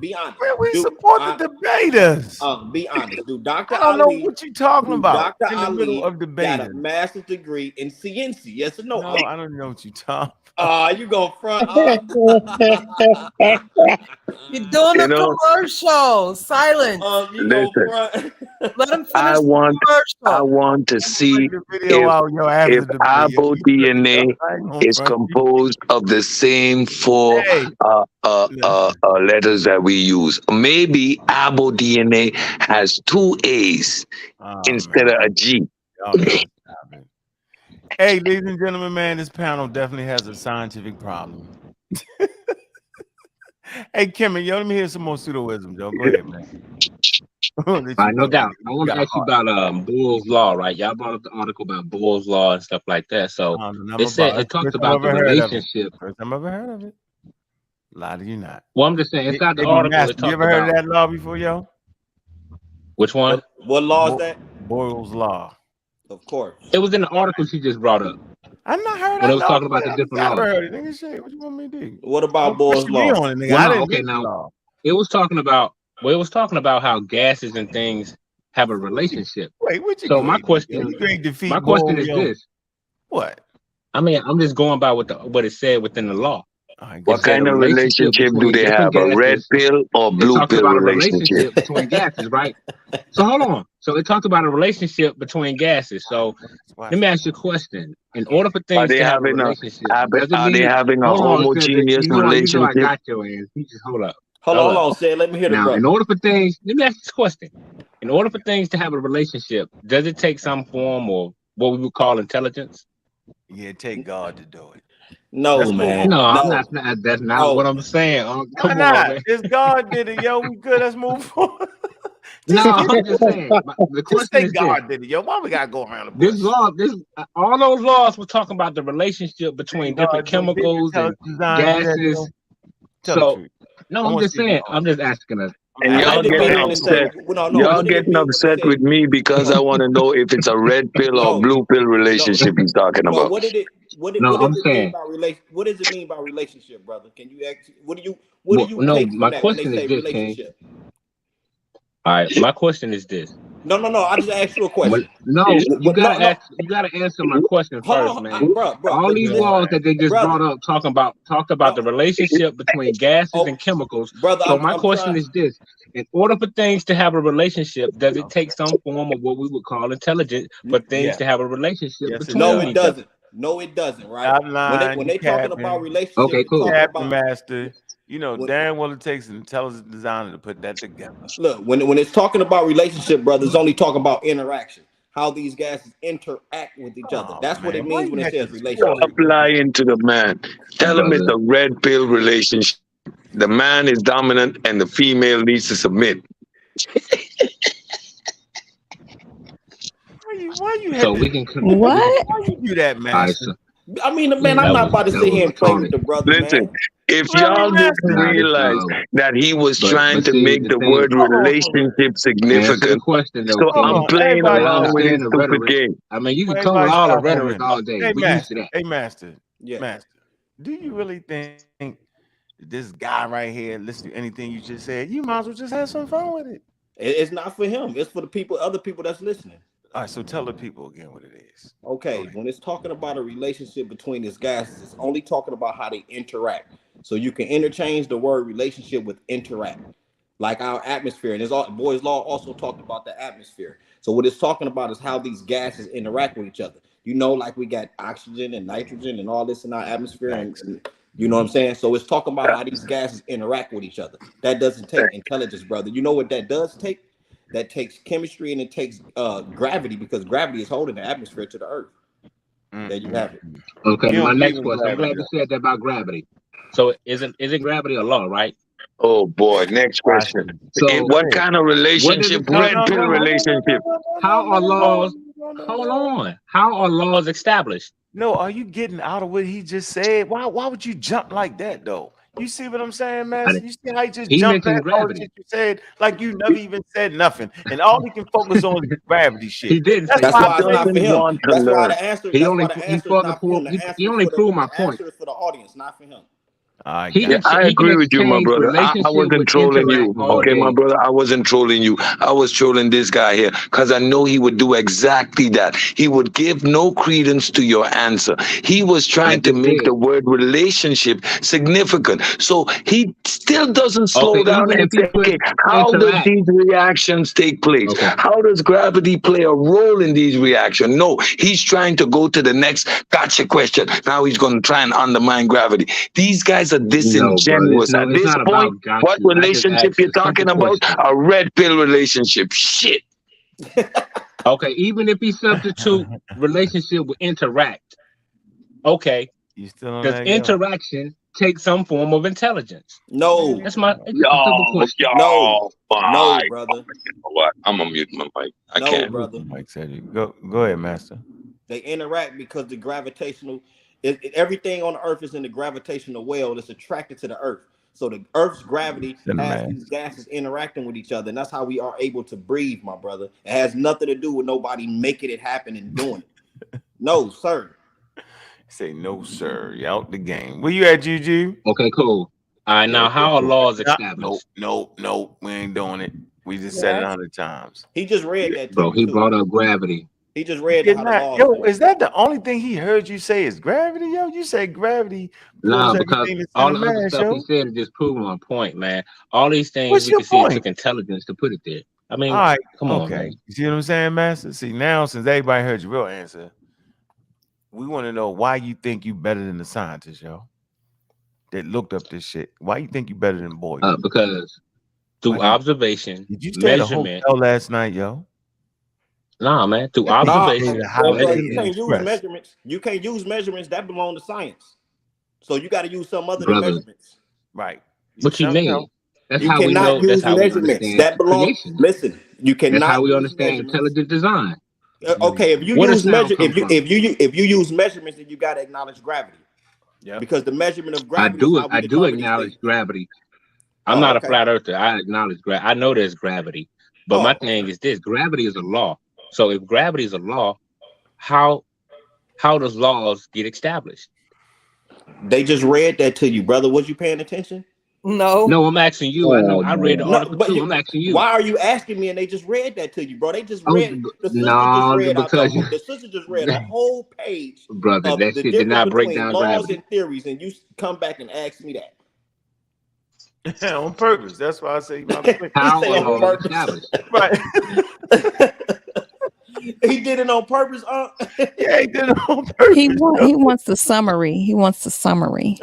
Be honest. Man, we support the debaters. Be honest, dude. Dr. I don't Ali, know what you talking about. Dr. In the Ali middle of got debaters. a master's degree in CNC. Yes or no? No, I don't know what you talking. You go front. You're doing a commercial. Silence. Listen, Let him finish I want to see if Abo DNA is composed of the same four letters that we use. Maybe Abo DNA has two A's instead of a G. Hey, ladies and gentlemen, man, this panel definitely has a scientific problem. Hey, Kimmy, yo, let me hear some more pseudoism, Joe. Go ahead, man. No doubt. I want to ask you about Boyle's Law, right? Y'all brought up the article about Boyle's Law and stuff like that. So it talks about the relationship. First time I've ever heard of it. Lie to you not. Well, I'm just saying, inside the article, it talks you ever heard of that law before, yo? Which one? What law is that? Boyle's Law. Of course. It was in the article she just brought up. I'm not heard when it was talking about the different laws. I heard it. Nigga, shit. What you want me to do? What about Boyle's Law? It was talking about how gases and things have a relationship. Wait, what you so my question is this. What? I mean, I'm just going by what it said within the law. What kind of relationship do they have? A red pill or blue pill relationship? Between gases, right? So hold on. So it talks about a relationship between gases. So let me ask you a question. In order for things to have a relationship, are they having a homogeneous relationship? I got your ass. You just hold up. Hold on, say, let me hear the now, brother. In order for things, let me ask this question. In order for things to have a relationship, does it take some form of what we would call intelligence? Yeah, it take God to do it. No, man. No, I'm not. That's not what I'm saying. Come on, man. If God did it, yo, we good. Let's move on. No, I'm just saying. The question is God did it, yo. Why we gotta go around the bush? This law, all those laws were talking about the relationship between different chemicals and gases. So, no, I'm just saying. I'm just asking us. And y'all getting upset. Y'all getting upset with me because I want to know if it's a red pill or blue pill relationship he's talking about. What does it mean by relationship, brother? Can you actually? What do you take from that when they say relationship? All right, my question is this. No. I just asked you a question. You gotta answer my question first, man. Bro, all these laws that they just brought up talked about the relationship between gases and chemicals. Brother, so my question is this: in order for things to have a relationship, does it take some form of what we would call intelligence for things to have a relationship between No, it doesn't. No, it doesn't. Right? When they talking about relationship, okay, cool. Captain Master. You know, damn well it takes an intelligent designer to put that together. Look, when it's talking about relationship, brother, it's only talking about interaction. How these gases interact with each other. That's what it means when it says relationship. Applying to the man. Tell him it's a red pill relationship. The man is dominant and the female needs to submit. Why you So had we to, can. What? why you do that, All right, Master? so I mean, man, yeah, I'm not about to sit here and play with retarded. the brother, Listen, man. if Really, y'all didn't Master? Nah, this realize that he was trying but to see make the the thing. word relationship Answer the significant, question though, so Hold I'm King. on, playing everybody I along stop with for a his understand the minute. stupid rhetoric. game. I mean, you can come with Everybody all the stop for a rhetoric minute. all day. Hey, We used to Master. that. Hey, Master. Yeah. Master. Do you really think that this guy right here listen to anything you just said? You might as well just have some fun with it. It's not for him. It's for the people, other people that's listening. All right, so tell the people again what it is. Okay, when it's talking about a relationship between these guys, it's only talking about how they interact. So you can interchange the word relationship with interact, like our atmosphere. And there's all Boy's Law also talked about the atmosphere. So what it's talking about is how these gases interact with each other. You know, like we got oxygen and nitrogen and all this in our atmosphere, and you know what I'm saying. So it's talking about how these gases interact with each other. That doesn't take intelligence, brother. You know what that does take? That takes chemistry and it takes gravity, because gravity is holding the atmosphere to the earth. There you have it. Okay, You my don't next believe in question. I'm glad gravity, you said that about gravity. So isn't gravity a law, right? Oh boy, next question. So What kind of what does relationship? it No, take? Red no, pill no, no, no, no, relationship. no, no, How no, are no, laws? no, no, Hold no. on. How are laws established? No, are you getting out of what he just said? Why would you jump like that though? You see what I'm saying, Master? You see how he just He jumped mentioned past all the gravity. shit you said, like you never even said nothing, and all he can focus on is gravity shit. He didn't That's say That's why I why it's anything. not for Doesn't him. want to That's why learn. the answer. He That's only why the he answer is further not for him. proved The he answer is only for proved my the point. answer is for the audience, not for him. I He Yeah, got didn't you. I he can agree with you, my exchange brother. I relationship wasn't with trolling interact you. all Okay, my day. brother, I wasn't trolling you. I was trolling this guy here because I know he would do exactly that. He would give no credence to your answer. He was I trying to just make did. the word relationship significant. So he still doesn't slow Okay, down even and if he say, put okay, how does interact. these reactions take place? Okay. How does gravity play a role in these reactions? No, he's trying to go to the next gotcha question. Now he's going to try and undermine gravity. These guys are No, bro. disingenuous. At It's this not point, about got what you. I just relationship asked you're a simple talking about? question. A red pill relationship. Shit. Okay, even if he substitute relationship with interact, okay, You still on does that, yo? interaction take some form of intelligence? No, It's just a simple question. no, My. no, brother. You know what? I'm going to mute my mic. I No, can't. brother. Mike said you go ahead, Master. They interact because the gravitational, everything on the earth is in the gravitational well that's attracted to the earth. So the earth's gravity has these gases interacting with each other, and that's how we are able to breathe, my brother. It has nothing to do with nobody making it happen and doing it. No, sir. Say no, sir. You out the game. Where you at, Juju? Okay, cool. All right, now how are laws established? Nope. We ain't doing it. We just said it 100 times. He just read that to Bro, you he too. brought up gravity. He just read Did how the not. laws. Yo, is that the only thing he heard you say is gravity? Yo, you said gravity pulls Nah, because everything that's in all the the other mass, stuff he yo. said is just proving my point, man. All these things What's we your can see it point? took intelligence to put it there. I mean, All right, come on, okay. man. You see what I'm saying, Master? See, now since everybody heard your real answer, we want to know why you think you better than the scientists, yo. That looked up this shit. Why you think you better than boys? Because through observation, Did you stay at a measurement. hotel last night, yo? Nah, man. Through Nah, observation, Bro, you measurement, can't use measurements. You can't use measurements that belong to science. So you got to use some other than brother. measurements. Right. What you mean? That's You how we cannot know. That's use how we measurements understand that belong. creation. Listen, you That's cannot how we use understand measurements. intelligent design. Okay, if you Where does use sound come from? if you use measurements, then you got to acknowledge gravity. Yeah. Because the measurement of gravity is how we I do determine these acknowledge things. gravity. I'm Oh, not okay. a flat earther. I acknowledge gravity. I know there's gravity, but my thing is this: gravity is a law. So if gravity is a law, how does laws get established? They just read that to you, brother. Was you paying attention? No. No, I'm asking you. I know. I read the No, article but too. I'm asking you. why are you asking me? And they just read that to you, bro. They just Oh, read. The sister just no, read out because you, the sister just read a whole page brother, of that the shit did difference not break between down laws gravity. and theories, and you come back and ask me that. On purpose. That's why I say you might be He How say are on laws purpose. established? Right. He did it on purpose, Yeah, he did it on purpose. He wants the summary. He wants the summary.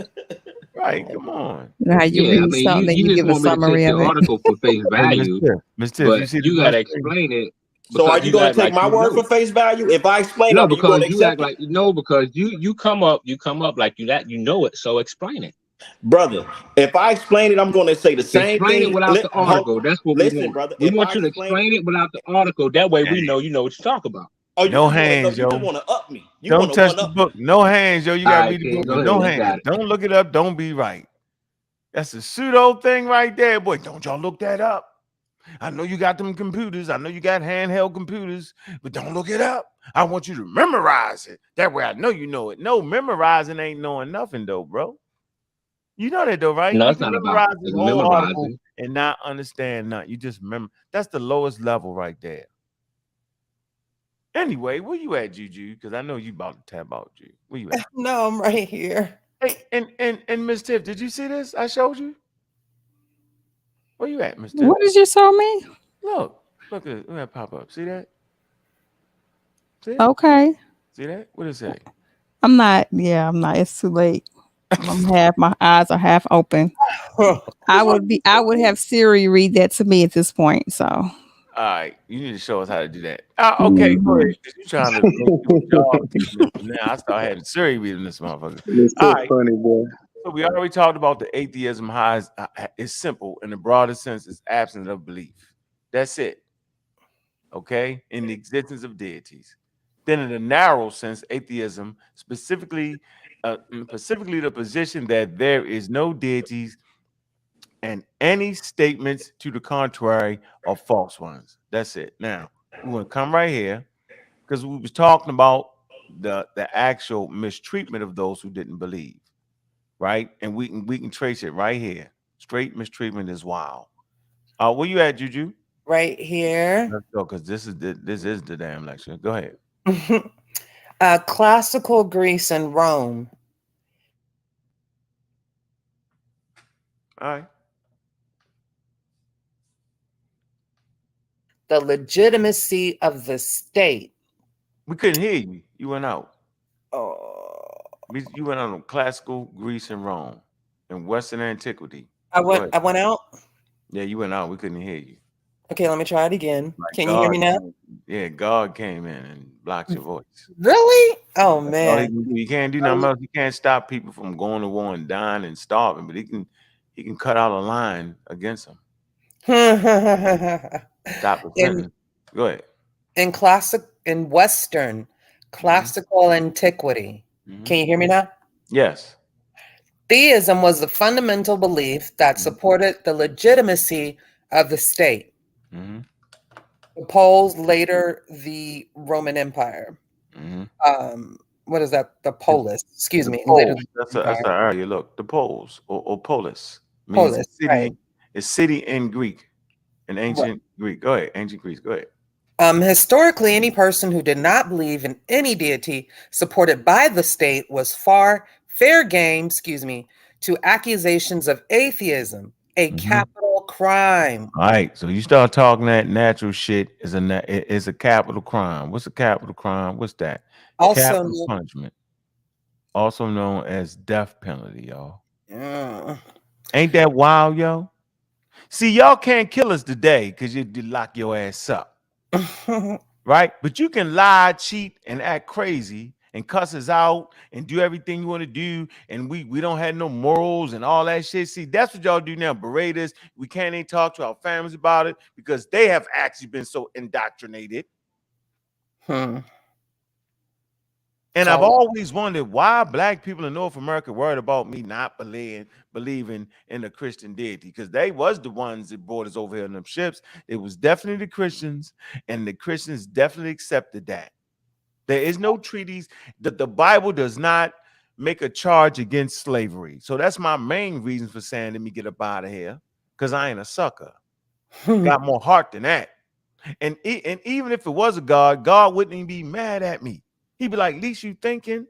Right, come on. You know how you Yeah, I read mean, something and you you just give a want me to take summary of your it. article for face Hey, value, Miss Tiff, but you see you the gotta first thing? explain it So because are you going to take my word for face value? If I explain No, it, are you going because to you act accept it? like no, because you come up like you know it. So explain it. Brother, if I explain it, I'm going to say the same Explain thing. it without the article. That's what we Listen, want. brother. We If want I you to explain it without the article. That way we know you know what you talk about. Oh, you No just want to know. hands, You just yo. want to up me. You Don't want to touch one the up book. me. No hands, yo. You All gotta right, read the King, book go with ahead. no You got hands. it. Don't look it up. Don't be right. That's a pseudo thing right there, boy. Don't y'all look that up. I know you got them computers. I know you got handheld computers, but don't look it up. I want you to memorize it. That way I know you know it. No, memorizing ain't knowing nothing, though, bro. You know that, though, right? No, You it's can not about memorize this whole article memorizing. and not understand nothing. You just remember. That's the lowest level right there. Anyway, where you at, Juju? Because I know you about to tap out, Juju. Where you at? No, I'm right here. Hey, and Miss Tiff, did you see this? I showed you. Where you at, Miss Tiff? What did you show me? Look at that pop up. See that? See it? Okay. See that? What does it say? I'm not. Yeah, I'm not. It's too late. My eyes are half open. I would have Siri read that to me at this point. So. All right, you need to show us how to do that. Okay, go Mhm. ahead. You trying to make you a job teaching this, but now I start having Siri reading this motherfucker. It's All so right. funny, boy. So we already talked about the atheism. How it's simple in the broadest sense. It's absence of belief. That's it. Okay, in the existence of deities. Then, in the narrow sense, atheism specifically the position that there is no deities and any statements to the contrary are false ones. That's it. Now we want to come right here because we was talking about the actual mistreatment of those who didn't believe, right? And we can trace it right here. Straight mistreatment is wild. Where you at, Juju? Right here. Let's go, because this is the damn lecture. Go ahead. Classical Greece and Rome. All right. The legitimacy of the state. We couldn't hear you. You went out. Oh. You went out on classical Greece and Rome and Western antiquity. I went out. Yeah, you went out. We couldn't hear you. Okay, let me try it again. Like Can you hear me now? God came in and blocked your voice. Really? Oh man. You can't do nothing else. You can't stop people from going to war and dying and starving, but he can cut out a line against them. Stop the sentence. Go ahead. In Western classical antiquity. Can you hear me now? Yes. Theism was the fundamental belief that supported the legitimacy of the state. The Poles, later the Roman Empire. What is that? The polis. Excuse me. Later That's an area. Look, the poles or polis means Polis, city. right. It's city in Greek, in ancient Greek. Go ahead, ancient Greece. Go ahead. Historically, any person who did not believe in any deity supported by the state was fair game, to accusations of atheism, a capital crime. All right, so you start talking that natural shit is a capital crime. What's a capital crime? What's that? Capital punishment, also known as death penalty, y'all. Ain't that wild, yo? See, y'all can't kill us today because you lock your ass up. Right? But you can lie, cheat, and act crazy and cuss us out and do everything you want to do. And we don't have no morals and all that shit. See, that's what y'all do now. Berate us. We can't even talk to our families about it because they have actually been so indoctrinated. And I've always wondered why Black people in North America worried about me not believing in the Christian deity, because they was the ones that brought us over here in them ships. It was definitely the Christians, and the Christians definitely accepted that. There is no treaties that the Bible does not make a charge against slavery. So that's my main reason for saying, let me get up out of here, because I ain't a sucker. Got more heart than that. And even if it was a God, God wouldn't even be mad at me. He'd be like, at least you thinking.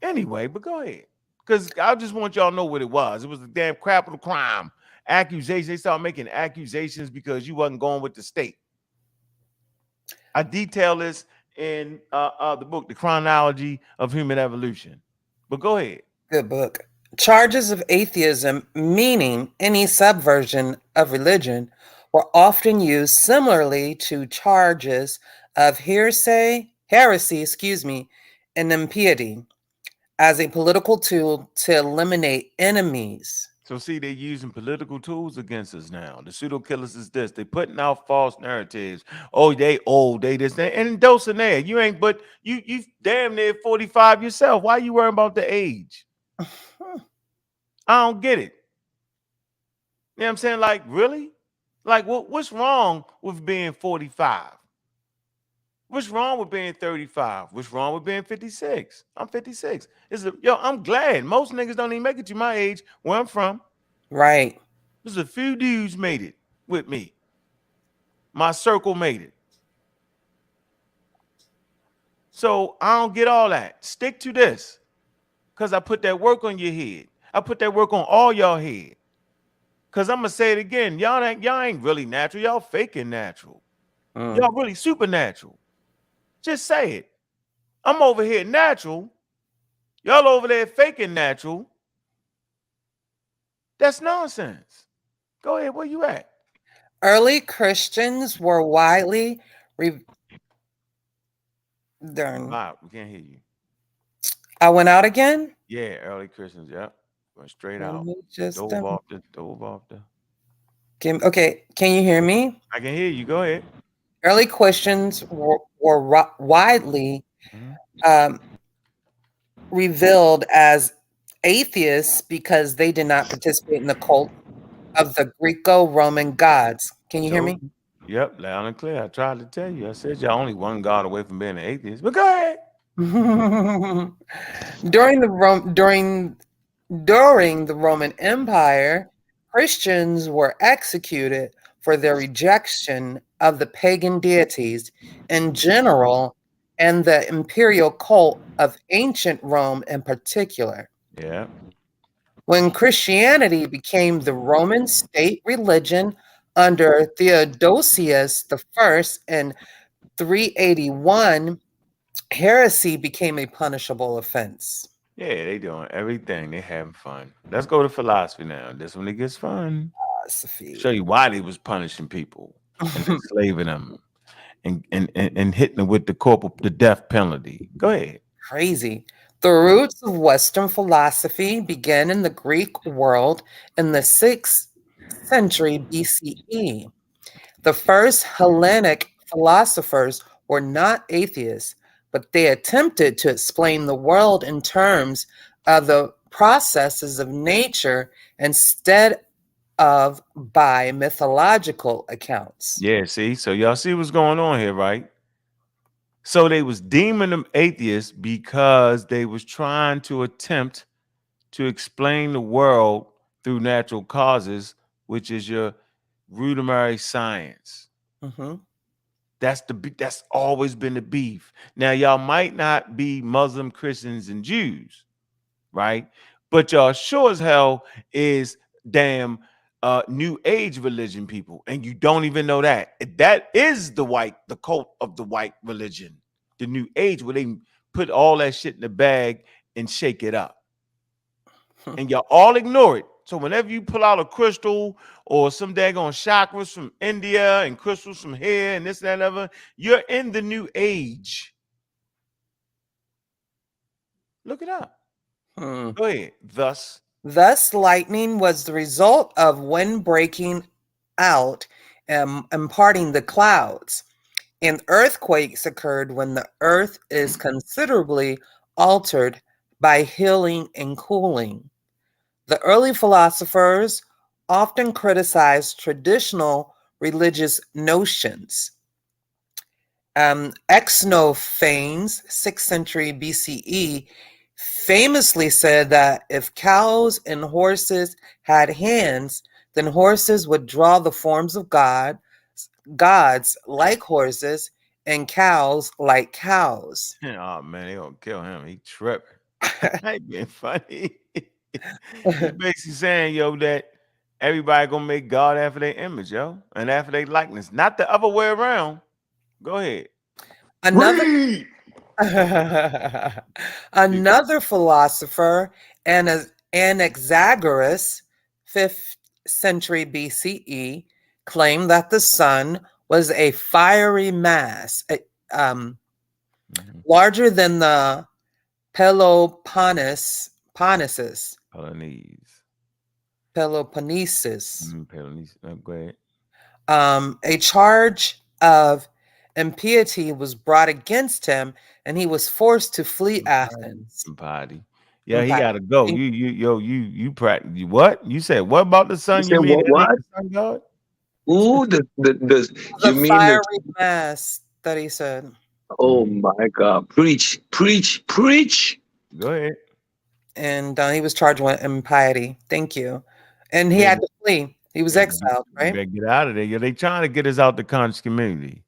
Anyway, but go ahead. Because I just want y'all to know what it was. It was a damn capital crime. Accusations. They started making accusations because you wasn't going with the state. I detail this in the book, The Chronology of Human Evolution. But go ahead. Good book. Charges of atheism, meaning any subversion of religion, were often used similarly to charges of heresy, and impiety. as a political tool to eliminate enemies. So see, they're using political tools against us now. The pseudo killers is this. They putting out false narratives. Oh, they old, they this, that. And Dulcinea, you ain't but you damn near 45 yourself. Why you worrying about the age? I don't get it. You know what I'm saying? Like, really? Like, what's wrong with being 45? What's wrong with being 35? What's wrong with being 56? I'm 56. I'm glad. Most niggas don't even make it to my age where I'm from. Right. There's a few dudes made it with me. My circle made it. So I don't get all that. Stick to this. Because I put that work on your head. I put that work on all y'all head. Because I'm going to say it again. Y'all ain't really natural. Y'all faking natural. Y'all really supernatural. Just say it. I'm over here natural. Y'all over there faking natural. That's nonsense. Go ahead. Where you at? Early Christians were widely Wow, we can't hear you. I went out again? Yeah, early Christians. Yep. Went straight Let out. me just, Dove off the. Okay, can you hear me? I can hear you. Go ahead. Early Christians were widely revealed as atheists because they did not participate in the cult of the Greco-Roman gods. Can you hear me? Yep, loud and clear. I tried to tell you. I said you're only one God away from being an atheist. But go ahead. During the Roman Empire, Christians were executed for their rejection of the pagan deities in general and the imperial cult of ancient Rome in particular. Yeah. When Christianity became the Roman state religion under Theodosius I in 381, heresy became a punishable offense. Yeah, they doing everything. They having fun. Let's go to philosophy now. This one it gets fun. Philosophy. Show you why they was punishing people and enslaving them and hitting them with the death penalty. Go ahead. Crazy. The roots of Western philosophy began in the Greek world in the 6th century BCE. The first Hellenic philosophers were not atheists, but they attempted to explain the world in terms of the processes of nature instead of by mythological accounts. Yeah, see? So y'all see what's going on here, right? So they was deeming them atheists because they was trying to attempt to explain the world through natural causes, which is your rudimentary science. Mm-hmm. That's always been the beef. Now, y'all might not be Muslim, Christians, and Jews, right? But y'all sure as hell is damn new age religion people, and you don't even know that. That is the cult of the white religion, the new age, where they put all that shit in the bag and shake it up. And y'all all ignore it. So whenever you pull out a crystal or some daggone chakras from India and crystals from here and this, that, and other, you're in the new age. Look it up. Go ahead. Thus, lightning was the result of wind breaking out and parting the clouds. And earthquakes occurred when the earth is considerably altered by healing and cooling. The early philosophers often criticized traditional religious notions. Xenophanes, 6th century BCE, famously said that if cows and horses had hands, then horses would draw the forms of gods like horses, and cows like cows. Oh man, they gonna kill him. He tripping. Ain't being funny. He's basically saying, yo, that everybody gonna make God after their image, yo, and after their likeness, not the other way around. Go ahead. Another philosopher, Anaxagoras, 5th century BCE, claimed that the sun was a fiery mass, larger than the Peloponnesus. Pelonese. Peloponnesus. Pelonese. Go ahead. A charge of impiety was brought against him, and he was forced to flee Athens. Impiety. Yeah, he got to go. You practice. You what? You said what about the sun? You mean what? the sun god? Ooh, the you The mean the? fiery mass that he said. Oh my God! Preach, preach, preach. Go ahead. And he was charged with impiety. Thank you. And he had to flee. He was exiled, You right? better get out of there. Yeah, they trying to get us out the conscious community.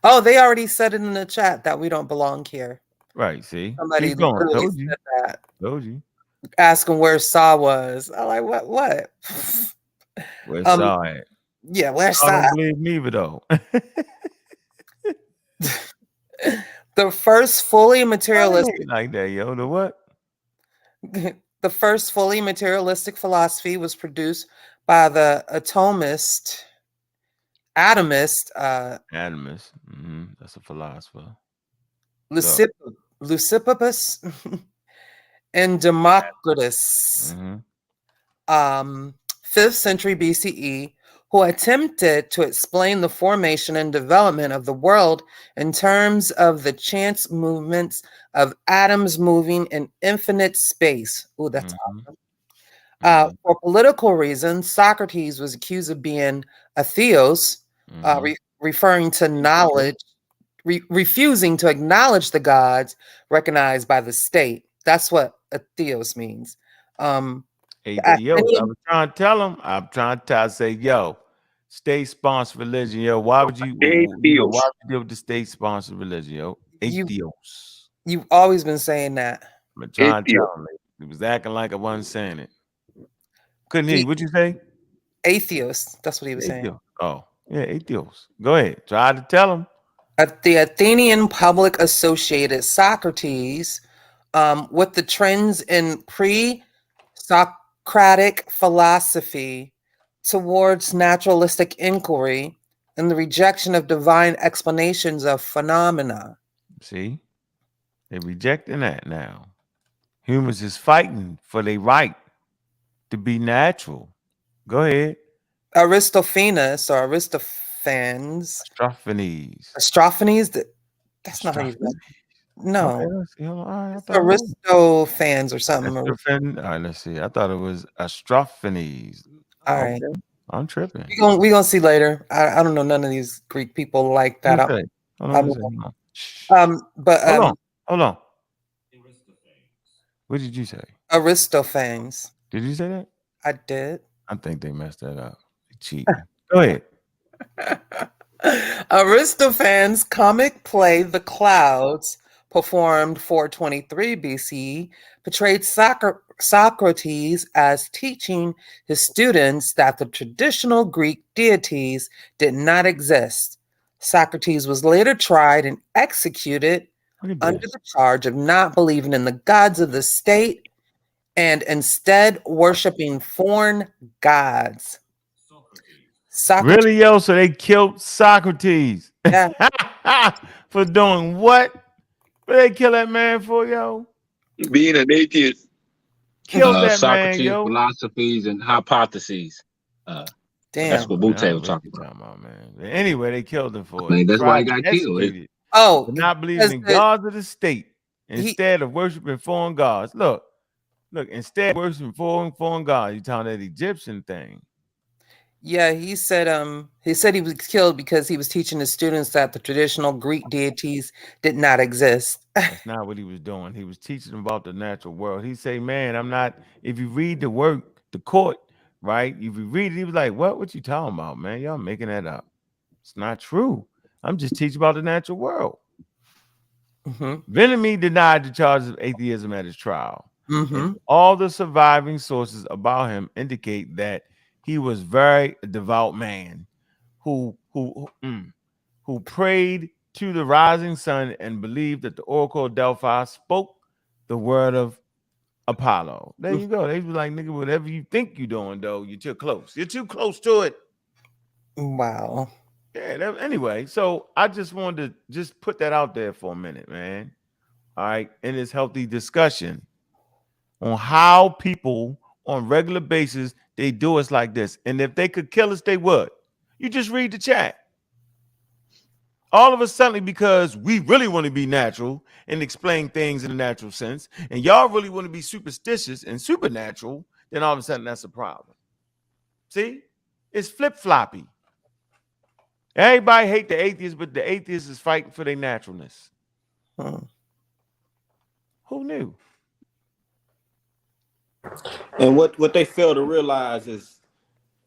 Oh, they already said it in the chat that we don't belong here. Right. See, Somebody keep going. literally Told you. said that. Told you. Asking where Saw was. I'm like, what? Where's Saw at? Yeah, where's Saw? Saw? Don't believe me, though. The first fully materialistic like that, yo. The what? The first fully materialistic philosophy was produced by the atomist. That's a philosopher. Leucippus and Democritus. 5th century BCE, who attempted to explain the formation and development of the world in terms of the chance movements of atoms moving in infinite space. Oh, that's awesome. For political reasons, Socrates was accused of being a theos, referring to knowledge, refusing to acknowledge the gods recognized by the state. That's what a theos means. Atheos. I was trying to tell him. I'm trying to say, yo, state-sponsored religion, yo. Why would you? Why would you deal with the state-sponsored religion, yo? Atheos. You've always been saying that. I'm trying to tell him. He was acting like I wasn't saying it. Couldn't hear you. What'd you say? Atheos. That's what he was saying. Oh, yeah, atheos. Go ahead. Try to tell him. The Athenian public associated Socrates with the trends in pre-Socratic philosophy towards naturalistic inquiry and the rejection of divine explanations of phenomena. See? They're rejecting that now. Humans is fighting for their right to be natural. Go ahead. Aristophanes or Aristophanes. Astrophanes. That's not how you say it. No. Aristophanes or something. All right, let's see. I thought it was Astrophanes. All right. I'm tripping. We're gonna see later. I don't know none of these Greek people like that. Hold on. What did you say? Aristophanes. Did you say that? I did. I think they messed that up. They cheating. Go ahead. Aristophanes' comic play The Clouds, performed 423 BCE, portrayed Socrates as teaching his students that the traditional Greek deities did not exist. Socrates was later tried and executed under the charge of not believing in the gods of the state and instead worshiping foreign gods. Really, yo? So they killed Socrates. Yeah. For doing what? What they kill that man for, yo? Being an atheist. Kill that Socrates, man, yo. Philosophies and hypotheses. That's what Butte was talking about. Man. Anyway, they killed him for it. That's why he got killed. Oh, not believing in gods of the state instead of worshiping foreign gods. Look, instead of worshiping foreign gods, you talking that Egyptian thing. Yeah, he said he was killed because he was teaching his students that the traditional Greek deities did not exist. That's not what he was doing. He was teaching them about the natural world. He say, man, I'm not, if you read the work, the court, right? If you read it, he was like, what you talking about, man? Y'all making that up. It's not true. I'm just teaching about the natural world. Venemy denied the charges of atheism at his trial. All the surviving sources about him indicate that he was very devout man who prayed to the rising sun and believed that the Oracle of Delphi spoke the word of Apollo. There you go. They was like, nigga, whatever you think you're doing, though, you're too close. You're too close to it. Wow. Yeah. Anyway, so I just wanted to just put that out there for a minute, man. all right, in this healthy discussion on how people on regular basis they do us like this. And if they could kill us, they would. You just read the chat. All of a sudden, because we really want to be natural and explain things in a natural sense, and y'all really want to be superstitious and supernatural, then all of a sudden that's a problem. See? It's flip-floppy. Everybody hate the atheists, but the atheists is fighting for their naturalness. Who knew? And what they fail to realize is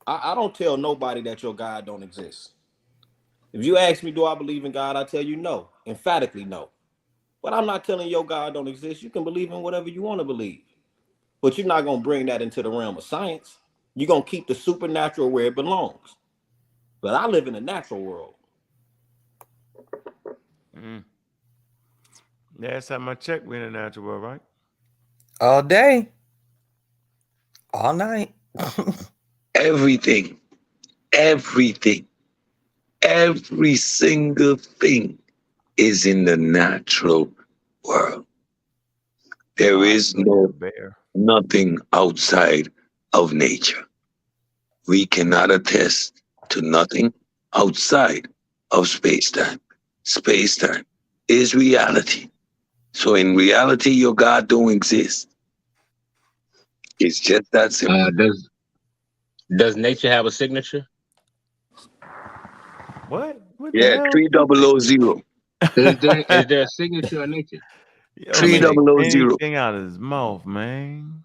I don't tell nobody that your God don't exist. If you ask me, do I believe in God? I tell you no, emphatically no. But I'm not telling your God don't exist. You can believe in whatever you want to believe. But you're not going to bring that into the realm of science. You're going to keep the supernatural where it belongs. But I live in a natural world. Yeah, that's how my check went in the natural world, right? All day. All night. Everything, every single thing is in the natural world. There is nothing outside of nature. We cannot attest to nothing outside of space-time. Space-time is reality. So in reality, your God don't exist. It's just that simple. Does nature have a signature? What? What the Yeah, hell? 3000. Is there a signature of nature? Yo, 3000. anything out of his mouth, man.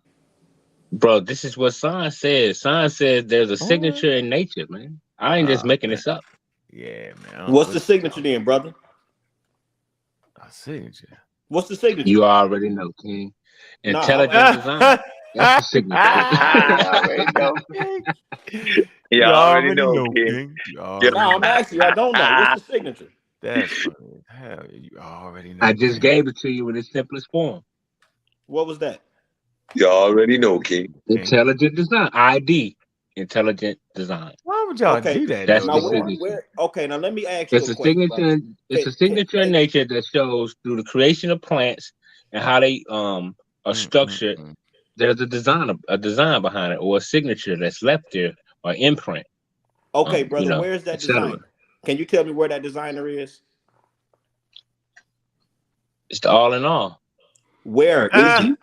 Bro, this is what science says. Science says there's a signature in nature, man. I ain't just making this up. Yeah, man. What's the signature then, brother? A signature. What's the signature? You already know, King. Intelligent design. That's the signature. I already know. You already know, King. No, I'm asking you. I don't know. What's the signature? That's funny. Hell, you already know. I just gave it to you in its simplest form. What was that? You already know, King. Intelligent design. ID. Intelligent design. Why would y'all do that? That's Now, the signature. okay, now let me ask you It's a a question. signature. It's a signature in nature that shows through the creation of plants and how they are structured. There's a design behind it, or a signature that's left there, or imprint. Okay, brother, where is that designer? Can you tell me where that designer is? It's the all in all. Where is he?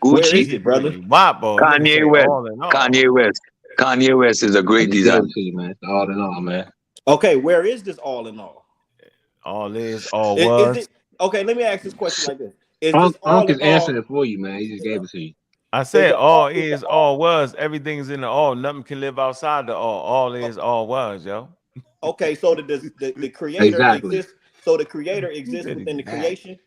Where is it, brother? Kanye West. Kanye West is a great designer. Man. It's all in all, man. Okay, where is this all in all? All is, all was. Is it, okay, let me ask this question like this. Is Unc this all is in all? answering it for you, man. He just gave it to you. I said all is, all was. Everything's in the all. Nothing can live outside the all. All is, all was, yo. Okay, so the creator exists. So the creator exists within the creation.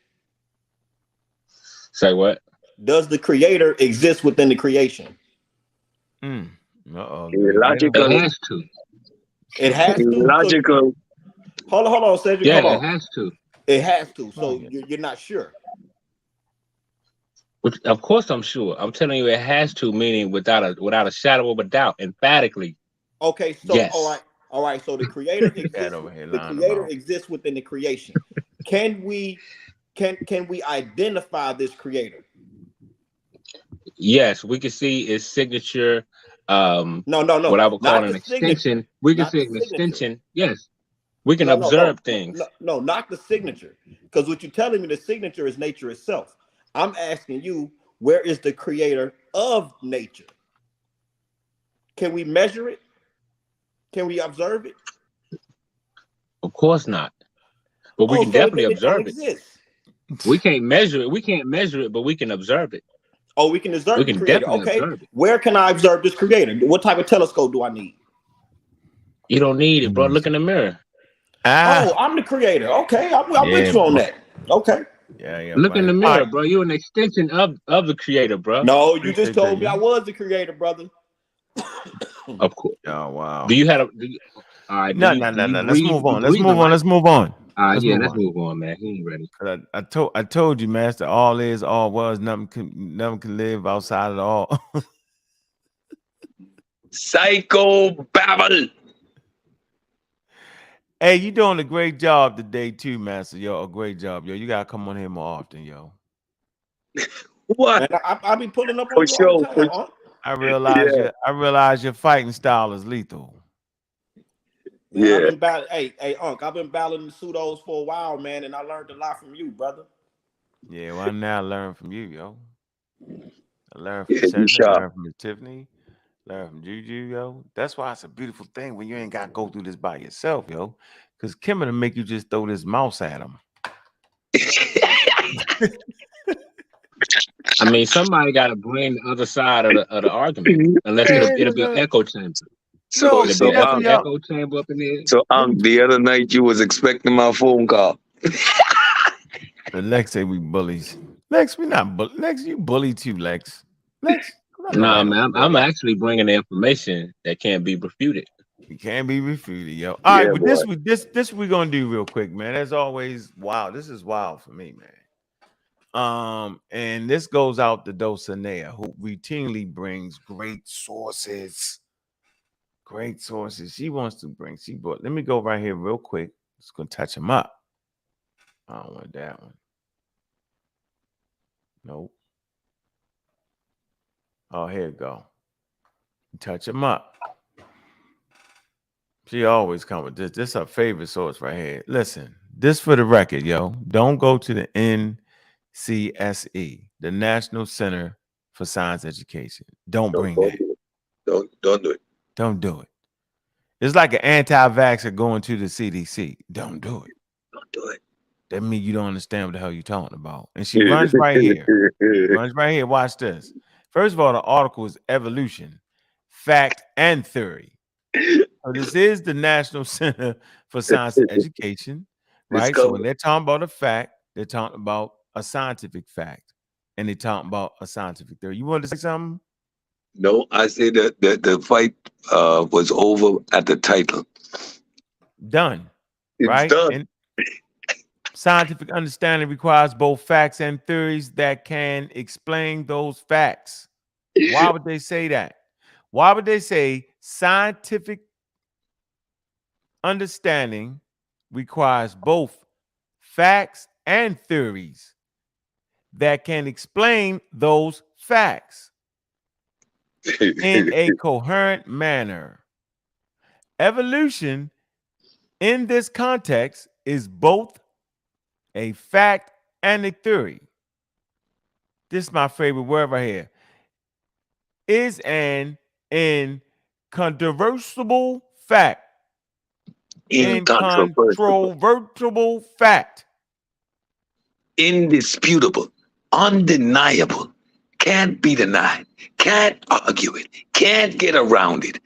Say what? Does the creator exist within the creation? Logical. It has to. It has to. Logical. Hold on, Cedric. Yeah, hold on. it has to. It has to. So you're not sure. Which, of course, I'm sure. I'm telling you, it has to, meaning without a shadow of a doubt, emphatically. Okay, so yes. all right. So the creator exists. The creator exists within the creation. Can we identify this creator? Yes, we can see its signature. No. What I would call an extension. We can see an extension. Yes, we can observe things. No, not the signature. Because what you're telling me, the signature is nature itself. I'm asking you, where is the creator of nature? Can we measure it? Can we observe it? Of course not. But we can definitely observe it. We can't measure it. We can't measure it, but we can observe it. Oh, we can observe the creator. Okay. Observe it. Where can I observe this creator? What type of telescope do I need? You don't need it, bro. Look in the mirror. Oh, I'm the creator. Okay. I'm with you on that. Okay. Yeah. Look in the mirror, bro. You're an extension of the creator, bro. No, you just told me I was the creator, brother. Of course. Oh, wow. Do you have all right. No. Let's move on. Let's move on. Let's move on, man. He ain't ready. I told you, master. All is, all was. Nothing can live outside of all. Psycho babble. Hey, you doing a great job today too, Master. Yo, a great job, yo. You gotta come on here more often, yo. What? Man, I be pulling up on you all the time. Huh? I realize your fighting style is lethal. Man, I've been battling. Hey, Unc, I've been battling the pseudos for a while, man, and I learned a lot from you, brother. Yeah, well, now I learn from you, yo. I learned from Cedric, learn from Tiffany, learn from Juju, yo. That's why it's a beautiful thing when you ain't got to go through this by yourself, yo. Because Kim will make you just throw this mouse at him. I mean, somebody got to bring the other side of the argument, unless it'll be an echo chamber. So Echo chamber up in there. So the other night you was expecting my phone call. But Lex say we bullies. Lex, we not Lex, you bully too, Lex. Lex, no, man, I'm actually bringing the information that can't be refuted. It can't be refuted, yo. All right, but this we're gonna do real quick, man. As always, wow, this is wild for me, man. And this goes out to Dulcinea, who routinely brings great sources. Great sources. She wants to bring. Let me go right here real quick. Just gonna touch him up. I don't want that one. Nope. Oh, here we go. Touch him up. She always come with this. This is her favorite source right here. Listen, this for the record, yo. Don't go to the NCSE, the National Center for Science Education. Don't bring that. Don't do it. Don't do it. It's like an anti-vaxxer going to the CDC. Don't do it. Don't do it. That means you don't understand what the hell you're talking about. And she runs right here. Runs right here. Watch this. First of all, the article is evolution, fact, and theory. So this is the National Center for Science and Education, right? So when they're talking about a fact, they're talking about a scientific fact, and they're talking about a scientific theory. You want to say something? No, I say that the fight was over at the title. Done. It's right? done. And scientific understanding requires both facts and theories that can explain those facts. Why would they say that? Why would they say scientific understanding requires both facts and theories that can explain those facts in a coherent manner? Evolution in this context is both a fact and a theory. This is my favorite word right here. Is an incontrovertible fact. Incontrovertible fact. Indisputable. Undeniable. Can't be denied. Can't argue it. Can't get around it.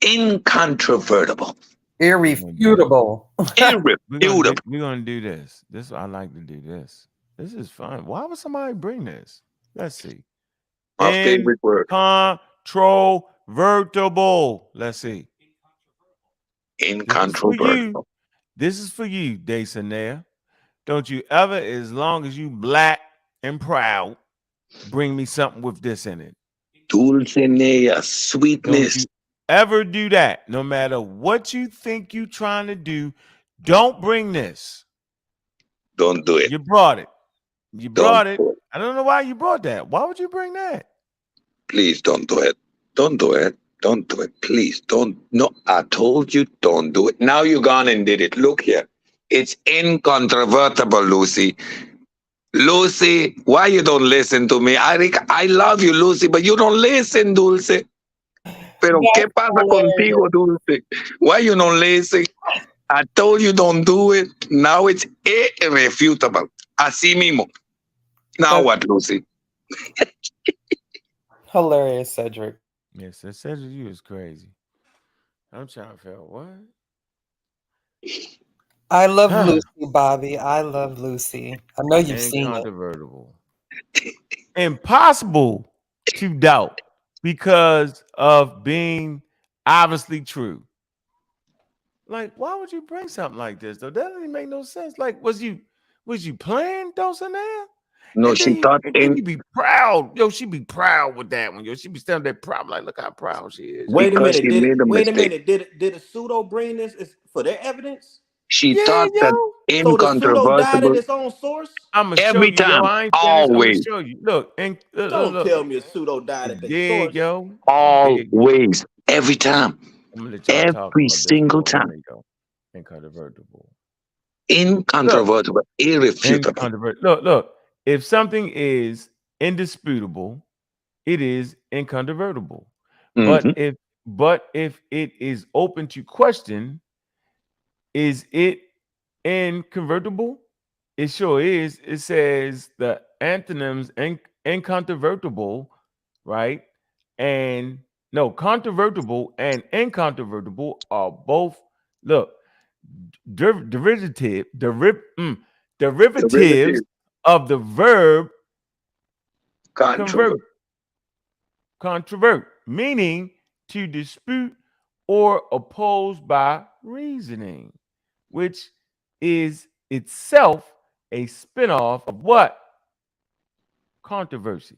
Incontrovertible. Irrefutable. Irrefutable. We're gonna do this. I like to do this. This is fun. Why would somebody bring this? Let's see. My favorite word. Incontrovertible. Let's see. Incontrovertible. This is for you, Dulcinea. Don't you ever, as long as you black and proud, bring me something with this in it. Dulcinea, sweetness. Don't you ever do that. No matter what you think you're trying to do, don't bring this. Don't do it. You brought it. You brought it. I don't know why you brought that. Why would you bring that? Please don't do it. Don't do it. Don't do it. Please don't. No, I told you don't do it. Now you gone and did it. Look here. It's incontrovertible, Lucy. Lucy, why you don't listen to me? I love you, Lucy, but you don't listen, Dulce. Pero ¿qué pasa contigo, Dulce? Why you don't listen? I told you don't do it. Now it's irrefutable. Así mismo. Now what, Lucy? Hilarious, Cedric. Yes, Cedric, you is crazy. I'm trying to figure out what. I love Lucy, Bobby. I love Lucy. I know you've seen it. Incontrovertible. Impossible to doubt because of being obviously true. Like, why would you bring something like this, though? That doesn't make no sense. Like, was you playing Dulcinea? No, and she thought. Then you be proud. Yo, she be proud with that one. Yo, she be standing there proud. Like, look how proud she is. Wait a minute. Did a pseudo bring this for their evidence? She thought that So the pseudo died at incontrovertible its own source? I'm gonna show every you, yo. time, I ain't finished. I'm gonna always, show you. Look, and Don't look. tell me a pseudo died at It's the big, source. yo. Big. always, every time, I'm gonna let y'all talk every about this single for a time. minute, yo. Incontrovertible. Look, Incontrovertible, irrefutable. incontrovertible. Look. If something is indisputable, it is incontrovertible. Mm-hmm. But if it is open to question, is it inconvertible? It sure is. It says the antonyms incontrovertible, right? And no, controvertible and incontrovertible are both, look, derivatives Derivative, of the verb controvert, convert, controvert, meaning to dispute or oppose by reasoning, which is itself a spinoff of what? Controversy.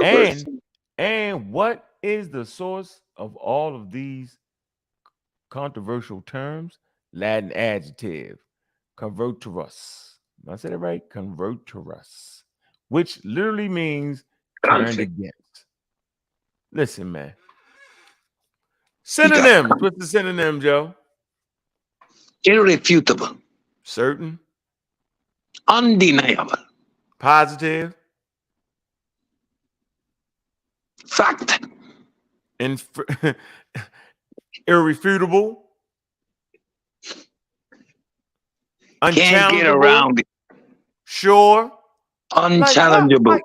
And controversy, what is the source of all of these controversial terms? Latin adjective, converterus. Did I say that right? Converterus, which literally means turned conflict. against. Listen, man. You got Synonyms. What's the synonym, Joe? irrefutable, Certain, undeniable, positive, fact, irrefutable, can't get unchallengeable, around it, sure. Like what? unchallengeable, Like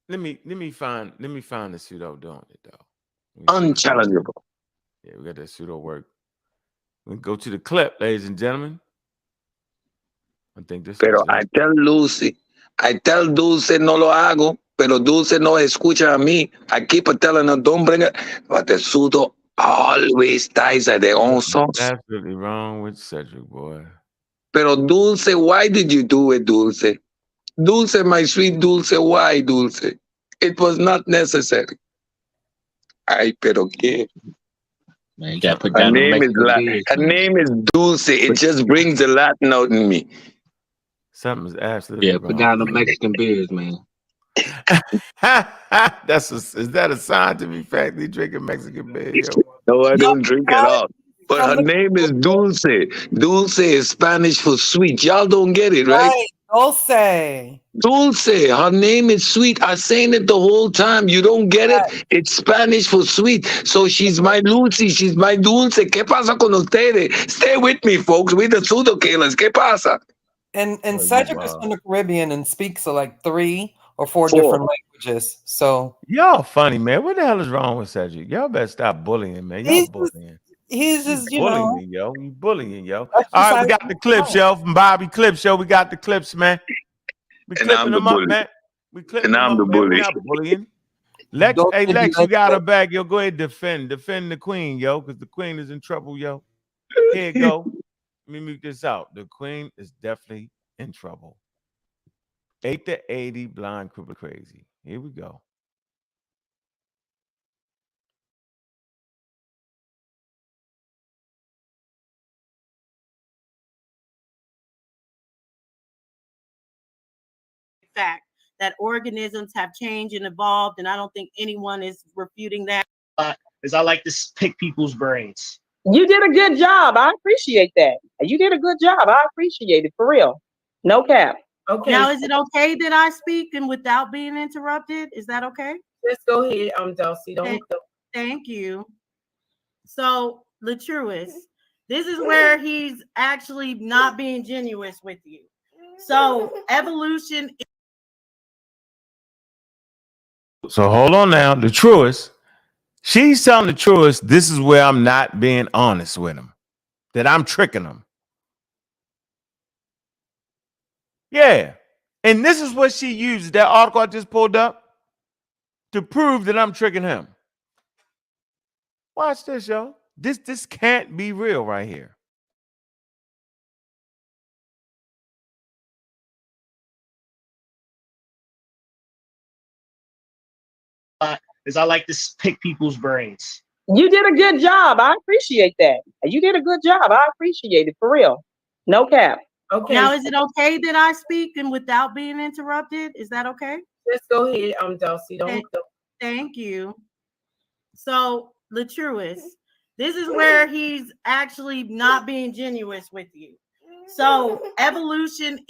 let me find the pseudo doing it though. Let me see what it is. unchallengeable. Yeah, we got that pseudo work. We go to the clip, ladies and gentlemen. I think this Pero was it. I tell Dulce no lo hago, pero Dulce no escucha a mí. I keep telling her, don't bring it. But the pseudo always dies at their own Something's source. absolutely wrong with Cedric, boy. Pero Dulce, why did you do it, Dulce? Dulce, my sweet Dulce, why, Dulce? It was not necessary. Ay, pero qué. Man, you gotta put Her down the name is Mexican beers, her man. name is Dulce. It just brings the Latin out in me. Something's absolutely Yeah, put wrong. down the Mexican beers, man. Is that a scientific fact? They drinking Mexican beer, yo? No, I don't drink at all. But her name is Dulce. Dulce is Spanish for sweet. Y'all don't get it, right? Right, Dulce. Dulce. Her name is sweet. I'm saying it the whole time. You don't get it? It's Spanish for sweet. So she's my Lucy. She's my Dulce. ¿Qué pasa con ustedes? Stay with me, folks. We the pseudo killers. ¿Qué pasa? And Cedric is from the Caribbean and speaks like 3 or 4 different languages. So y'all funny, man. What the hell is wrong with Cedric? Y'all better stop bullying, man. Y'all bullying. He's just, you bullying know, me, yo. You bullying, yo. All right, we got the clips, yo. From Bobby Clip Show, we got the clips, man. We And clipping I'm the them up, bully. man. We clipping And them I'm up, the man. We're bully. not bullying. Lex, hey Lex, you got her back, yo. Go ahead, defend the queen, yo, because the queen is in trouble, yo. Here you go. Let me mute this out. The queen is definitely in trouble. 8 to 80, blind, cripple, crazy. Here we go. Fact that organisms have changed and evolved, and I don't think anyone is refuting that. Is I like to pick people's brains. You did a good job. I appreciate that. You did a good job. I appreciate it for real. No cap. Okay. Now, is it okay that I speak and without being interrupted? Is that okay? Let's go ahead, Dulcie. Thank you. So, Latruis, this is where he's actually not being genuine with you. So, evolution. So hold on now. The truest, she's telling the truest, this is where I'm not being honest with him, that I'm tricking him. Yeah. And this is what she used, that article I just pulled up, to prove that I'm tricking him. Watch this, yo. This can't be real right here. Is I like to pick people's brains. You did a good job. I appreciate that. You did a good job. I appreciate it for real. No cap. Okay. Now, is it okay that I speak and without being interrupted? Is that okay? Let's go ahead, Dulcie. Thank you. So, Latruis, this is where he's actually not being genuine with you. So, evolution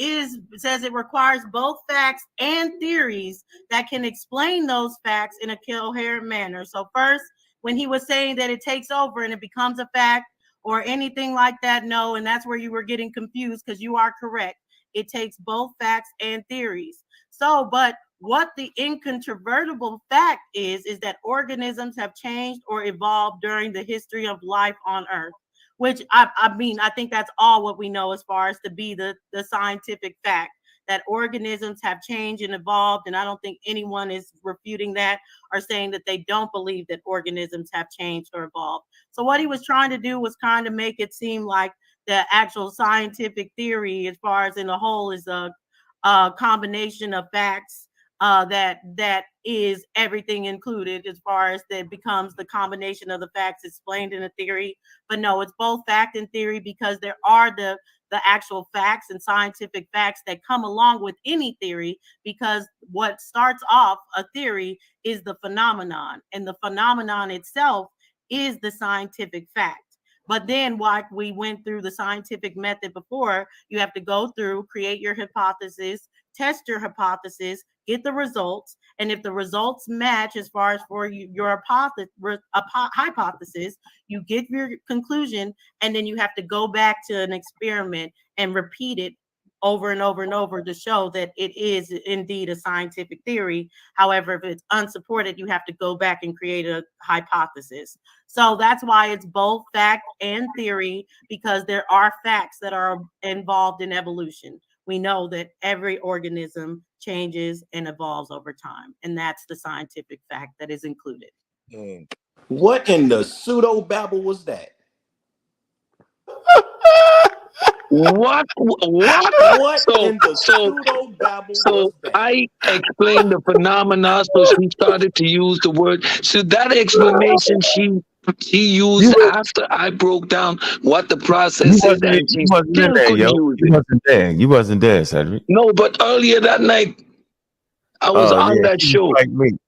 says it requires both facts and theories that can explain those facts in a coherent manner. So, first, when he was saying that it takes over and it becomes a fact or anything like that, no, and that's where you were getting confused because you are correct. It takes both facts and theories. So, but what the incontrovertible fact is that organisms have changed or evolved during the history of life on Earth, which I mean, I think that's all what we know as far as to be the scientific fact, that organisms have changed and evolved. And I don't think anyone is refuting that or saying that they don't believe that organisms have changed or evolved. So what he was trying to do was kind of make it seem like the actual scientific theory, as far as in the whole, is a combination of facts that is everything included, as far as that becomes the combination of the facts explained in a theory. But no, it's both fact and theory, because there are the actual facts and scientific facts that come along with any theory, because what starts off a theory is the phenomenon, and the phenomenon itself is the scientific fact. But then, like we went through the scientific method before, you have to go through, create your hypothesis, test your hypothesis, get the results, and if the results match as far as for your hypothesis, you get your conclusion, and then you have to go back to an experiment and repeat it over and over and over to show that it is indeed a scientific theory. However, if it's unsupported, you have to go back and create a hypothesis. So that's why it's both fact and theory, because there are facts that are involved in evolution. We know that every organism changes and evolves over time, and that's the scientific fact that is included. What in the pseudo babble was that? What? What in the pseudo babble was that? I explained the phenomena, so she started to use the word. So that explanation she used after I broke down what the process is, and she still couldn't use it. You wasn't there. You wasn't there, Cedric. No, but earlier that night, I was on that show.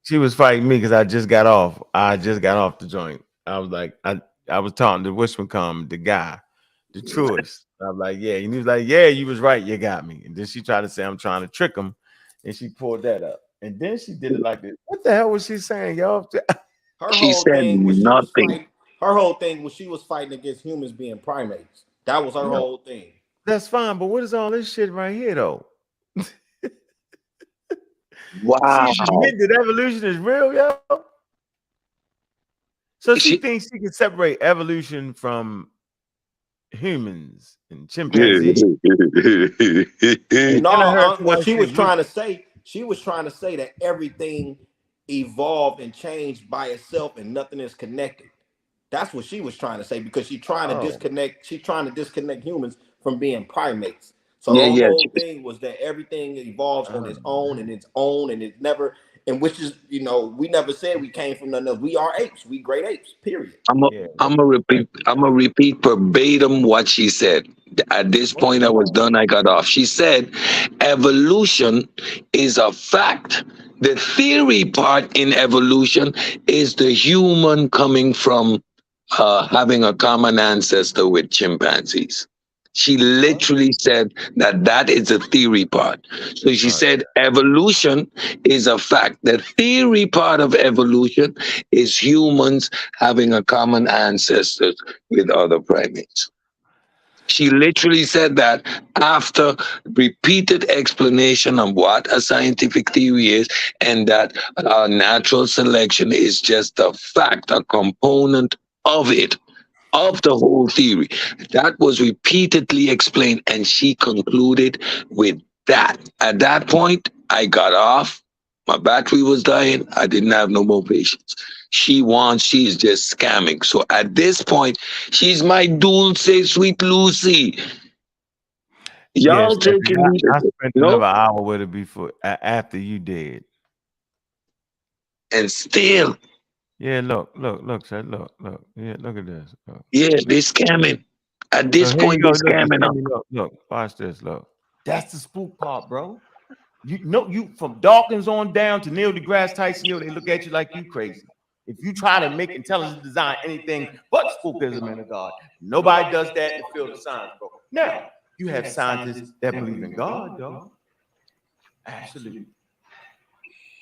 She was fighting me because I just got off. I just got off the joint. I was like, I was talking to Wishmancom, the guy, the truest. I was like, yeah. And he was like, yeah, you was right. You got me. And then she tried to say I'm trying to trick him. And she pulled that up. And then she did it like this. What the hell was she saying, y'all? She said nothing. Her whole thing was she was fighting against humans being primates. That was her whole thing. That's fine. But what is all this shit right here, though? Wow. She's admitting that evolution is real, yo. So she thinks she can separate evolution from humans and chimpanzees. No, what she was trying to say, that everything evolved and changed by itself and nothing is connected. That's what she was trying to say, because she's trying to disconnect. She's trying to disconnect humans from being primates. So the whole thing was that everything evolves on its own, and it never. And which is, we never said we came from nothing else. We are apes. We great apes. Period. I'm gonna repeat verbatim what she said. At this point, I was done. I got off. She said, "Evolution is a fact. The theory part in evolution is the human coming from having a common ancestor with chimpanzees." She literally said that is a theory part. So she said evolution is a fact. The theory part of evolution is humans having a common ancestor with other primates. She literally said that after repeated explanation of what a scientific theory is, and that natural selection is just a fact, a component of it, of the whole theory. That was repeatedly explained, and she concluded with that. At that point, I got off. My battery was dying. I didn't have no more patience. She's just scamming. So at this point, she's my dulce, sweet Lucy. Y'all taking me. I spent another hour with her before, after you did. And still, Yeah, look, sir, look. Yeah, look at this. Look. Yeah, they scamming. At So this here you point, go. they Look, scamming us. look. Watch this. Look. That's the spook part, bro. You know, you from Dawkins on down to Neil deGrasse Tyson, they look at you like you crazy. If you try to make intelligent design anything but spookism in a God, nobody does that in the field of science, bro. Now, you have scientists that believe in God, though. Absolutely.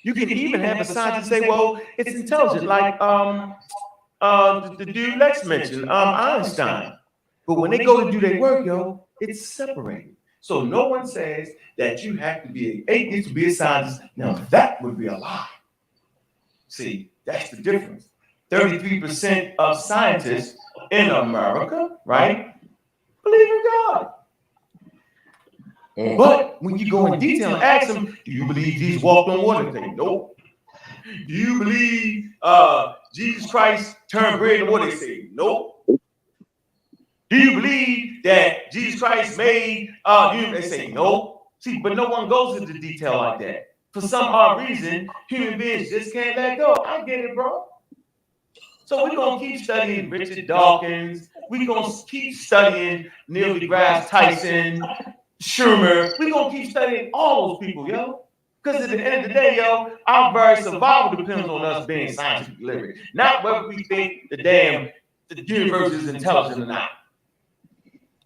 You can even have a scientist say, well, it's intelligent, like the dude Lex mentioned, Einstein. But when they go to do their work, it's separated. So no one says that you have to be an atheist to be a scientist. Now that would be a lie. See, that's the difference. 33% of scientists in America, right, believe in God. But when you go in detail and ask them, do you believe Jesus walked on water? They say, nope. Do you believe Jesus Christ turned bread into water? They say, nope. Do you believe that Jesus Christ made they say no? See, but no one goes into detail like that. For some odd reason, human beings just can't let go. I get it, bro. So we're gonna keep studying Richard Dawkins. We're gonna keep studying Neil deGrasse Tyson, Schumer. We're gonna keep studying all those people, yo. Because at the end of the day, our very survival depends on us being scientifically literate. Not whether we think the universe is intelligent or not.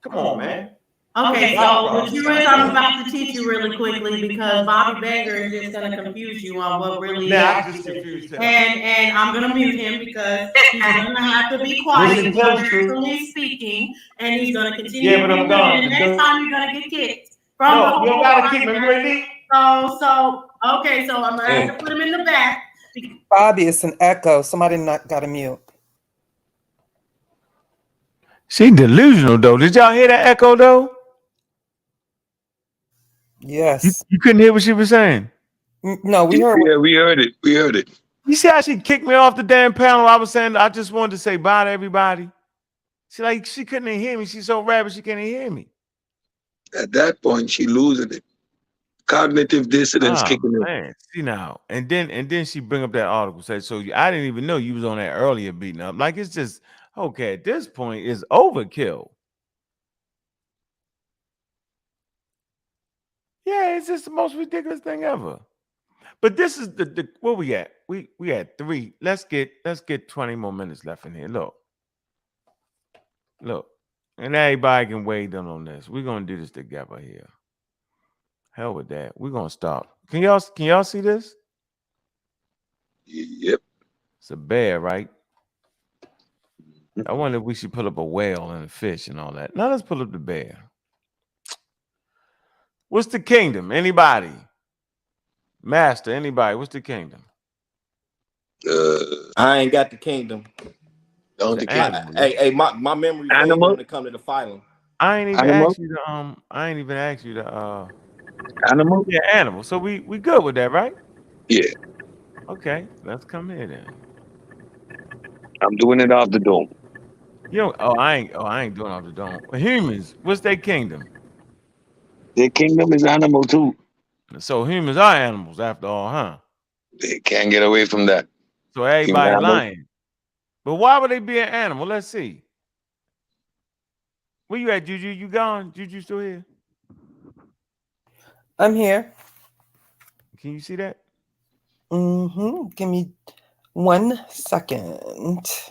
Come on, man. Okay, so the truest I'm about to teach you really quickly because Bobby Banger is just gonna confuse you on what really is. I just confused him. And I'm gonna mute him because he's gonna have to be quiet when he's speaking, and he's gonna continue. Yeah, but I'm gone. And next time you're gonna get kicked from no, the whole. You don't gotta kick me. Okay, so I'm gonna have to put him in the back. Bobby, it's an echo. Somebody not got a mute. She delusional though. Did y'all hear that echo though? Yes. You couldn't hear what she was saying. No, we heard. Yeah, we heard it. We heard it. You see how she kicked me off the damn panel? I was saying I just wanted to say bye to everybody. She couldn't even hear me. She's so rabid she can't even hear me. At that point, she losing it. Cognitive dissonance kicking in. Man, see now, and then she bring up that article. Say, so I didn't even know you was on that earlier beating up. Like it's just okay. At this point, it's overkill. Yeah, it's just the most ridiculous thing ever. But this is the where we at? We at 3. Let's get 20 more minutes left in here. Look, and everybody can weigh in on this. We're gonna do this together here. Hell with that. We're gonna stop. Can y'all see this? Yep. It's a bear, right? I wonder if we should put up a whale and a fish and all that. Now let's pull up the bear. What's the kingdom? Anybody? Master, anybody? What's the kingdom? I ain't got the kingdom. Don't the kingdom. Hey, my memory fades when it comes to the phylum. I ain't even asked you to animal. Yeah, animal. So we good with that, right? Yeah. Okay, let's come here then. I'm doing it off the dome. I ain't doing off the dome. Humans, what's their kingdom? Their kingdom is animal too. So humans are animals after all, huh? They can't get away from that. So everybody lying. But why would they be an animal? Let's see. Where you at, Juju? You gone? Juju still here? I'm here. Can you see that? Give me 1 second.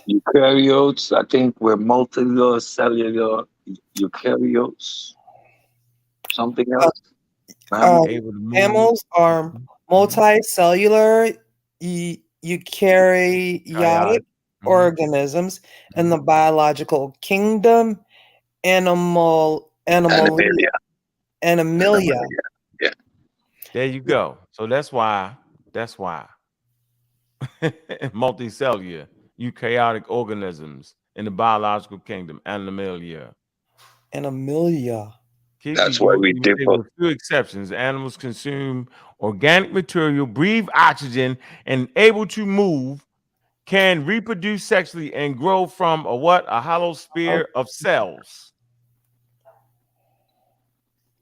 Eukaryotes, I think we're multicellular eukaryotes. Something else. Mammals are multicellular eukaryotic organisms in the biological kingdom. Animalia. Yeah. There you go. So that's why multicellular eukaryotic organisms in the biological kingdom, Animalia. That's why we differ. With few exceptions, animals consume organic material, breathe oxygen, and able to move, can reproduce sexually, and grow from a hollow sphere of cells.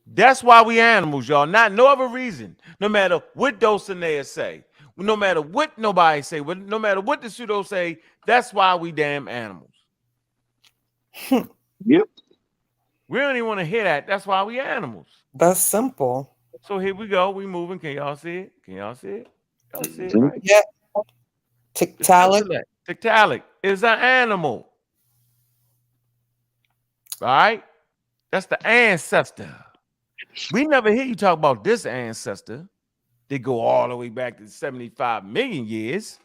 That's why we animals, y'all. Not no other reason. No matter what Dulcinea say, No matter what nobody say, no matter what the pseudo say, that's why we damn animals. Yep. We don't even want to hear that. That's why we animals. That's simple. So here we go. We moving. Can y'all see it? Can y'all see it? Y'all see it, Mhm. right? Yeah. Tiktaalik. Tiktaalik is an animal. All right? That's the ancestor. We never hear you talk about this ancestor. They go all the way back to 75 million years.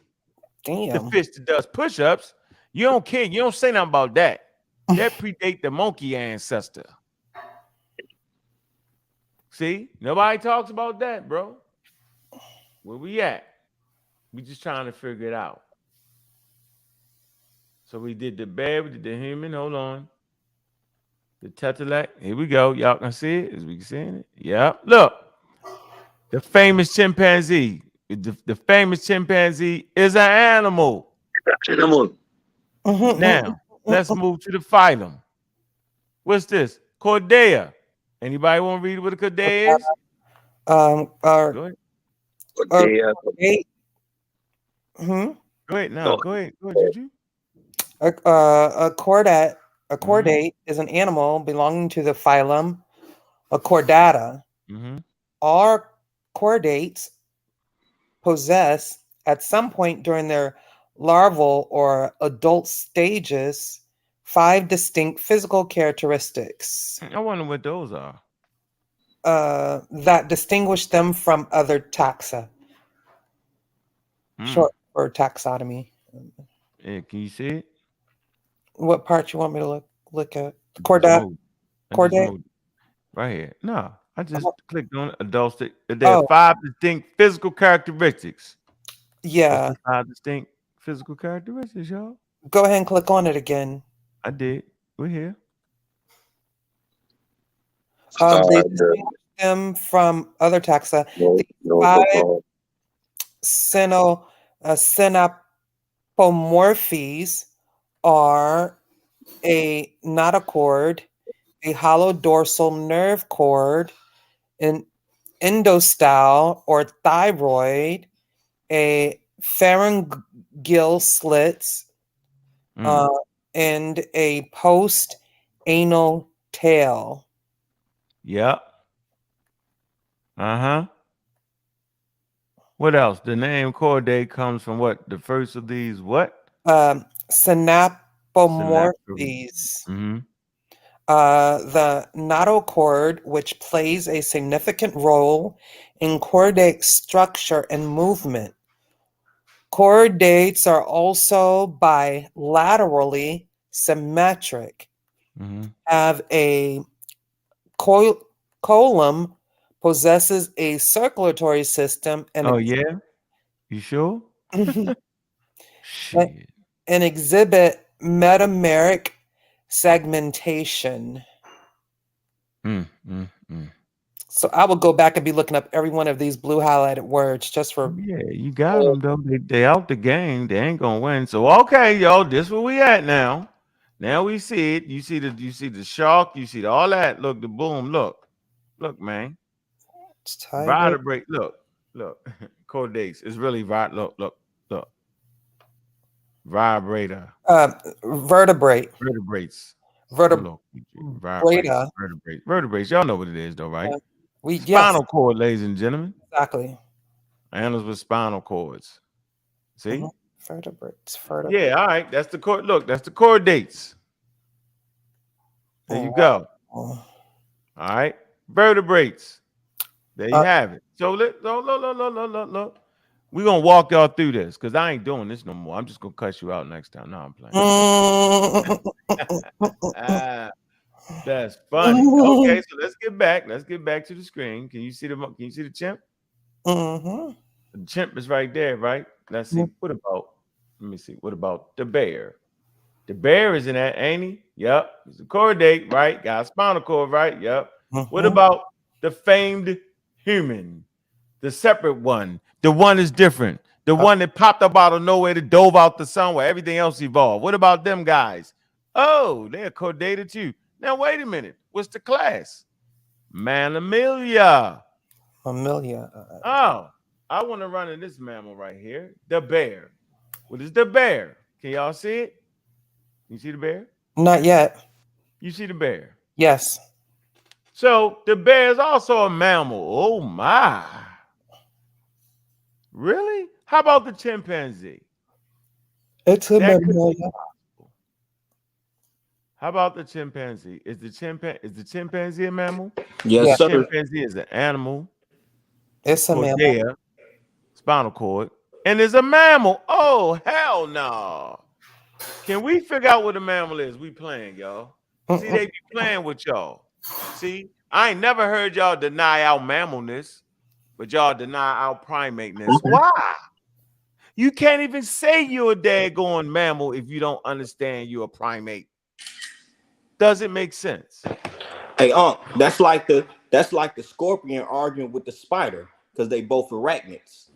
Damn. The fish that does push-ups. You don't care. You don't say nothing about that. That predate the monkey ancestor. See? Nobody talks about that, bro. Where we at? We just trying to figure it out. So we did the bear, we did the human. Hold on. The tetralak. Here we go. Y'all can see it as we can see it. Yep. Look. The famous chimpanzee. The famous chimpanzee is an animal. Animal. Now, let's move to the phylum. What's this? Chordea. Anybody want to read what a chordea is? Go ahead. Chordea. Hmm? Go ahead. No, go ahead. Go ahead, Juju. A chordate is an animal belonging to the phylum Chordata. Mm-hmm. All chordates possess, at some point during their larval or adult stages, 5 distinct physical characteristics I wonder what those are. that distinguish them from other taxa. Short for taxonomy. Yeah, can you see it? What part you want me to look at? Chordate. Right here. No, I just clicked on adult. There are 5 distinct physical characteristics. Yeah. What's the 5 distinct physical characteristics, y'all? Go ahead and click on it again. I did. We're here. They distinguish them from other taxa. The 5 synapomorphies are a notochord, a hollow dorsal nerve cord, an endostyle or thyroid, a pharyngeal slits, and a post-anal tail. Yep. Uh-huh. What else? The name chordate comes from what? The first of these what? Synapomorphies. Mm-hmm. The notochord, which plays a significant role in chordate structure and movement. Chordates are also bilaterally symmetric. Have a column, possesses a circulatory system, and yeah? You sure? Shit. And exhibit metameric segmentation. So I would go back and be looking up every one of these blue highlighted words just for. Yeah, you got them though. They out the game. They ain't gonna win. So okay, yo, this where we at now. Now we see it. You see the shark. You see all that. Look, the boom. Look, man. Vertebrate. Look. Chordates. It's really look. Vibrator. Vertebrate. Vertebrates. Vertebrata. Vertebrates. Y'all know what it is, though, right? Spinal cord, ladies and gentlemen. Exactly. Animals with spinal cords. See? Vertebrates. Yeah, all right. That's the cord. Look, that's the chordates. There you go. All right. Vertebrates. There you have it. So look. We're gonna walk y'all through this because I ain't doing this no more. I'm just gonna cuss you out next time. No, I'm playing. That's funny. Okay, so let's get back. Let's get back to the screen. Can you see the chimp? The chimp is right there, right? Let's see. Let me see. What about the bear? The bear is in that, ain't he? Yep. It's a chordate, right? Got a spinal cord, right? Yep. What about the famed human? The separate one. The one is different. The one that popped up out of nowhere, that dove out the sun where everything else evolved. What about them guys? Oh, they're chordated too. Now, wait a minute. What's the class? Mammalia. Mammalia. Oh, I want to run in this mammal right here, the bear. What is the bear? Can y'all see it? You see the bear? Not yet. You see the bear? Yes. So the bear is also a mammal. Oh my. Really? How about the chimpanzee? It's a That could mammal. be. How about the chimpanzee? Is the chimpanzee a mammal? Yes, Yeah. The sir. chimpanzee is an animal, It's a mammal. cordea, spinal cord, and is a mammal. Oh, hell no. Can we figure out what a mammal is? We playing, y'all. See, they be playing with y'all. See, I ain't never heard y'all deny our mammalness, but y'all deny our primateness. Why? You can't even say you're a daggone mammal if you don't understand you're a primate. Does it make sense? Hey, that's like the scorpion arguing with the spider because they both arachnids.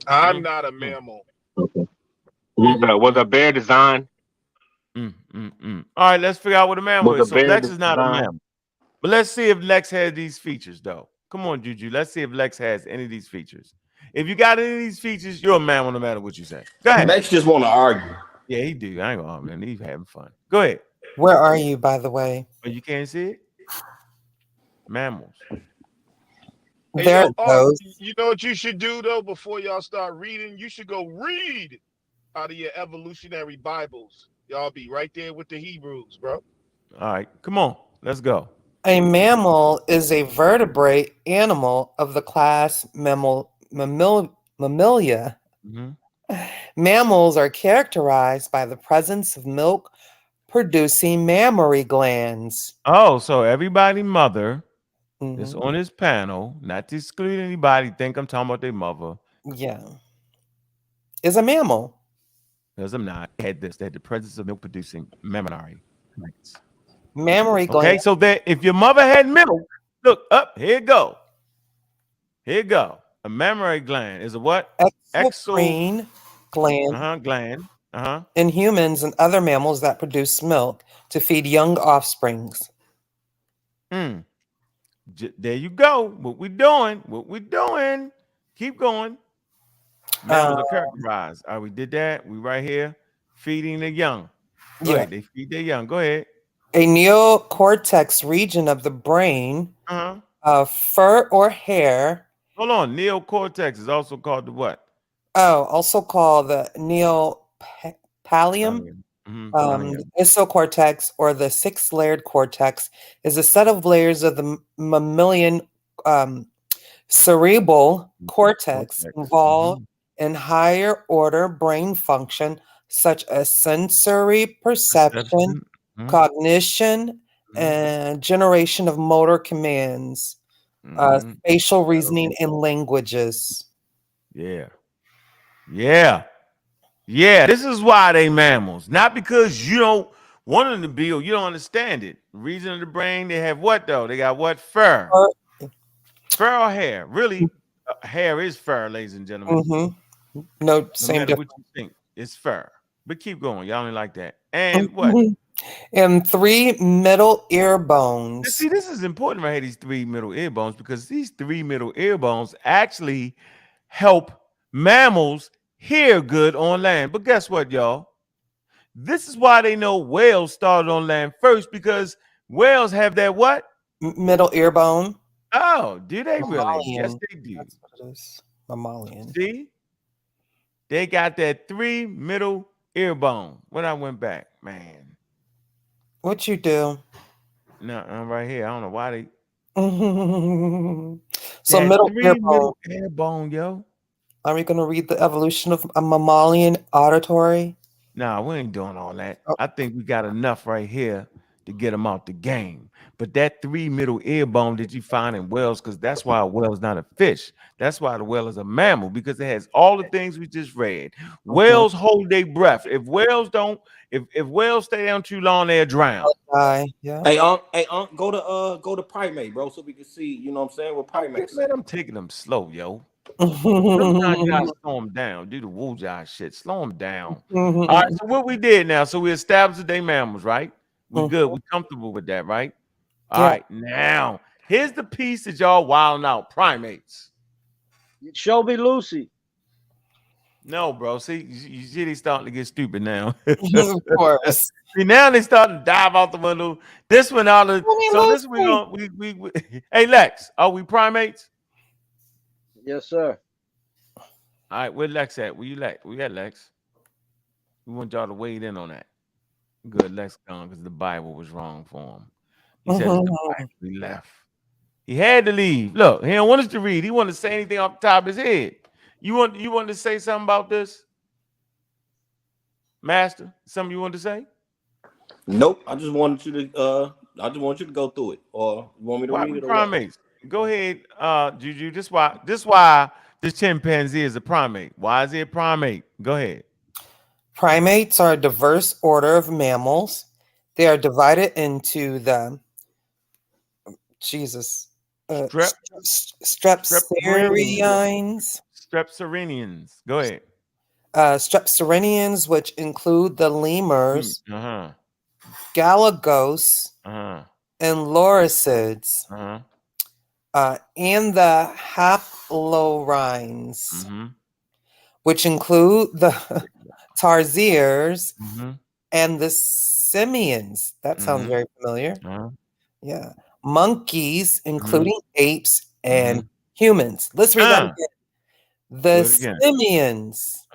I'm not a mammal. Okay. Was a bear designed? All right, let's figure out what a mammal Was a is. So bear Lex is not a designed? mammal. But let's see if Lex has these features, though. Come on, Juju. Let's see if Lex has any of these features. If you got any of these features, you're a mammal no matter what you say. Go ahead. Lex just want to argue. Yeah, he do. I ain't gonna argue, man. He's having fun. Go ahead. Where are you, by the way? Oh, you can't see it? Mammals. Hey, There yo, it goes. you know what you should do though before y'all start reading? You should go read out of your evolutionary Bibles. Y'all be right there with the Hebrews, bro. All right, come on. Let's go. A mammal is a vertebrate animal of the class Mammalia. Mm-hmm. Mammals are characterized by the presence of milk-producing mammary glands. Oh, so everybody mother that's Mhm. on this panel, not to exclude anybody, think I'm talking about their mother. Yeah. Is a mammal. Because I'm not. They had the presence of milk producing mammary glands. Mammary Okay, gland. so that if your mother had milk, look up, here it go. Here it go. A mammary gland is a what? Exocrine gland Gland. in humans and other mammals that produce milk to feed young offsprings. There you go. What we doing? What we doing? Keep going. Mammals are characterized. All right, we did that. We right here feeding the young. Go Yeah. ahead. They feed their young. Go ahead. A neocortex region of the brain, fur or hair. Hold on. Neocortex is also called the what? Oh, also called the neopallium. Pallium. Isocortex, or the six-layered cortex, is a set of layers of the mammalian cerebral cortex involved in higher order brain function such as sensory perception, cognition, and generation of motor commands, spatial reasoning, and languages. Yeah. This is why they mammals. Not because you don't want them to be or you don't understand it. The reason of the brain, they have what though? They got what? Fur. Fur or hair? Really, hair is fur, ladies and gentlemen. No, same matter difference. what you think, it's fur. But keep going. Y'all ain't like that. And what? And 3 middle ear bones. See, this is important right here, these 3 middle ear bones, because these 3 middle ear bones actually help mammals hear good on land. But guess what, y'all? This is why they know whales started on land first, because whales have that what? Middle ear bone. Oh, do they really? Yes, they do. That's what it is. Mammalian. See? They got that 3 middle ear bone. When I went back, man. What you do? No, I'm right here. I don't know why they. So that middle ear bone. middle ear bone, yo. Are we going to read the evolution of a mammalian auditory? Nah, we ain't doing all that. I think we got enough right here to get them out the game. But that 3 middle ear bone that you find in whales, because that's why a whale is not a fish. That's why the whale is a mammal, because it has all the things we just read. Whales hold their breath. If whales don't, if whales stay down too long, they'll drown. Yeah. Hey, go to primate, bro, so we can see. You know what I'm saying? What primates? Man, I'm taking them slow, yo. Sometimes you gotta slow them down. Do the Wu-Jai shit. Slow them down. All right. So what we did now? So we established that they mammals, right? We good. We comfortable with that, right? All right. Now here's the piece that y'all wilding out. Primates. Show me Lucy. No, bro. See, you see, they starting to get stupid now. Of course. See, now they starting to dive out the window. This one out of so this we Lucy. going we Hey Lex, are we primates? Yes, sir. All right, where Lex at? Where you Lex? We got Lex. We want y'all to wade in on that. Good, Lex gone because the Bible was wrong for him. He said it's the Bible. He left. He had to leave. Look, he don't want us to read. He wanted to say anything off the top of his head. You want to say something about this, Master? Something you want to say? Nope. I just wanted you to go through it. Or you want me to Why read we it or what? primates? Go ahead, Juju. This why this chimpanzee is a primate. Why is he a primate? Go ahead. Primates are a diverse order of mammals. They are divided into the strepsirrhines. Strepsirrhinians. Go ahead. Strepsirrhinians, which include the lemurs, galagos, and lorisids, and the haplorhines, which include the tarsiers and the simians. That sounds very familiar. Yeah. Monkeys, including apes and humans. Let's read that again. The simians,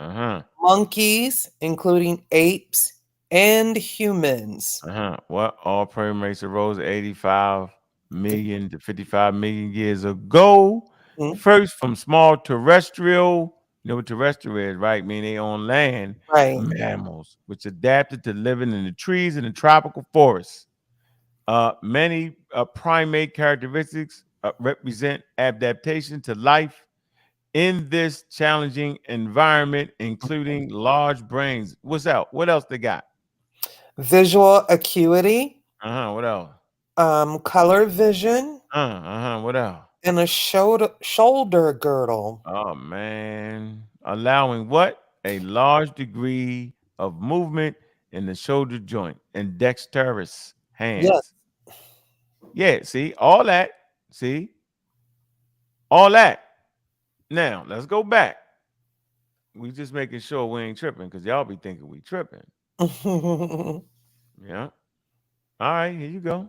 monkeys, including apes and humans. What all primates arose 85 million to 55 million years ago. First from small terrestrial, you know what terrestrial is, right? Meaning they on land, mammals, which adapted to living in the trees in the tropical forests. Many primate characteristics represent adaptation to life in this challenging environment, including large brains. What's out? What else they got? Visual acuity. What else? Color vision. What else? And a shoulder girdle. Oh man. Allowing what? A large degree of movement in the shoulder joint and dexterous hands. Yes. Yeah, see, all that. See? All that. Now, let's go back. We just making sure we ain't tripping because y'all be thinking we tripping. Yeah. All right, here you go.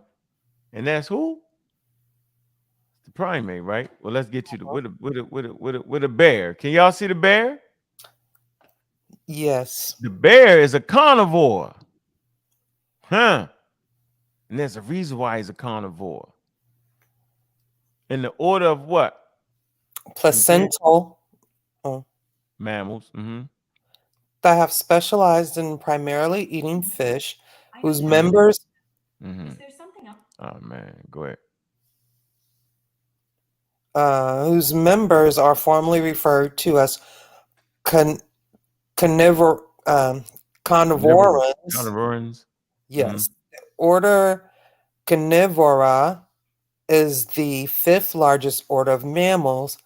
And that's who? The primate, right? Well, let's get you to with a bear. Can y'all see the bear? Yes. The bear is a carnivore. And there's a reason why he's a carnivore. In the order of what? Placental mammals. That have specialized in primarily eating fish, whose members. Is there something else? Oh man, go ahead. Whose members are formally referred to as carnivorans. Carnivorans. Yes. Order Carnivora is the fifth largest order of mammals,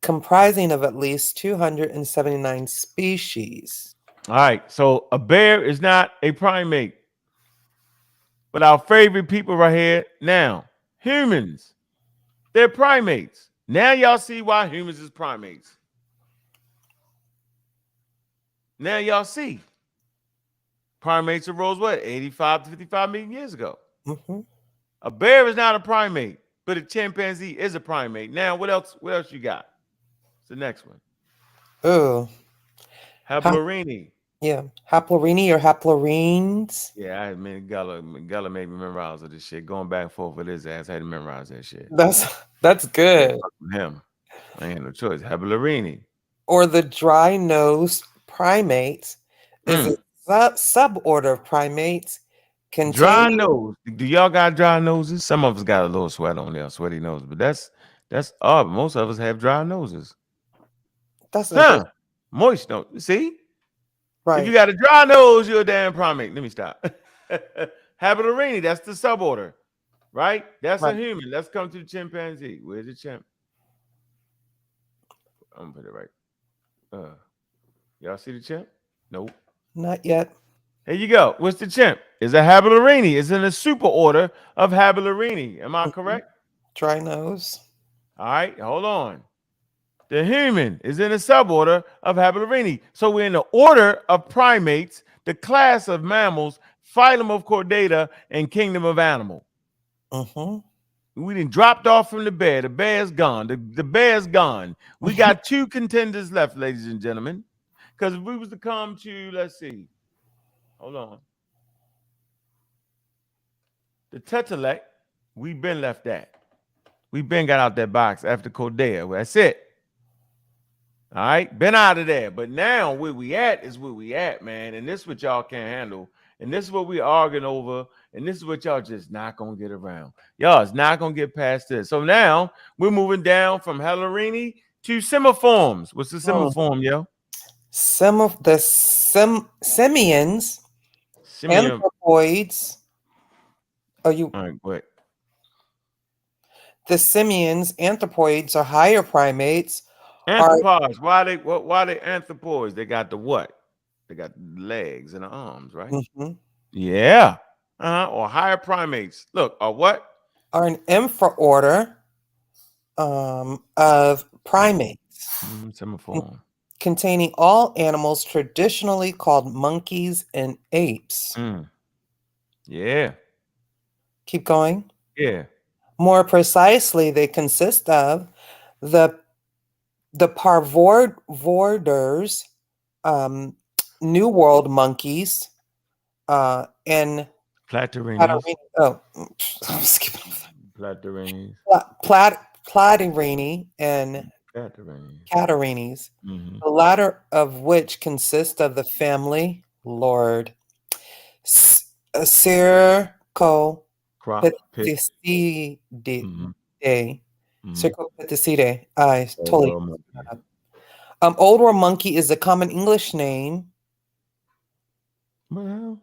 comprising of at least 279 species. All right, so a bear is not a primate. But our favorite people right here now, humans, they're primates. Now y'all see why humans is primates. Now y'all see. Primates arose what? 85 to 55 million years ago. A bear is not a primate, but a chimpanzee is a primate. Now, what else you got? What's the next one? Oh. Haplorini. Yeah. Haplorini or haplorines. Yeah, I mean, Gullah made me memorize all this shit. Going back and forth with his ass, I had to memorize that shit. That's good. Him. I ain't no choice. Haplorini. Or the dry-nosed primates is a suborder of primates. Dry nose. Do y'all got dry noses? Some of us got a little sweat on there, sweaty nose, but that's odd. Most of us have dry noses. That's moist nose. See? Right. If you got a dry nose, you're a damn primate. Let me stop. Haplorini, that's the suborder, right? That's a human. Let's come to the chimpanzee. Where's the chimp? I'm gonna put it right. Y'all see the chimp? Nope. Not yet. Here you go. What's the chimp? It's a Haplorini. It's in a superorder of Haplorini. Am I correct? Dry nose. All right, hold on. The human is in the suborder of Habilirini. So we're in the order of primates, the class of mammals, phylum of chordata, and kingdom of animal. We done dropped off from the bear. The bear's gone. The bear's gone. We got two contenders left, ladies and gentlemen. Because if we was to come to, let's see, hold on. The Tetralect, we've been left that. We've been got out that box after Cordea. That's it. All right, been out of there. But now where we at is where we at, man. And this is what y'all can't handle. And this is what we arguing over. And this is what y'all just not gonna get around. Y'all is not gonna get past this. So now we're moving down from Hellerini to semiforms. What's the semiform, yo? Simians, anthropoids. Are you? All right, go ahead. The simians, anthropoids, are higher primates. Anthropods. Why they anthropoids? They got the what? They got legs and arms, right? Yeah. Or higher primates. Look, or what? Are an infraorder of primates. Semiform. Containing all animals traditionally called monkeys and apes. Yeah. Keep going. Yeah. More precisely, they consist of the parvorters, New World monkeys, and Platyrinis. I'm skipping over that. Platyrinis. Platyrini and Catarines, the latter of which consist of the family Lord Cercopithecidae. Cercopithecidae. I totally. Old World monkey is a common English name. Well,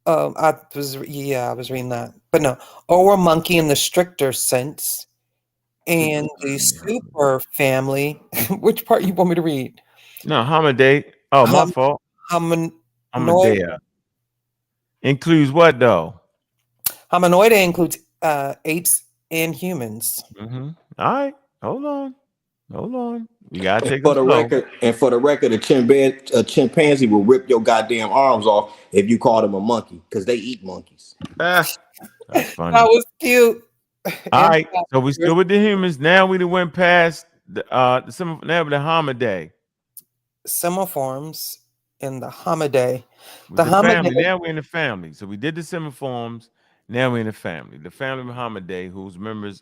I was reading that, but no, Old World monkey in the stricter sense. And the super family. Which part you want me to read? No, Hominidae. Oh, my fault. Hominidae. Includes what though? Hominoidae includes apes and humans. All right. Hold on. You gotta take For it the slow. record, a chimpanzee will rip your goddamn arms off if you call them a monkey because they eat monkeys. That's funny. That was cute. All right. So we still with the humans. Now we done went past the now with the Hominidae. Semiforms in the Homidae. The family. Now we're in the family. So we did the semiforms. Now we're in the family. The family of Homidae, whose members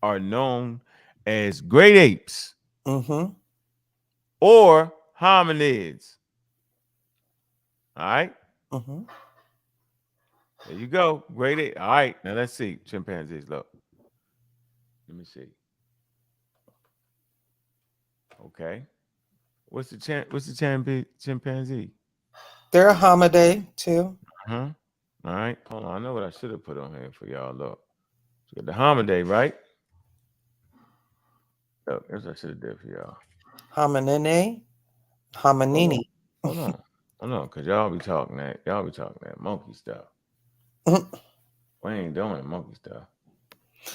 are known as great apes or hominids. All right. There you go. Great ape. All right. Now let's see. Chimpanzees. Look. Let me see. Okay. What's the chimpanzee? They're a Homidae too. All right. Hold on. I know what I should have put on here for y'all. Look. So we got the Homidae, right? Look, here's what I should have did for y'all. Hominini. Hold on, because y'all be talking that monkey stuff. We ain't doing monkey stuff.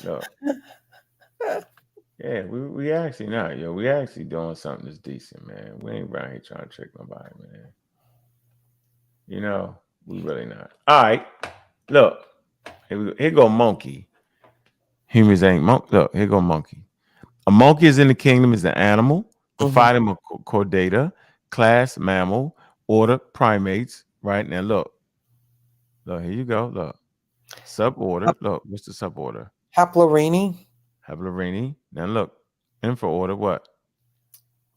Look. Yeah, we actually not, yo. We actually doing something that's decent, man. We ain't around here trying to trick nobody, man. You know, we really not. All right. Look. Here go monkey. Humans ain't monkey. Look, here go monkey. A monkey is in the kingdom is an animal, the phylum of chordata, class mammal, order primates. Right now, look, here you go. Look, suborder. Look, what's the suborder? Haplorini. Now look, infraorder what?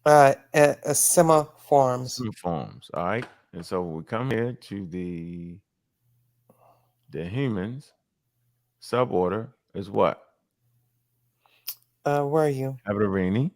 Semiforms. Semiforms. All right. And so we come here to the humans. Suborder is what? Where are you? Habilirini.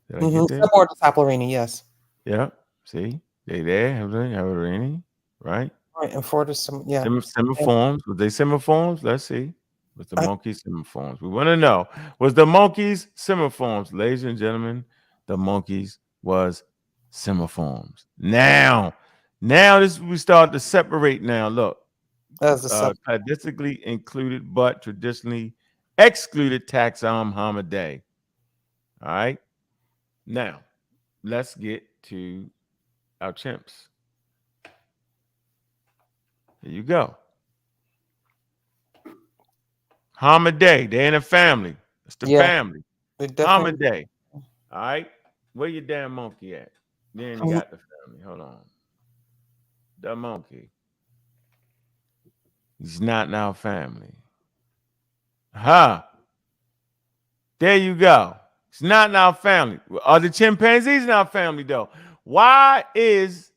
Did I get there? Suborder Haplorini, yes. Yeah. See, they there. Habilirini, right? Right, and for some, yeah. Semiforms. Was they semiforms? Let's see. Was the monkeys semiforms? We want to know. Was the monkeys semiforms? Ladies and gentlemen, the monkeys was semiforms. Now this we start to separate now. Look. Statistically included but traditionally excluded taxon Homidae. All right. Now, let's get to our chimps. Here you go. Hamaday, they in a family. It's the Yeah, family. they definitely. Hamaday. All right. Where your damn monkey at? Then you got the family. Hold on. The monkey. He's not in our family. Huh. There you go. It's not in our family. Are the chimpanzees in our family though? Why is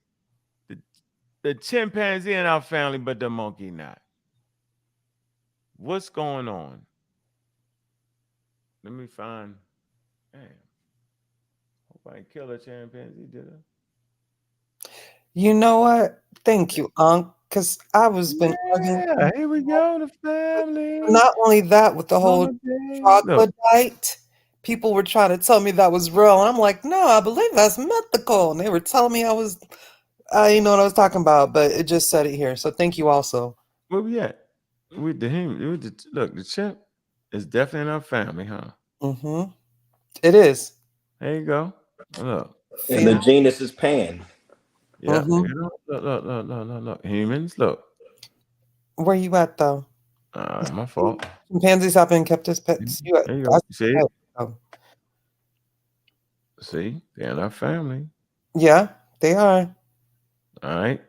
the chimpanzee in our family but the monkey not? What's going on? Let me find. Damn. Hope I ain't kill a chimpanzee, did I? You know what? Thank you, Unc. Because I was been arguing. Yeah, here we go, the family. Not only that, with the whole troglodyte, people were trying to tell me that was real, and I'm like, no, I believe that's mythical. And they were telling me you know what I was talking about, but it just said it here. So thank you also. Where we at? With look, the chimp is definitely in our family, huh? Mm-hmm. It is. There you go. Look. And the genus is Pan. Yeah. Mm-hmm. Look. Humans, look. Where you at though? My fault. Chimpanzees have been kept as pets. There you go. See? See? They're in our family. Yeah, they are. All right.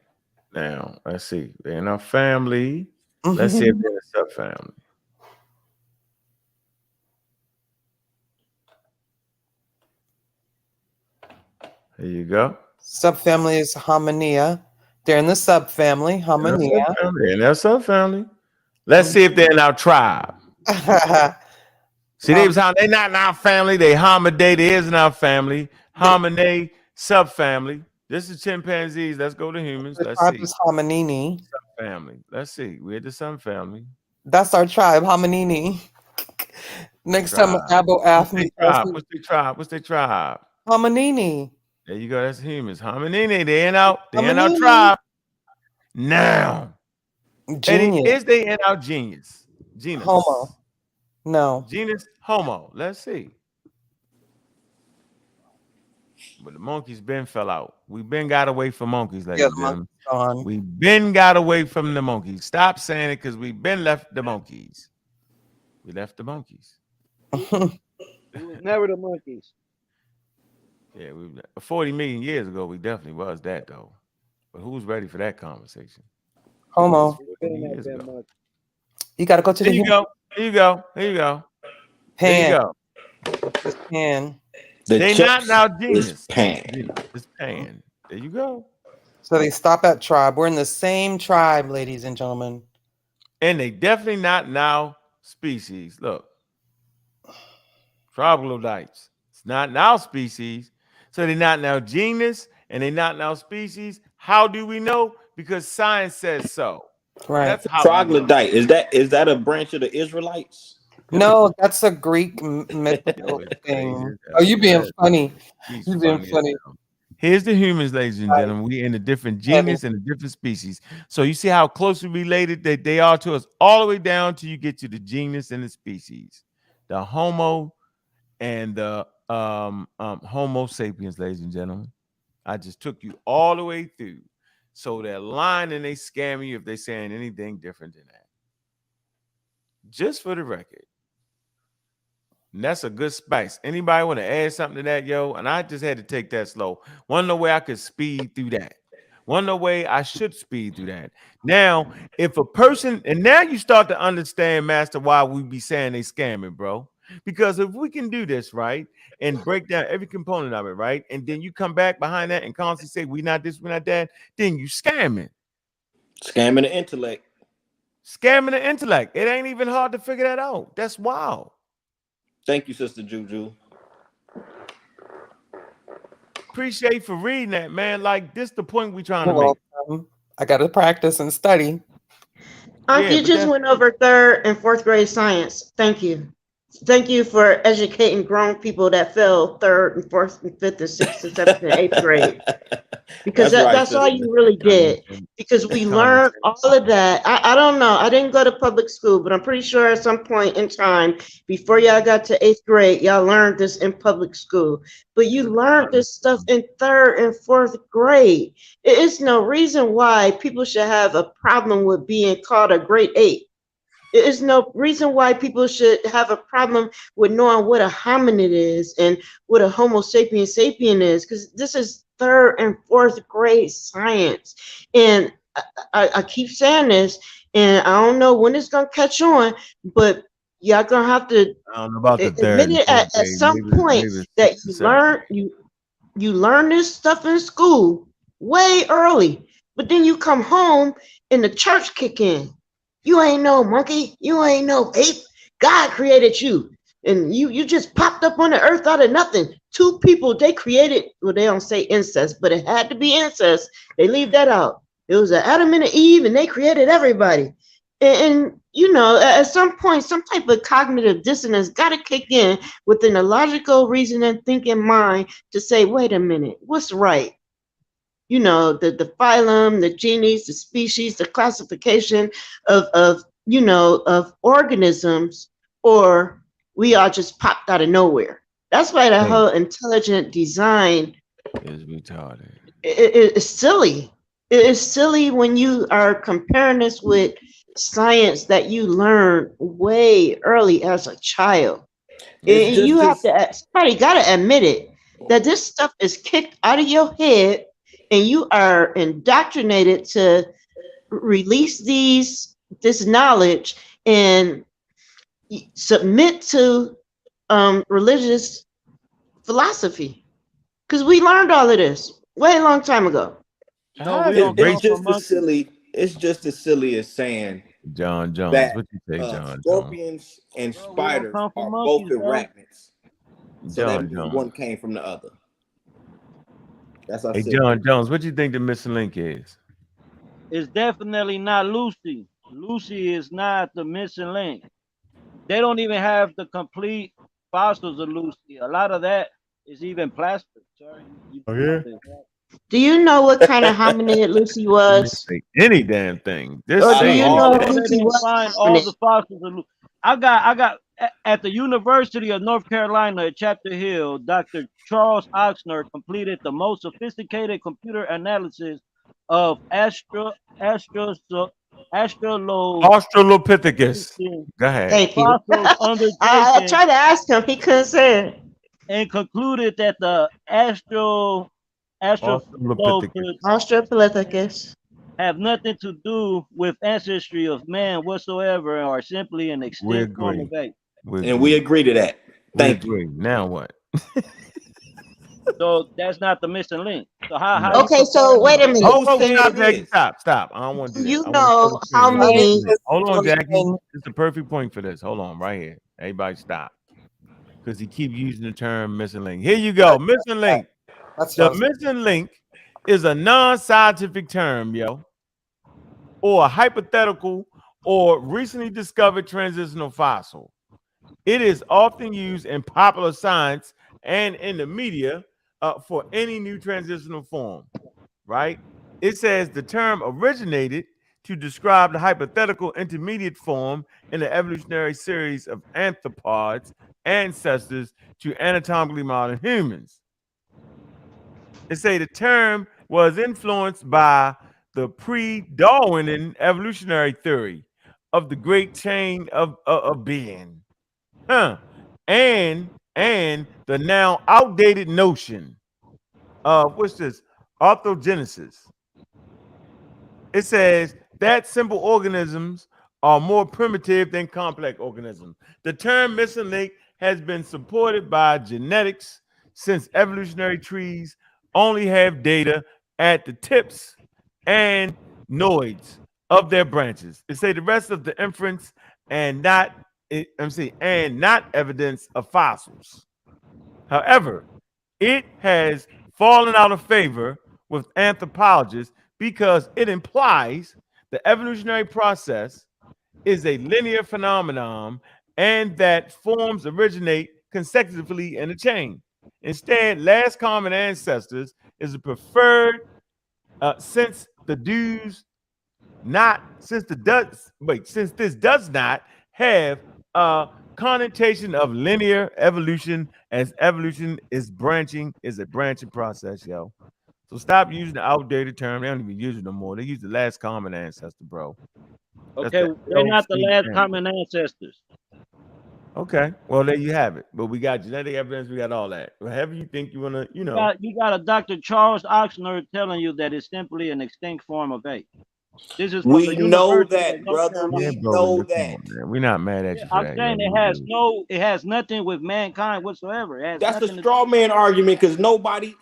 Now, let's see. They're in our family. Let's see if they're in a subfamily. There you go. Subfamily is Hominia. They're in the subfamily, Hominia. In their subfamily. Let's see if they're in our tribe. See, they not in our family. They hominidae. They is in our family. Hominidae subfamily. This is chimpanzees. Let's go to humans. The Let's tribe see. is Hominini. Subfamily. Let's see. We're the subfamily. That's our tribe, Hominini. Next time, Abo asked me. What's their tribe? What's their tribe? Hominini. There you go. That's humans. Hominini. They in our tribe. Now. Genius. Eddie, is they in our genus? Homo. No. Genus Homo. Let's see. But the monkeys been fell out. We been got away from monkeys, ladies and gentlemen. We been got away from the monkeys. Stop saying it because we been left the monkeys. We left the monkeys. It was never the monkeys. Yeah, 40 million years ago, we definitely was that though. But who's ready for that conversation? Homo. You got to go to the. Here you go. Here you go. Here you go. Pan. There you go. It's Pan. They not now genius. Pan. It's Pan. There you go. So they stop at tribe. We're in the same tribe, ladies and gentlemen. And they definitely not now species. Look. Troglodytes. It's not now species. So they're not now genus and they're not now species. How do we know? Because science says so. Right. That's how Troglodyte. Is that a branch of the Israelites? No, that's a Greek mythical thing. Oh, you being funny. You being funny. Here's the humans, ladies and gentlemen. We in a different genus and a different species. So you see how closely related that they are to us, all the way down till you get to the genus and the species. The Homo and the Homo sapiens, ladies and gentlemen. I just took you all the way through. So they're lying and they scam you if they're saying anything different than that. Just for the record. And that's a good spice. Anybody want to add something to that, yo? And I just had to take that slow. One no way I could speed through that. One no way I should speed through that. Now, if a person, and now you start to understand, Master, why we be saying they scamming, bro. Because if we can do this, right, and break down every component of it, right, and then you come back behind that and constantly say, we not this, we not that, then you scamming. Scamming the intellect. Scamming the intellect. It ain't even hard to figure that out. That's wild. Thank you, Sister Juju. Appreciate you for reading that, man. Like, this the point we trying to make. I got to practice and study. You just went over 3rd and 4th grade science. Thank you. Thank you for educating grown people that fell third and fourth and fifth and sixth and seventh and eighth grade. Because That's right, that's all sister. you really did. Because we learned all of that. I don't know. I didn't go to public school, but I'm pretty sure at some point in time, before y'all got to eighth grade, y'all learned this in public school. But you learned this stuff in third and fourth grade. It is no reason why people should have a problem with being called a grade 8. There is no reason why people should have a problem with knowing what a hominid is and what a Homo sapien is, because this is third and fourth grade science. And I keep saying this, and I don't know when it's gonna catch on, but y'all gonna have to I don't know about the admit third and it fourth at grade. some point Maybe that sixth and seventh grade. you learn this stuff in school way early, but then you come home and the church kick in. You ain't no monkey. You ain't no ape. God created you. And you just popped up on the earth out of nothing. Two people, they created, well, they don't say incest, but it had to be incest. They leave that out. It was an Adam and an Eve, and they created everybody. And you know, at some point, some type of cognitive dissonance got to kick in within a logical, reasoning, thinking mind to say, wait a minute, what's right? You know, the phylum, the genus, the species, the classification of you know, of organisms, or we are just popped out of nowhere. That's why the Hey, whole intelligent design is retarded. is silly. It is silly when you are comparing this with science that you learn way early as a child. It's And you just have this. to, somebody got to admit it, that this stuff is kicked out of your head and you are indoctrinated to release this knowledge and submit to religious philosophy. Because we learned all of this way a long time ago. No, we It, don't it's come from just as monkeys. silly. It's just as silly as saying John Jones. that What you say, John Jones? scorpions and Bro, we don't spiders come from are both monkeys, bro. arachnids. So that John means Jones. one came from the other. That's how Hey, silly it John is. Jones. What you think the missing link is? It's definitely not Lucy. Lucy is not the missing link. They don't even have the complete fossils of Lucy. A lot of that is even plaster. Sorry, you Oh know yeah. this. Do you know what kind of hominid Lucy Let me was? say any damn thing. Just Or do say you All know of if Google that. it Lucy and was find a all hominid? the fossils of Lucy. At the University of North Carolina at Chapel Hill, Dr. Charles Oxner completed the most sophisticated computer analysis of astrolopithecus Australopithecus. Go ahead. Thank you. fossils I undertaken tried to ask him, he couldn't say it. and concluded that the Australopithecus. astrolopiths Australopithecus. have nothing to do with ancestry of man whatsoever and are simply an We extinct form agree. of ape. We And we agree. agree to that. We Thank you. agree. Now what? So that's not the missing link. So how No. you Okay, so comparing wait a them? minute. Who Oh, said stop, it Jackie. is? Stop. Stop. I don't want Do to do that. you I want to show know the how screen. Science many? is Hold on, Jackie. explaining. It's the perfect point for this. Hold on, right here. Everybody stop. Because he keep using the term missing link. Here you go. Missing link. That's what I The was. missing link is a non-scientific term, yo, or a hypothetical or recently discovered transitional fossil. It is often used in popular science and in the media for any new transitional form, right? It says the term originated to describe the hypothetical intermediate form in the evolutionary series of anthropods, ancestors to anatomically modern humans. It say the term was influenced by the pre-Darwinian evolutionary theory of the great chain of being. Huh. And the now outdated notion of what's this? Orthogenesis. It says that simple organisms are more primitive than complex organisms. The term missing link has been supported by genetics since evolutionary trees only have data at the tips and nodes of their branches. It say the rest of the inference and not and not evidence of fossils. However, it has fallen out of favor with anthropologists because it implies the evolutionary process is a linear phenomenon and that forms originate consecutively in a chain. Instead, last common ancestors is a preferred since this does not have a connotation of linear evolution, as evolution is a branching process, yo. So stop using the outdated term. They don't even use it no more. They use the last common ancestor, bro. That's Okay, the they're not the LC last term. common ancestors. Okay, well there you have it. But we got genetic evidence. We got all that. Whatever you think you wanna, You got a Dr. Charles Oxnard telling you that it's simply an extinct form of ape. This is from We the know University of that, North brother. Yeah, Carolina. We bro. know Come that. on, man. We're not mad at you for I'm that, saying yo. it has nothing with mankind whatsoever. It has That's a nothing to straw do. man argument because nobody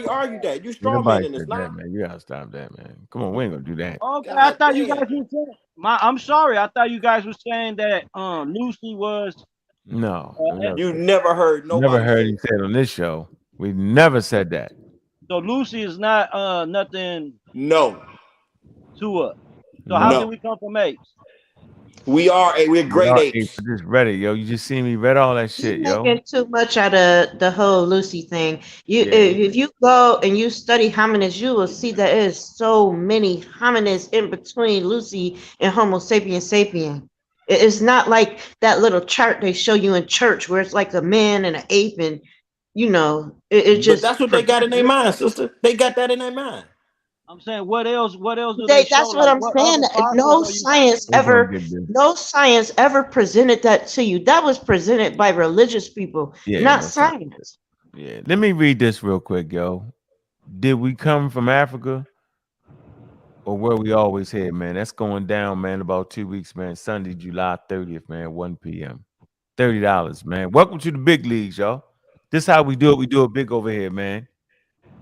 argued that. You straw Nobody man in this said that, now. man. You gotta stop that, man. Come on, we ain't gonna do that. Okay, I God thought you damn. guys were saying. I'm sorry. I thought you guys were saying that Lucy was. No, You never heard never nobody heard say him that. say it on this show. We never said that. So Lucy is not nothing No. to us. So how No. can we come from apes? We're great Y'all apes. just read it, yo. You just see me read all that shit, You're yo. making too much out of the whole Lucy thing. Yeah. If you go and you study hominids, you will see there is so many hominids in between Lucy and Homo sapiens sapien. It's not like that little chart they show you in church where it's like a man and an ape, and it But just that's what they got in their mind, sister. They got that in their mind. I'm saying, what else do they show? That's what Like, I'm what saying. other fossils are you? No science ever presented that to you. That was presented by religious people, Yeah, not no science. science. Yeah. Let me read this real quick, yo. Did we come from Africa? Or where we always head, man? That's going down, man, about 2 weeks, man. Sunday, July 30th, man, 1 p.m. $30, man. Welcome to the big leagues, y'all. This how we do it. We do it big over here, man.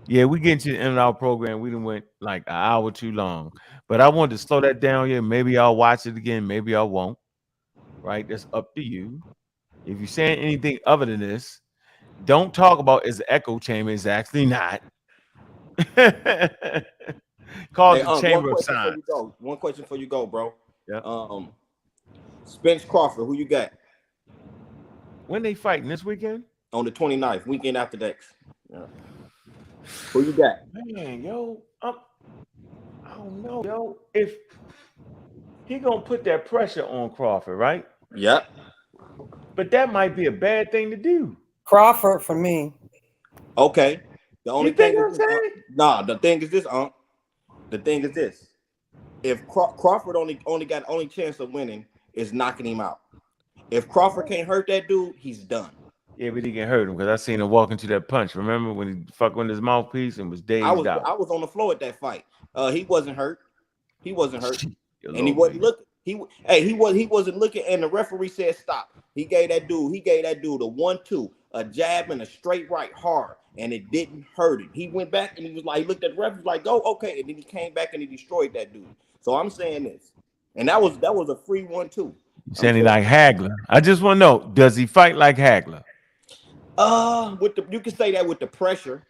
Yeah, we get to the end of our program. We done went like an hour too long. But I wanted to slow that down here. Maybe I'll watch it again. Maybe I won't. Right? That's up to you. If you're saying anything other than this, don't talk about it's an echo chamber. It's actually not. Called Hey, the one Chamber of question before Science. you go. One question before you go, bro. Yeah. Spence Crawford, who you got? When they fighting this weekend? On the 29th, weekend after next. Yeah. Who you got? Man, yo, I don't know, yo. If he gonna put that pressure on Crawford, right? Yep. But that might be a bad thing to do. Crawford for me. Okay. The only You think thing I'm is this, saying? the thing is this, The thing is this. If Crawford only got chance of winning is knocking him out. If Crawford can't hurt that dude, he's done. Yeah, but he can hurt him because I seen him walk into that punch. Remember when he fucked with his mouthpiece and was dazed out? I was on the floor at that fight. He wasn't hurt. He wasn't hurt. And he Lord, wasn't looking. He wasn't looking, and the referee said stop. He gave that dude a 1-2, a jab and a straight right hard, and it didn't hurt him. He went back and he looked at the referee like, go, okay, and then he came back and he destroyed that dude. So I'm saying this. And that was a free 1-2. You saying he like Hagler? I just want to know, does he fight like Hagler? You can say that with the pressure.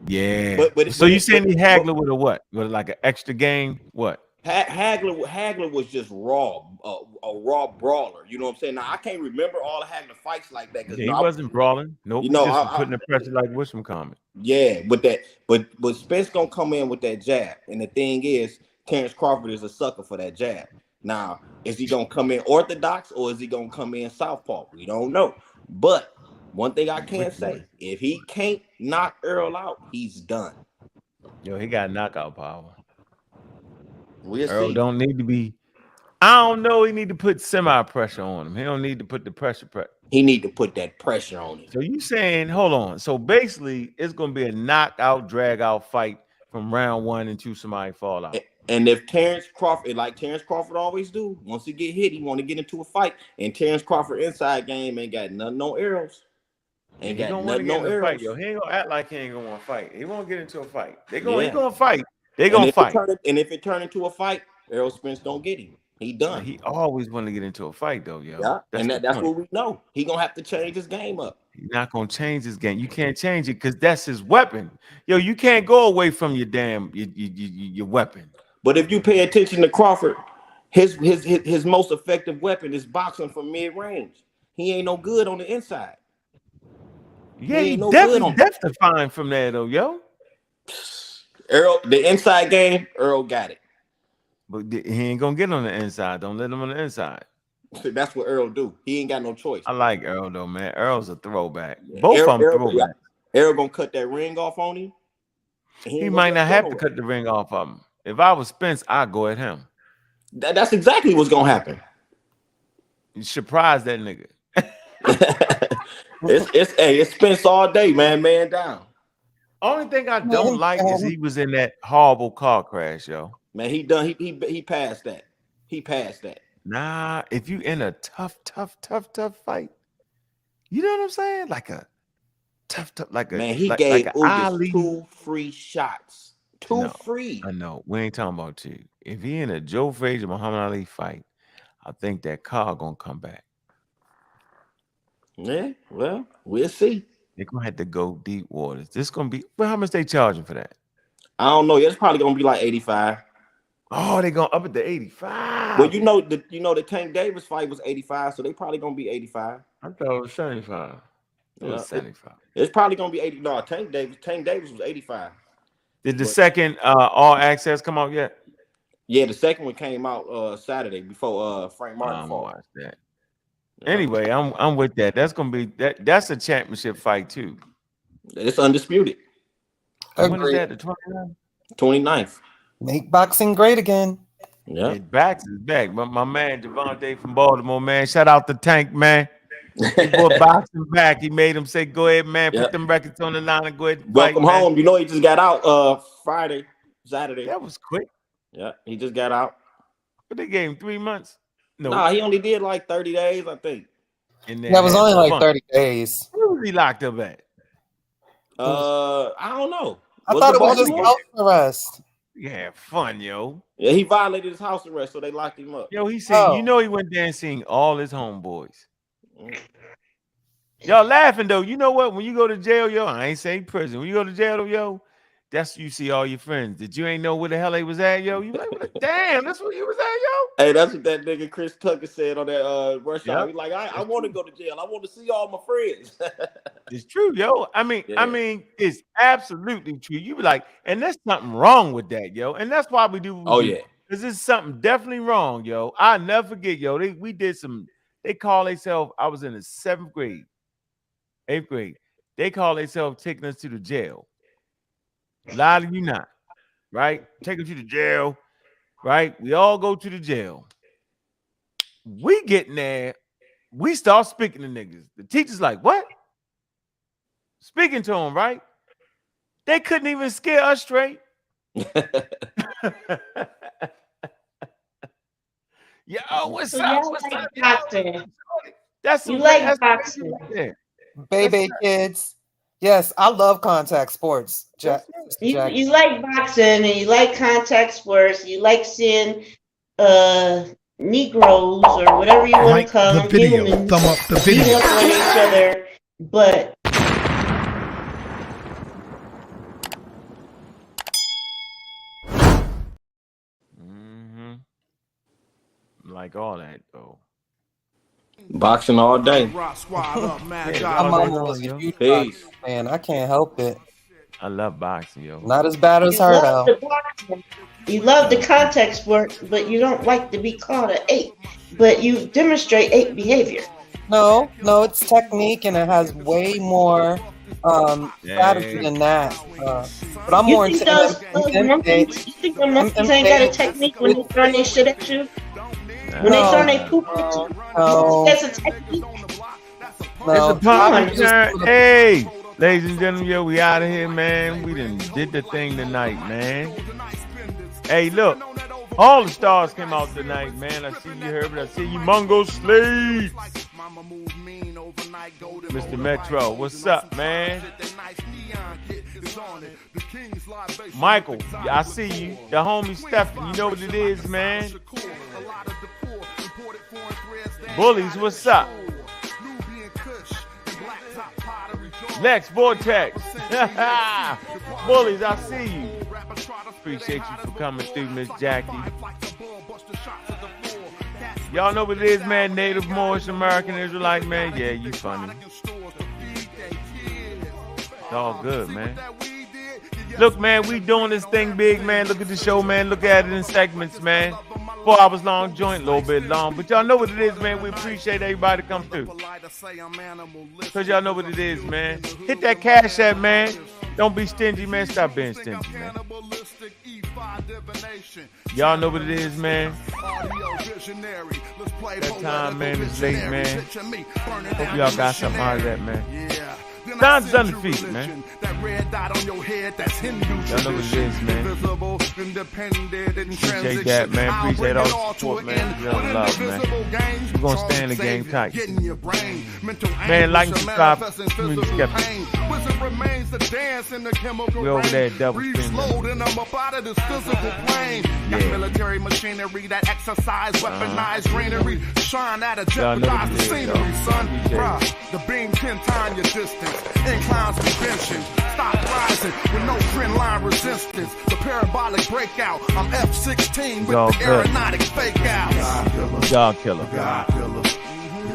Yeah. So you saying he Hagler with a what? With like an extra game? What? Hagler was just raw, a raw brawler. You know what I'm saying? Now I can't remember all the Hagler fights like that because he wasn't brawling. Nope. Just putting the pressure like Wisconsin. Yeah, but Spence gonna come in with that jab, and the thing is, Terrence Crawford is a sucker for that jab. Now, is he gonna come in orthodox or is he gonna come in southpaw? We don't know. But one thing I can say, if he can't knock Earl out, he's done. Yo, he got knockout power. We'll Earl see. don't need to be. I don't know. He need to put semi pressure on him. He don't need to put the pressure. He need to put that pressure on him. So you saying, hold on. So basically, it's gonna be a knockout, drag out fight from round 1 until somebody fall out. And if Terrence Crawford, like Terrence Crawford always do, once he get hit, he want to get into a fight. And Terrence Crawford inside game ain't got nothing on arrows. Ain't got nothing on arrows. Fight, yo. He ain't gonna act like he ain't gonna want to fight. He won't get into a fight. He gonna fight. They gonna fight. And if it turn into a fight, Errol Spence don't get him. He done. He always want to get into a fight though, yo. Yeah, that's what we know. He gonna have to change his game up. He's not gonna change his game. You can't change it because that's his weapon. Yo, you can't go away from your damn your weapon. But if you pay attention to Crawford, His most effective weapon is boxing from mid range. He ain't no good on the inside. Yeah, he definitely fine from there though, yo. Earl, the inside game, Earl got it. But he ain't gonna get on the inside. Don't let him on the inside. That's what Earl do. He ain't got no choice. I like Earl though, man. Earl's a throwback. Both of them throwback. Earl gonna cut that ring off on him. He might not have to cut the ring off of him. If I was Spence, I'd go at him. That's exactly what's gonna happen. You surprise that nigga. It's Spence all day, man down. Only thing I don't like is he was in that horrible car crash, yo. Man, he done. He passed that. He passed that. Nah, if you in a tough fight, you know what I'm saying? Like a tough, like a man. He like, gave like Ugas 2 free shots. Two free. I know. We ain't talking about you. If he in a Joe Frazier Muhammad Ali fight, I think that car gonna come back. Yeah, well, we'll see. They're gonna have to go deep waters. This gonna be how much they charging for that? I don't know. It's probably gonna be like 85. Oh, they gonna up it to 85. Well, the Tank Davis fight was 85, so they probably gonna be 85. I thought it was 75. It was 75. It's probably gonna be 80. No, Tank Davis was 85. Did the second All Access come out yet? Yeah, the second one came out Saturday before Frank Martin fought. Watch that. Anyway, I'm with that. That's gonna be that's a championship fight too. It's undisputed. When is that? The 29th? 29th. Make boxing great again. Yeah. Bax is back. But my man Javante from Baltimore, man. Shout out to Tank, man. He brought boxing back. He made him say, go ahead, man. Put them records on the line and go ahead and Welcome fight, home. man. You know he just got out Saturday. That was quick. Yeah, he just got out. But they gave him 3 months. No, nah, he only did like 30 days, I think. That was only like 30 days. Where was he locked up at? I don't know. I thought it was just house arrest. Yeah, fun, yo. Yeah, he violated his house arrest, so they locked him up. Yo, he said, you know, he went there and seen all his homeboys. Y'all laughing though. You know what? When you go to jail, yo, I ain't saying prison. When you go to jail, yo, that's you see all your friends that you ain't know where the hell they was at, yo. You like, damn, that's where you was at, yo. Hey, that's what that nigga Chris Tucker said on that rush hour. He's like, I want to go to jail. I want to see all my friends. It's true, yo. I mean, it's absolutely true. You be like, and there's something wrong with that, yo. And that's why we do. Yeah, because there's something definitely wrong, yo. I never forget, yo. We did some. They call themselves. I was in the 7th grade, 8th grade. They call themselves taking us to the jail. Lie to you not, right? Take them to the jail, right? We all go to the jail. We get in there. We start speaking to niggas. The teacher's like, what? Speaking to them, right? They couldn't even scare us straight. Yo, what's up? What's up? That's some boxing. Baby kids. Yes, I love contact sports. You like boxing and you like contact sports. You like seeing Negroes or whatever you want to call them, humans, thumb up the video, beat up on each other. But like all that though. Boxing all day. Peace. Man, I can't help it. I love boxing, yo. Not as bad as her though. You love the contact sport, but you don't like to be called an ape. But you demonstrate ape behavior. No, it's technique and it has way more strategy than that. But I'm more into monkeys. You think the monkeys ain't got a technique when they throw their shit at you? When they throw their poop at you? That's a technique. Hey, ladies and gentlemen, yo, we out of here, man. We done did the thing tonight, man. Hey, look, all the stars came out tonight, man. I see you, Herbert. I see you, Mungo Slade. Mr. Metro, what's up, man? Michael, I see you. The homie Stephen, you know what it is, man. Bullies, what's up? Lex Vortex. Bullies, I see you. Appreciate you for coming through, Miss Jackie. Y'all know what it is, man. Native, Moorish, American, Israelite, man. Yeah, you funny. It's all good, man. Look, man, we doing this thing big, man. Look at the show, man. Look at it in segments, man. 4 hours long joint, a little bit long. But y'all know what it is, man. We appreciate everybody to come through. Because y'all know what it is, man. Hit that cash app, man. Don't be stingy, man. Stop being stingy, man. Y'all know what it is, man. That time, man, is late, man. Hope y'all got something out of that, man. Time's undefeated, man. That red dot on your head, that's Hindu. Y'all know what it is, man. Appreciate that, man. Appreciate all the support, man. Real love, man. We're gonna stay in the game tight. Man, like and subscribe. Community Skeptics. We over there at Double Spin. Yeah. Military machinery that exercise, weaponized greenery, shine at a jeopardize the scenery, son. The beam 10 times your distance, inclines convention, stop rising with no trend line resistance. The parabolic breakout, I'm F-16 with the aeronautic fake outs. God killer. God killer.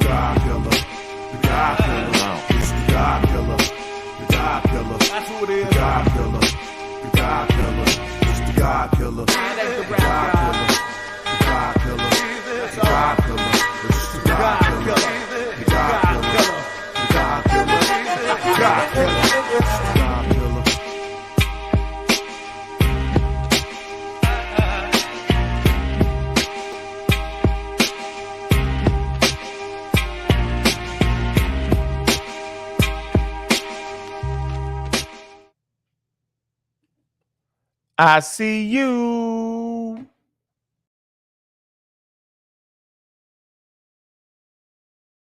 God killer. God killer. It's the God killer. The God killer. That's who it is. The God killer. The God killer. It's the God killer. The God killer. The God killer. The God killer. It's the God killer. The God killer. The God killer. The God killer. I see you.